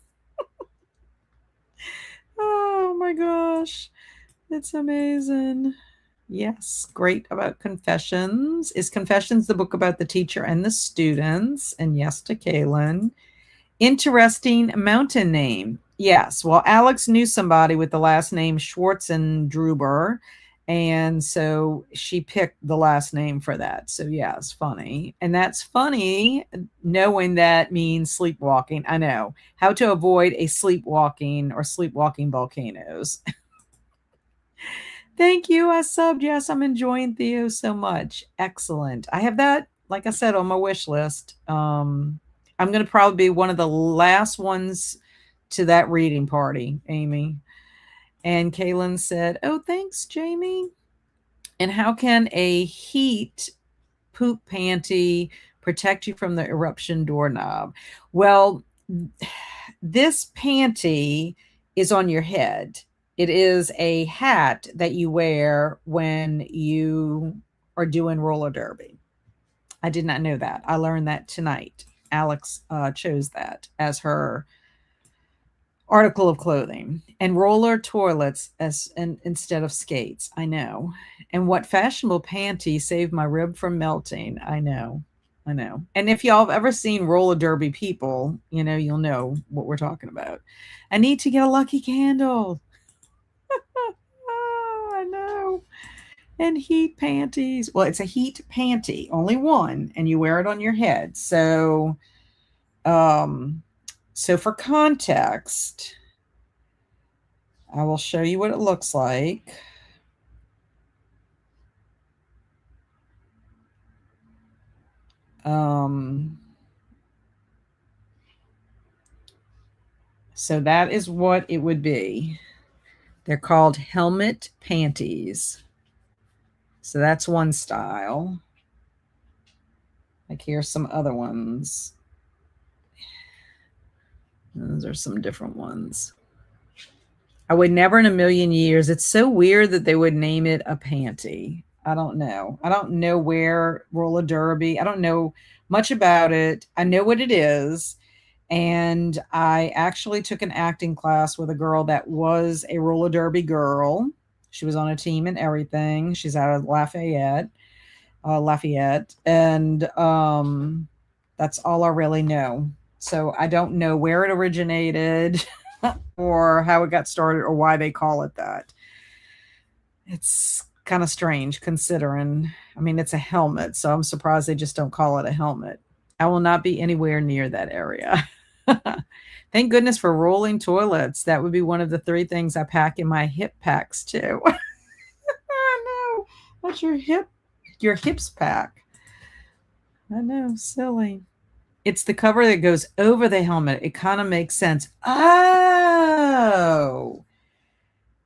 Oh my gosh. It's amazing. Yes, great about Confessions. Is Confessions the book about the teacher and the students? And yes to Kaylin. Interesting mountain name. Yes. Well, Alex knew somebody with the last name Schwartzendruber. And so she picked the last name for that. So, yeah, it's funny. And that's funny knowing that means sleepwalking. I know how to avoid a sleepwalking or sleepwalking volcanoes. Thank you. I subbed. Yes, I'm enjoying Theo so much. Excellent. I have that, like I said, on my wish list. I'm going to probably be one of the last ones to that reading party, Amy. And Kaylin said, "Oh, thanks, Jamie." And how can a heat poop panty protect you from the eruption doorknob? Well, this panty is on your head. It is a hat that you wear when you are doing roller derby. I did not know that. I learned that tonight. Alex chose that as her article of clothing. And roller toilets instead of skates. I know. And what fashionable panty saved my rib from melting? I know. I know. And if y'all have ever seen roller derby people, you'll know what we're talking about. I need to get a lucky candle. Oh, I know. And heat panties. Well, it's a heat panty, only one, and you wear it on your head. Um, so for context, I will show you what it looks like. So that is what it would be. They're called helmet panties. So that's one style. Like here's some other ones. Those are some different ones. I would never in a million years. It's so weird that they would name it a panty. I don't know. I don't know where roller derby. I don't know much about it. I know what it is. And I actually took an acting class with a girl that was a roller derby girl. She was on a team and everything. She's out of Lafayette. And that's all I really know. So I don't know where it originated or how it got started or why they call it that. It's kind of strange considering, I mean, it's a helmet. So I'm surprised they just don't call it a helmet. I will not be anywhere near that area. Thank goodness for rolling toilets. That would be one of the 3 things I pack in my hip packs too. I know. That's your hips pack. I know, silly. It's the cover that goes over the helmet. It kind of makes sense. Oh,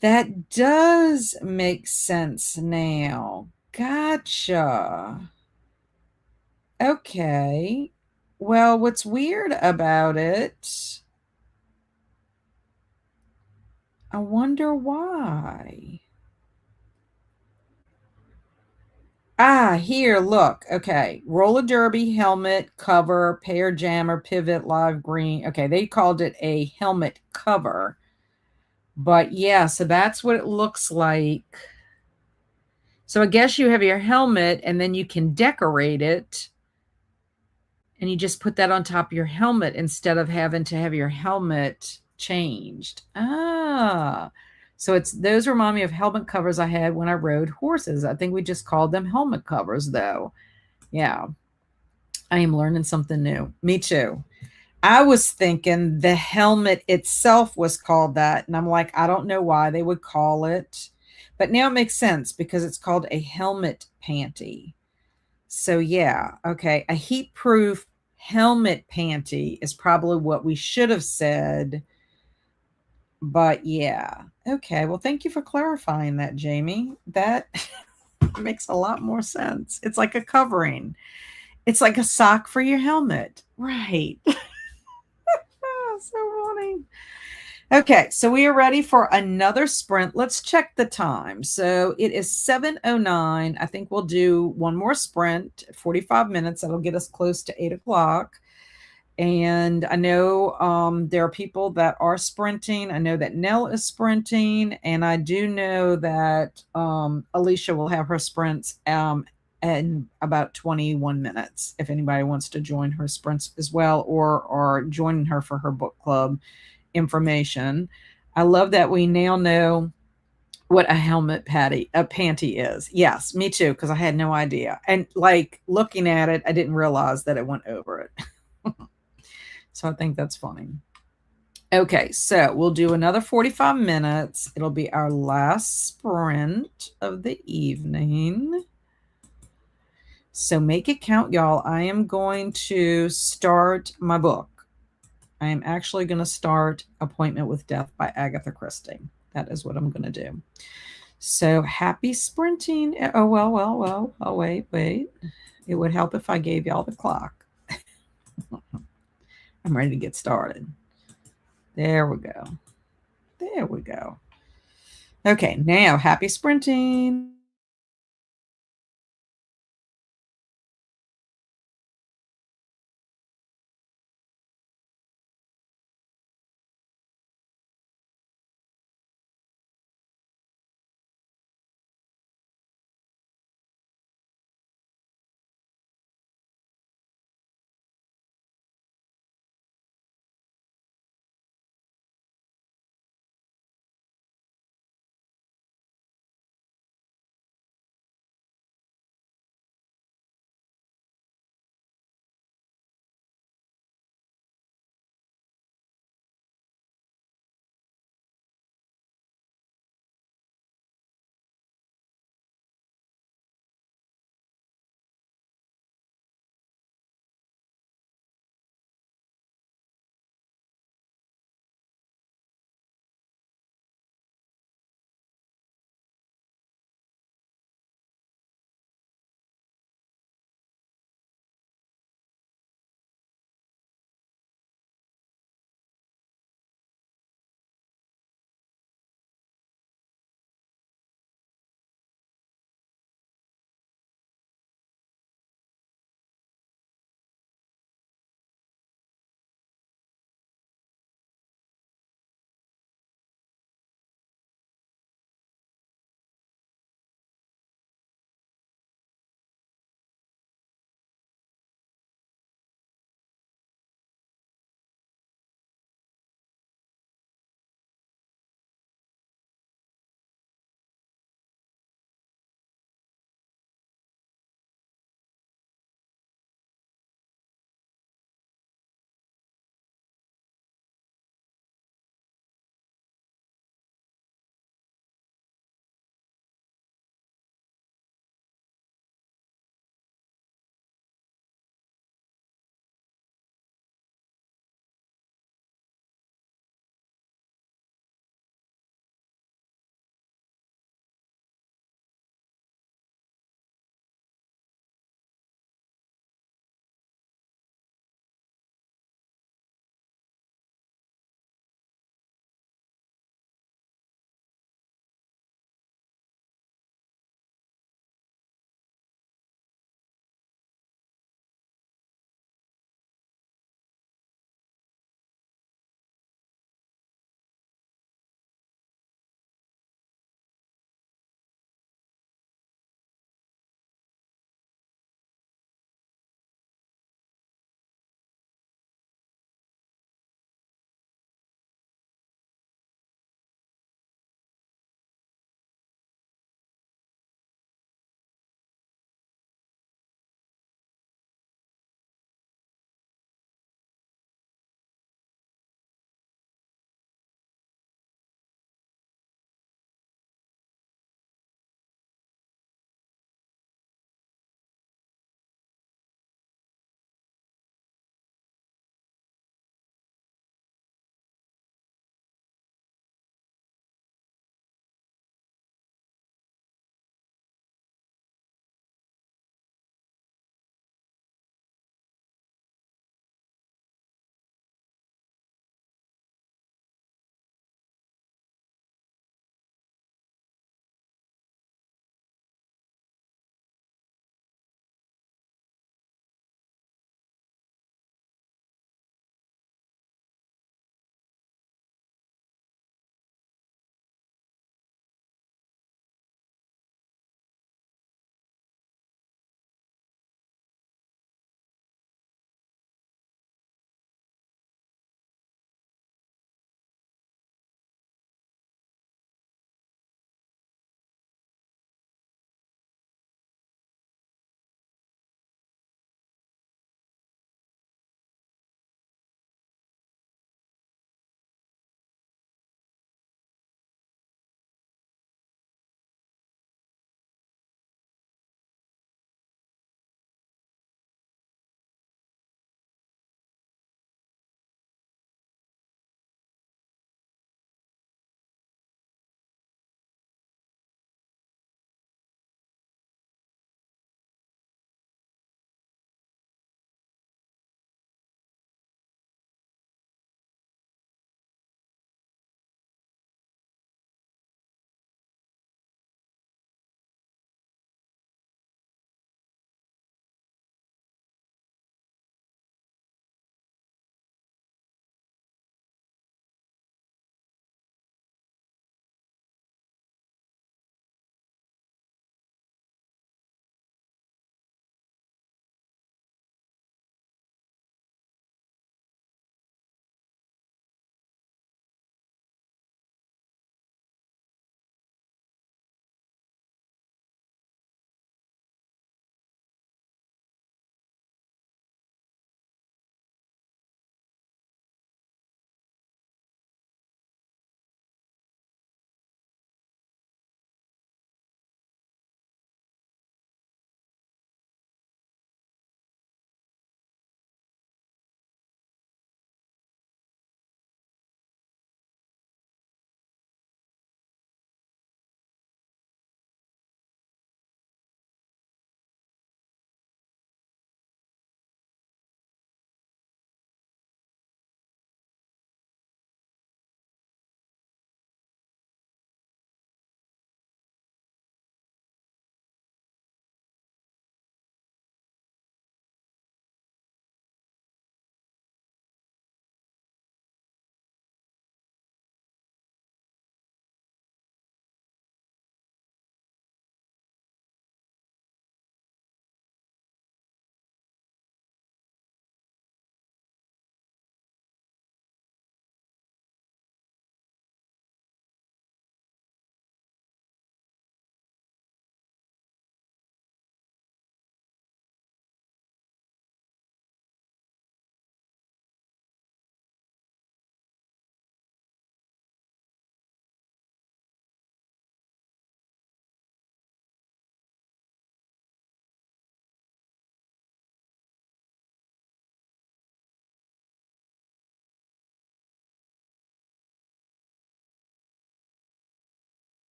that does make sense now. Gotcha. Okay. Well, what's weird about it, I wonder why. Here, look. Okay. Roller derby helmet cover, pair jammer, pivot, live green. Okay, they called it a helmet cover. But yeah, so that's what it looks like. So I guess you have your helmet and then you can decorate it. And you just put that on top of your helmet instead of having to have your helmet changed. So those remind me of helmet covers I had when I rode horses. I think we just called them helmet covers though. Yeah. I am learning something new. Me too. I was thinking the helmet itself was called that, and I'm like, I don't know why they would call it, but now it makes sense because it's called a helmet panty. So yeah, okay, a heat-proof helmet panty is probably what we should have said, but yeah. Okay, well, thank you for clarifying that, Jamie. That makes a lot more sense. It's like a covering. It's like a sock for your helmet. Right. Oh, so funny. Okay, so we are ready for another sprint. Let's check the time. So it is 7:09. I think we'll do one more sprint, 45 minutes. That'll get us close to 8 o'clock. And I know there are people that are sprinting. I know that Nell is sprinting, and I do know that Alicia will have her sprints in about 21 minutes. If anybody wants to join her sprints as well, or joining her for her book club information. I love that we now know what a helmet panty is. Yes, me too, because I had no idea. And like looking at it, I didn't realize that it went over it. So I think that's funny. Okay, so we'll do another 45 minutes. It'll be our last sprint of the evening. So make it count, y'all. I am going to start my book. I am actually going to start Appointment with Death by Agatha Christie. That is what I'm going to do. So happy sprinting. Oh, well. Oh, wait. It would help if I gave y'all the clock. I'm ready to get started. There we go. There we go. Okay, now happy sprinting.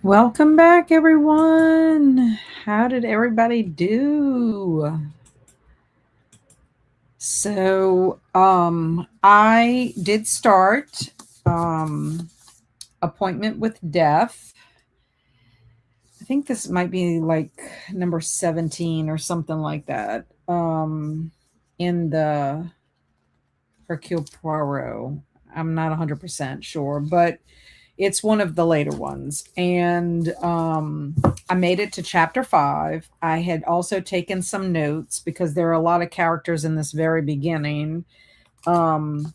Welcome back, everyone. How did everybody do? So, I did start Appointment with Death. I think this might be like number 17 or something like that. In the Hercule Poirot. I'm not 100% sure, but it's one of the later ones. And I made it to chapter 5. I had also taken some notes because there are a lot of characters in this very beginning. Um,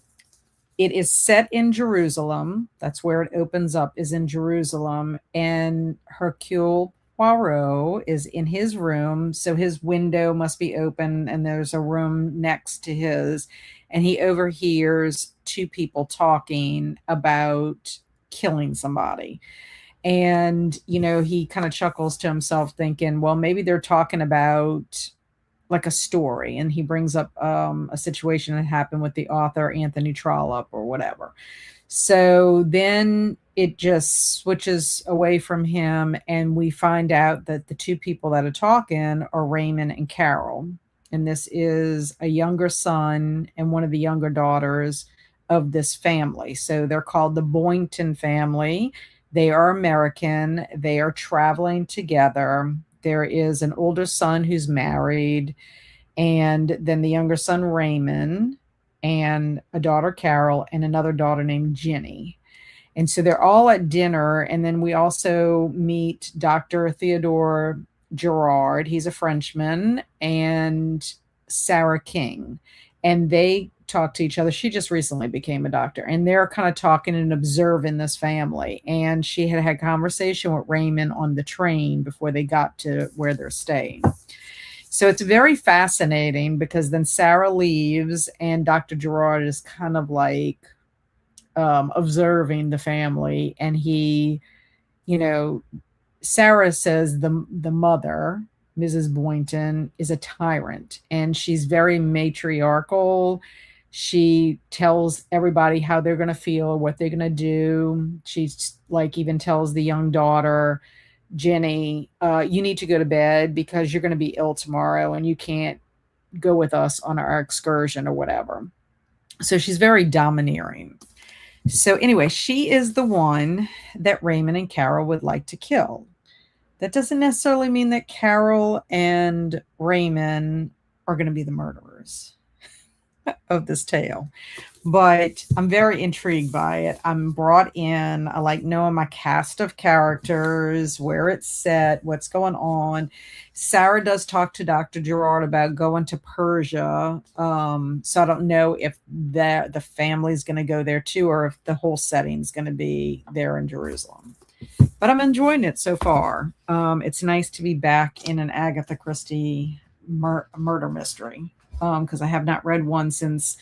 it is set in Jerusalem. That's where it opens up, is in Jerusalem. And Hercule Poirot is in his room. So his window must be open, and there's a room next to his. And he overhears two people talking about killing somebody. And, he kind of chuckles to himself, thinking, well, maybe they're talking about like a story, and he brings up a situation that happened with the author Anthony Trollope or whatever. So then it just switches away from him, and we find out that the two people that are talking are Raymond and Carol. And this is a younger son and one of the younger daughters of this family. So they're called the Boynton family. They are American. They are traveling together. There is an older son who's married, and then the younger son, Raymond, and a daughter, Carol, and another daughter named Jenny. And so they're all at dinner. And then we also meet Dr. Theodore Gerard. He's a Frenchman, and Sarah King. And they talk to each other. She just recently became a doctor, and they're kind of talking and observing this family. And she had had conversation with Raymond on the train before they got to where they're staying. So it's very fascinating because then Sarah leaves, and Dr. Gerard is kind of like observing the family. And he, you know, Sarah says the mother, Mrs. Boynton, is a tyrant, and she's very matriarchal. She tells everybody how they're going to feel, what they're going to do. She's like even tells the young daughter, Jenny, you need to go to bed because you're going to be ill tomorrow and you can't go with us on our excursion or whatever. So she's very domineering. So anyway, she is the one that Raymond and Carol would like to kill. That doesn't necessarily mean that Carol and Raymond are going to be the murderers of this tale, but I'm very intrigued by it. I'm brought in. I like knowing my cast of characters, where it's set, what's going on. Sarah does talk to Dr. Gerard about going to Persia. So I don't know if the family's going to go there too, or if the whole setting's going to be there in Jerusalem. But I'm enjoying it so far. It's nice to be back in an Agatha Christie murder mystery, because I have not read one since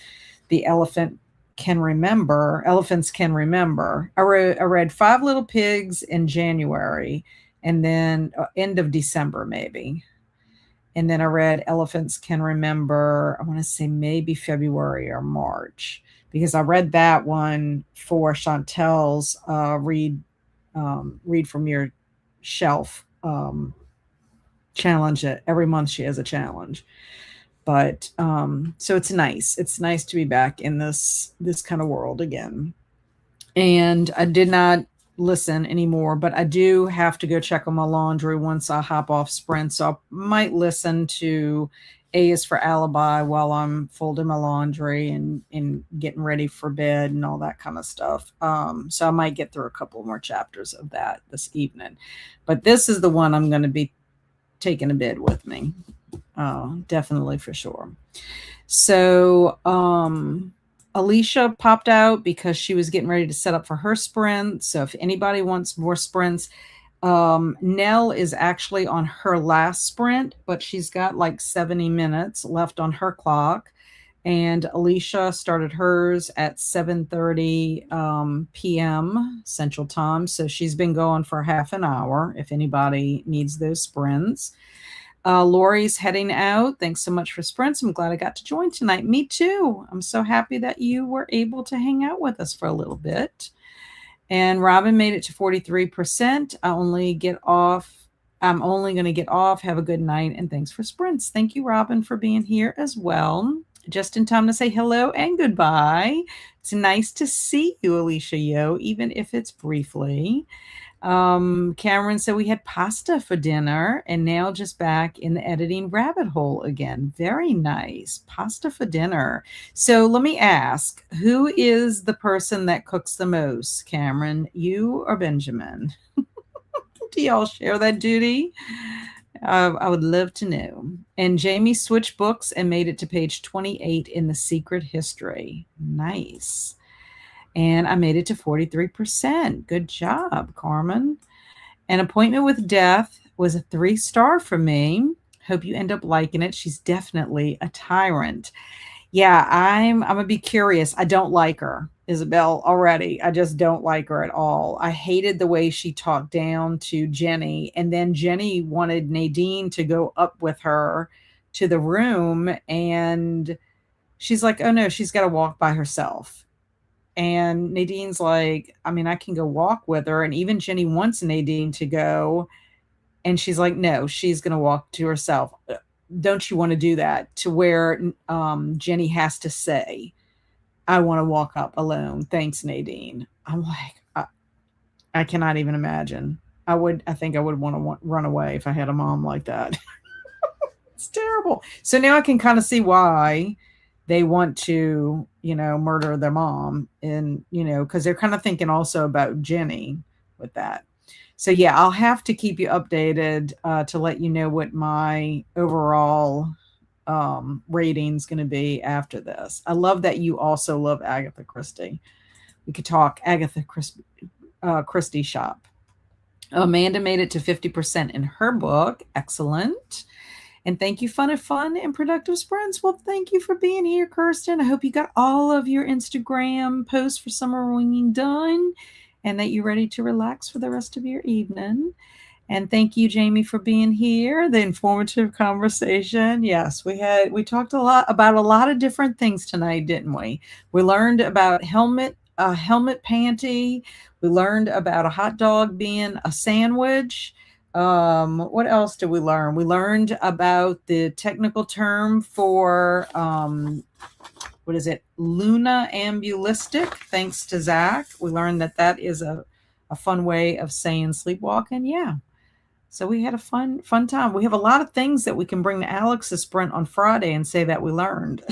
the Elephants Can Remember. I read Five Little Pigs in January, and then end of December maybe. And then I read Elephants Can Remember, I want to say maybe February or March, because I read that one for Chantel's read from your shelf challenge. Every month she has a challenge. But so it's nice to be back in this kind of world again. And I did not listen anymore, but I do have to go check on my laundry once I hop off Sprint, so I might listen to A is for Alibi while I'm folding my laundry and getting ready for bed and all that kind of stuff. So I might get through a couple more chapters of that this evening, but this is the one I'm going to be taking to bed with me. Definitely, for sure. So Alicia popped out because she was getting ready to set up for her sprint. So if anybody wants more sprints, Nell is actually on her last sprint, but she's got like 70 minutes left on her clock. And Alicia started hers at 7:30 p.m. Central Time. So she's been going for half an hour if anybody needs those sprints. Lori's heading out. Thanks so much for sprints. I'm glad I got to join tonight. Me too. I'm so happy that you were able to hang out with us for a little bit. And Robin made it to 43%. I'm only going to get off. Have a good night. And thanks for sprints. Thank you, Robin, for being here as well. Just in time to say hello and goodbye. It's nice to see you, Alicia Yo, even if it's briefly. Cameron said we had pasta for dinner and now just back in the editing rabbit hole again. Very nice. Pasta for dinner. So let me ask, who is the person that cooks the most, Cameron? You or Benjamin? Do y'all share that duty? I would love to know. And Jamie switched books and made it to page 28 in the secret history. Nice. And I made it to 43%. Good job, Carmen. An Appointment with Death was a 3-star for me. Hope you end up liking it. She's definitely a tyrant. Yeah, I'm gonna be curious. I don't like her, Isabel, already. I just don't like her at all. I hated the way she talked down to Jenny, and then Jenny wanted Nadine to go up with her to the room, and she's like, "Oh no, she's got to walk by herself." And Nadine's like, I mean, I can go walk with her. And even Jenny wants Nadine to go. And she's like, no, she's going to walk to herself. Don't you want to do that? To where Jenny has to say, I want to walk up alone. Thanks, Nadine. I'm like, I cannot even imagine. I think I would want to run away if I had a mom like that. It's terrible. So now I can kind of see why they want to, murder their mom, and, because they're kind of thinking also about Jenny with that. So yeah, I'll have to keep you updated to let you know what my overall rating's going to be after this. I love that you also love Agatha Christie. We could talk Agatha Christie shop. Amanda made it to 50% in her book. Excellent. And thank you, fun and productive sprints. Well, thank you for being here, Kirsten. I hope you got all of your Instagram posts for summer winging done and that you're ready to relax for the rest of your evening. And thank you, Jamie, for being here. The informative conversation. Yes, we talked about a lot of different things tonight, didn't we? We learned about helmet panty. We learned about a hot dog being a sandwich. What else did we learn? We learned about the technical term for what is it? Lunaambulistic, thanks to Zach. We learned that is a fun way of saying sleepwalking. Yeah. So we had a fun time. We have a lot of things that we can bring to Alex's sprint on Friday and say that we learned,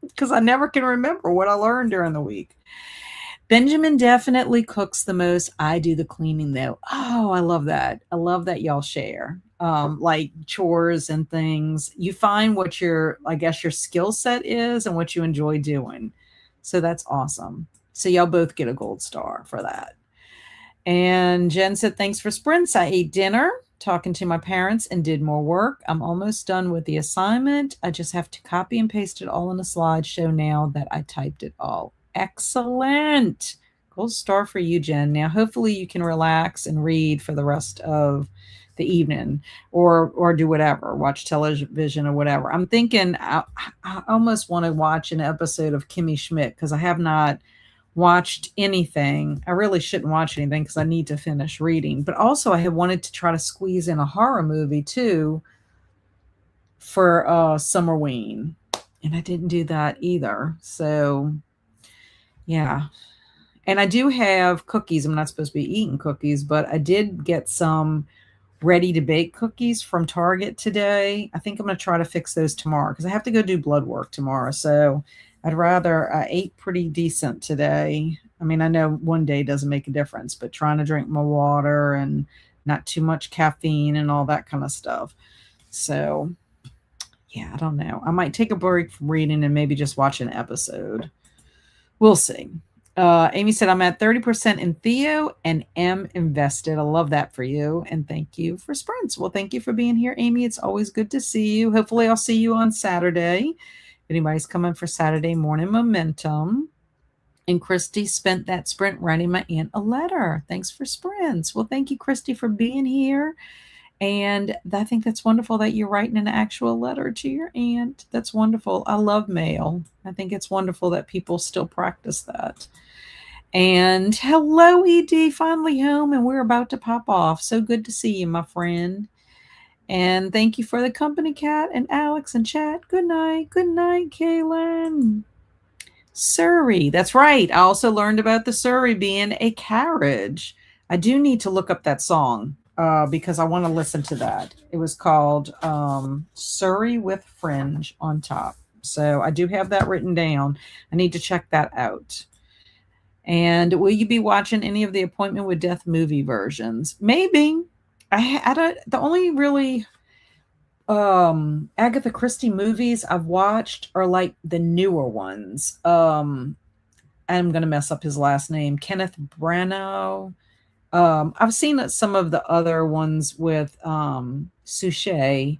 because I never can remember what I learned during the week. Benjamin definitely cooks the most. I do the cleaning though. Oh, I love that. I love that y'all share like chores and things. You find what your skill set is and what you enjoy doing. So that's awesome. So y'all both get a gold star for that. And Jen said, thanks for sprints. I ate dinner, talking to my parents, and did more work. I'm almost done with the assignment. I just have to copy and paste it all in a slideshow now that I typed it all. Excellent. Gold star for you, Jen. Now, hopefully you can relax and read for the rest of the evening or do whatever, watch television or whatever. I'm thinking I almost want to watch an episode of Kimmy Schmidt because I have not watched anything. I really shouldn't watch anything because I need to finish reading. But also I have wanted to try to squeeze in a horror movie too for Summerween. And I didn't do that either. So yeah. And I do have cookies. I'm not supposed to be eating cookies, but I did get some ready to bake cookies from Target today. I think I'm going to try to fix those tomorrow because I have to go do blood work tomorrow. So I'd rather I ate pretty decent today. I mean, I know one day doesn't make a difference, but trying to drink my water and not too much caffeine and all that kind of stuff. So yeah, I don't know. I might take a break from reading and maybe just watch an episode. We'll see. Amy said, I'm at 30% in Theo and am invested. I love that for you. And thank you for sprints. Well, thank you for being here, Amy. It's always good to see you. Hopefully I'll see you on Saturday. If anybody's coming for Saturday morning momentum. And Christy spent that sprint writing my aunt a letter. Thanks for sprints. Well, thank you, Christy, for being here. And I think that's wonderful that you're writing an actual letter to your aunt. That's wonderful. I love mail. I think it's wonderful that people still practice that. And hello, ED, finally home, and we're about to pop off. So good to see you, my friend. And thank you for the company, Kat and Alex and chat. Good night. Good night, Kaylin. Surrey. That's right. I also learned about the Surrey being a carriage. I do need to look up that song because I want to listen to that. It was called Surrey with Fringe on top. So I do have that written down. I need to check that out. And will you be watching any of the Appointment with Death movie versions? Maybe. I don't, the only really Agatha Christie movies I've watched are like the newer ones. I'm gonna mess up his last name, Kenneth Branagh. I've seen some of the other ones with Suchet,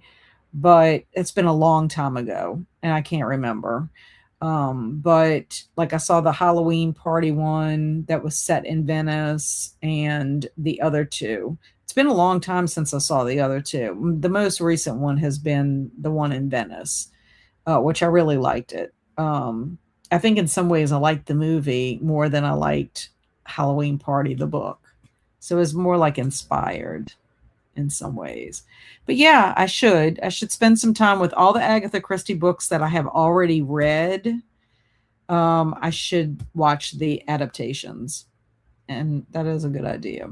but it's been a long time ago and I can't remember. But like I saw the Halloween party one that was set in Venice and the other two. It's been a long time since I saw the other two. The most recent one has been the one in Venice, which I really liked it. I think in some ways I liked the movie more than I liked Halloween Party, the book. So it was more like inspired in some ways. But yeah, I should. I should spend some time with all the Agatha Christie books that I have already read. I should watch the adaptations. And that is a good idea.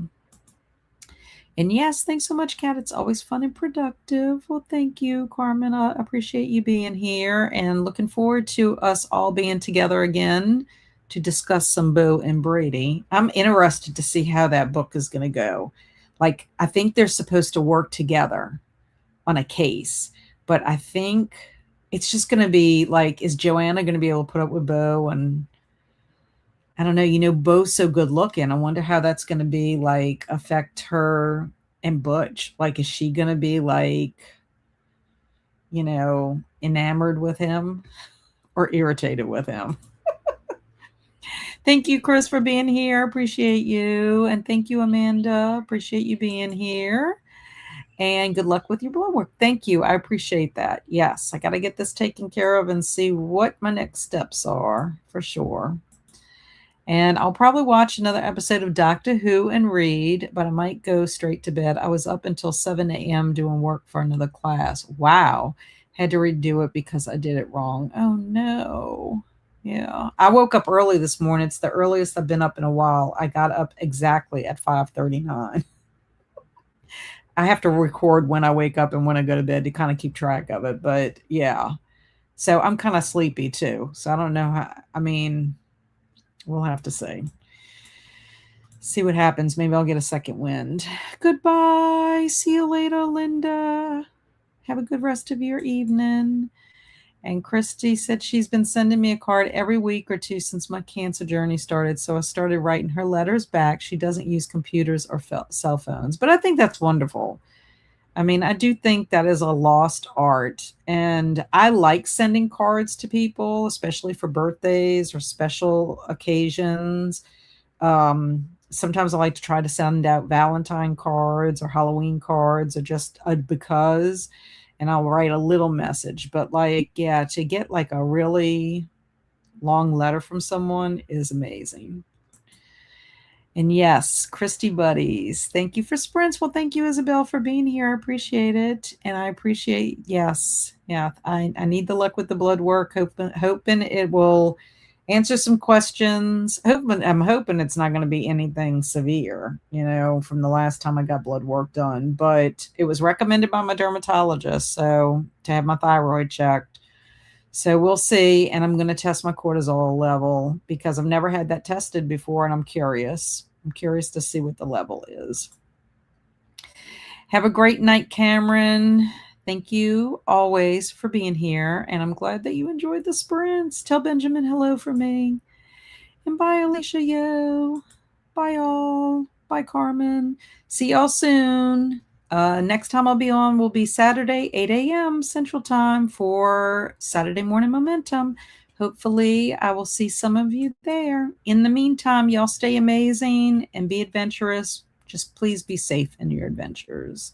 And yes, thanks so much, Kat. It's always fun and productive. Well, thank you, Carmen. I appreciate you being here and looking forward to us all being together again to discuss some Bo and Brady. I'm interested to see how that book is going to go. Like, I think they're supposed to work together on a case, but I think it's just going to be like, is Joanna going to be able to put up with Bo? And I don't know, Bo's so good looking. I wonder how that's going to be like affect her and Butch. Like, is she going to be like, enamored with him or irritated with him? Thank you, Chris, for being here. Appreciate you. And thank you, Amanda. Appreciate you being here. And good luck with your blood work. Thank you. I appreciate that. Yes, I got to get this taken care of and see what my next steps are for sure. And I'll probably watch another episode of Doctor Who and read, but I might go straight to bed. I was up until 7 a.m. doing work for another class. Wow. Had to redo it because I did it wrong. Oh, no. Yeah. I woke up early this morning. It's the earliest I've been up in a while. I got up exactly at 5:39. I have to record when I wake up and when I go to bed to kind of keep track of it. But yeah. So I'm kind of sleepy too. So I don't know how, we'll have to see what happens. Maybe I'll get a second wind. Goodbye. See you later, Linda. Have a good rest of your evening. And Christy said she's been sending me a card every week or two since my cancer journey started. So I started writing her letters back. She doesn't use computers or cell phones, but I think that's wonderful. I do think that is a lost art. And I like sending cards to people, especially for birthdays or special occasions. Sometimes I like to try to send out Valentine cards or Halloween cards or just because, and I'll write a little message. But like, yeah, to get like a really long letter from someone is amazing. And yes, Christy Buddies, thank you for sprints. Well, thank you, Isabel, for being here. I appreciate it. And I appreciate, yes, yeah, I need the luck with the blood work, hoping it will answer some questions. I'm hoping it's not going to be anything severe, from the last time I got blood work done. But it was recommended by my dermatologist, so to have my thyroid checked. So we'll see. And I'm going to test my cortisol level because I've never had that tested before. And I'm curious. I'm curious to see what the level is. Have a great night, Cameron. Thank you always for being here. And I'm glad that you enjoyed the sprints. Tell Benjamin hello for me. And bye, Alicia Yo. Bye, all. Bye, Carmen. See y'all soon. Next time I'll be on will be Saturday, 8 a.m. Central Time for Saturday Morning Momentum. Hopefully, I will see some of you there. In the meantime, y'all stay amazing and be adventurous. Just please be safe in your adventures.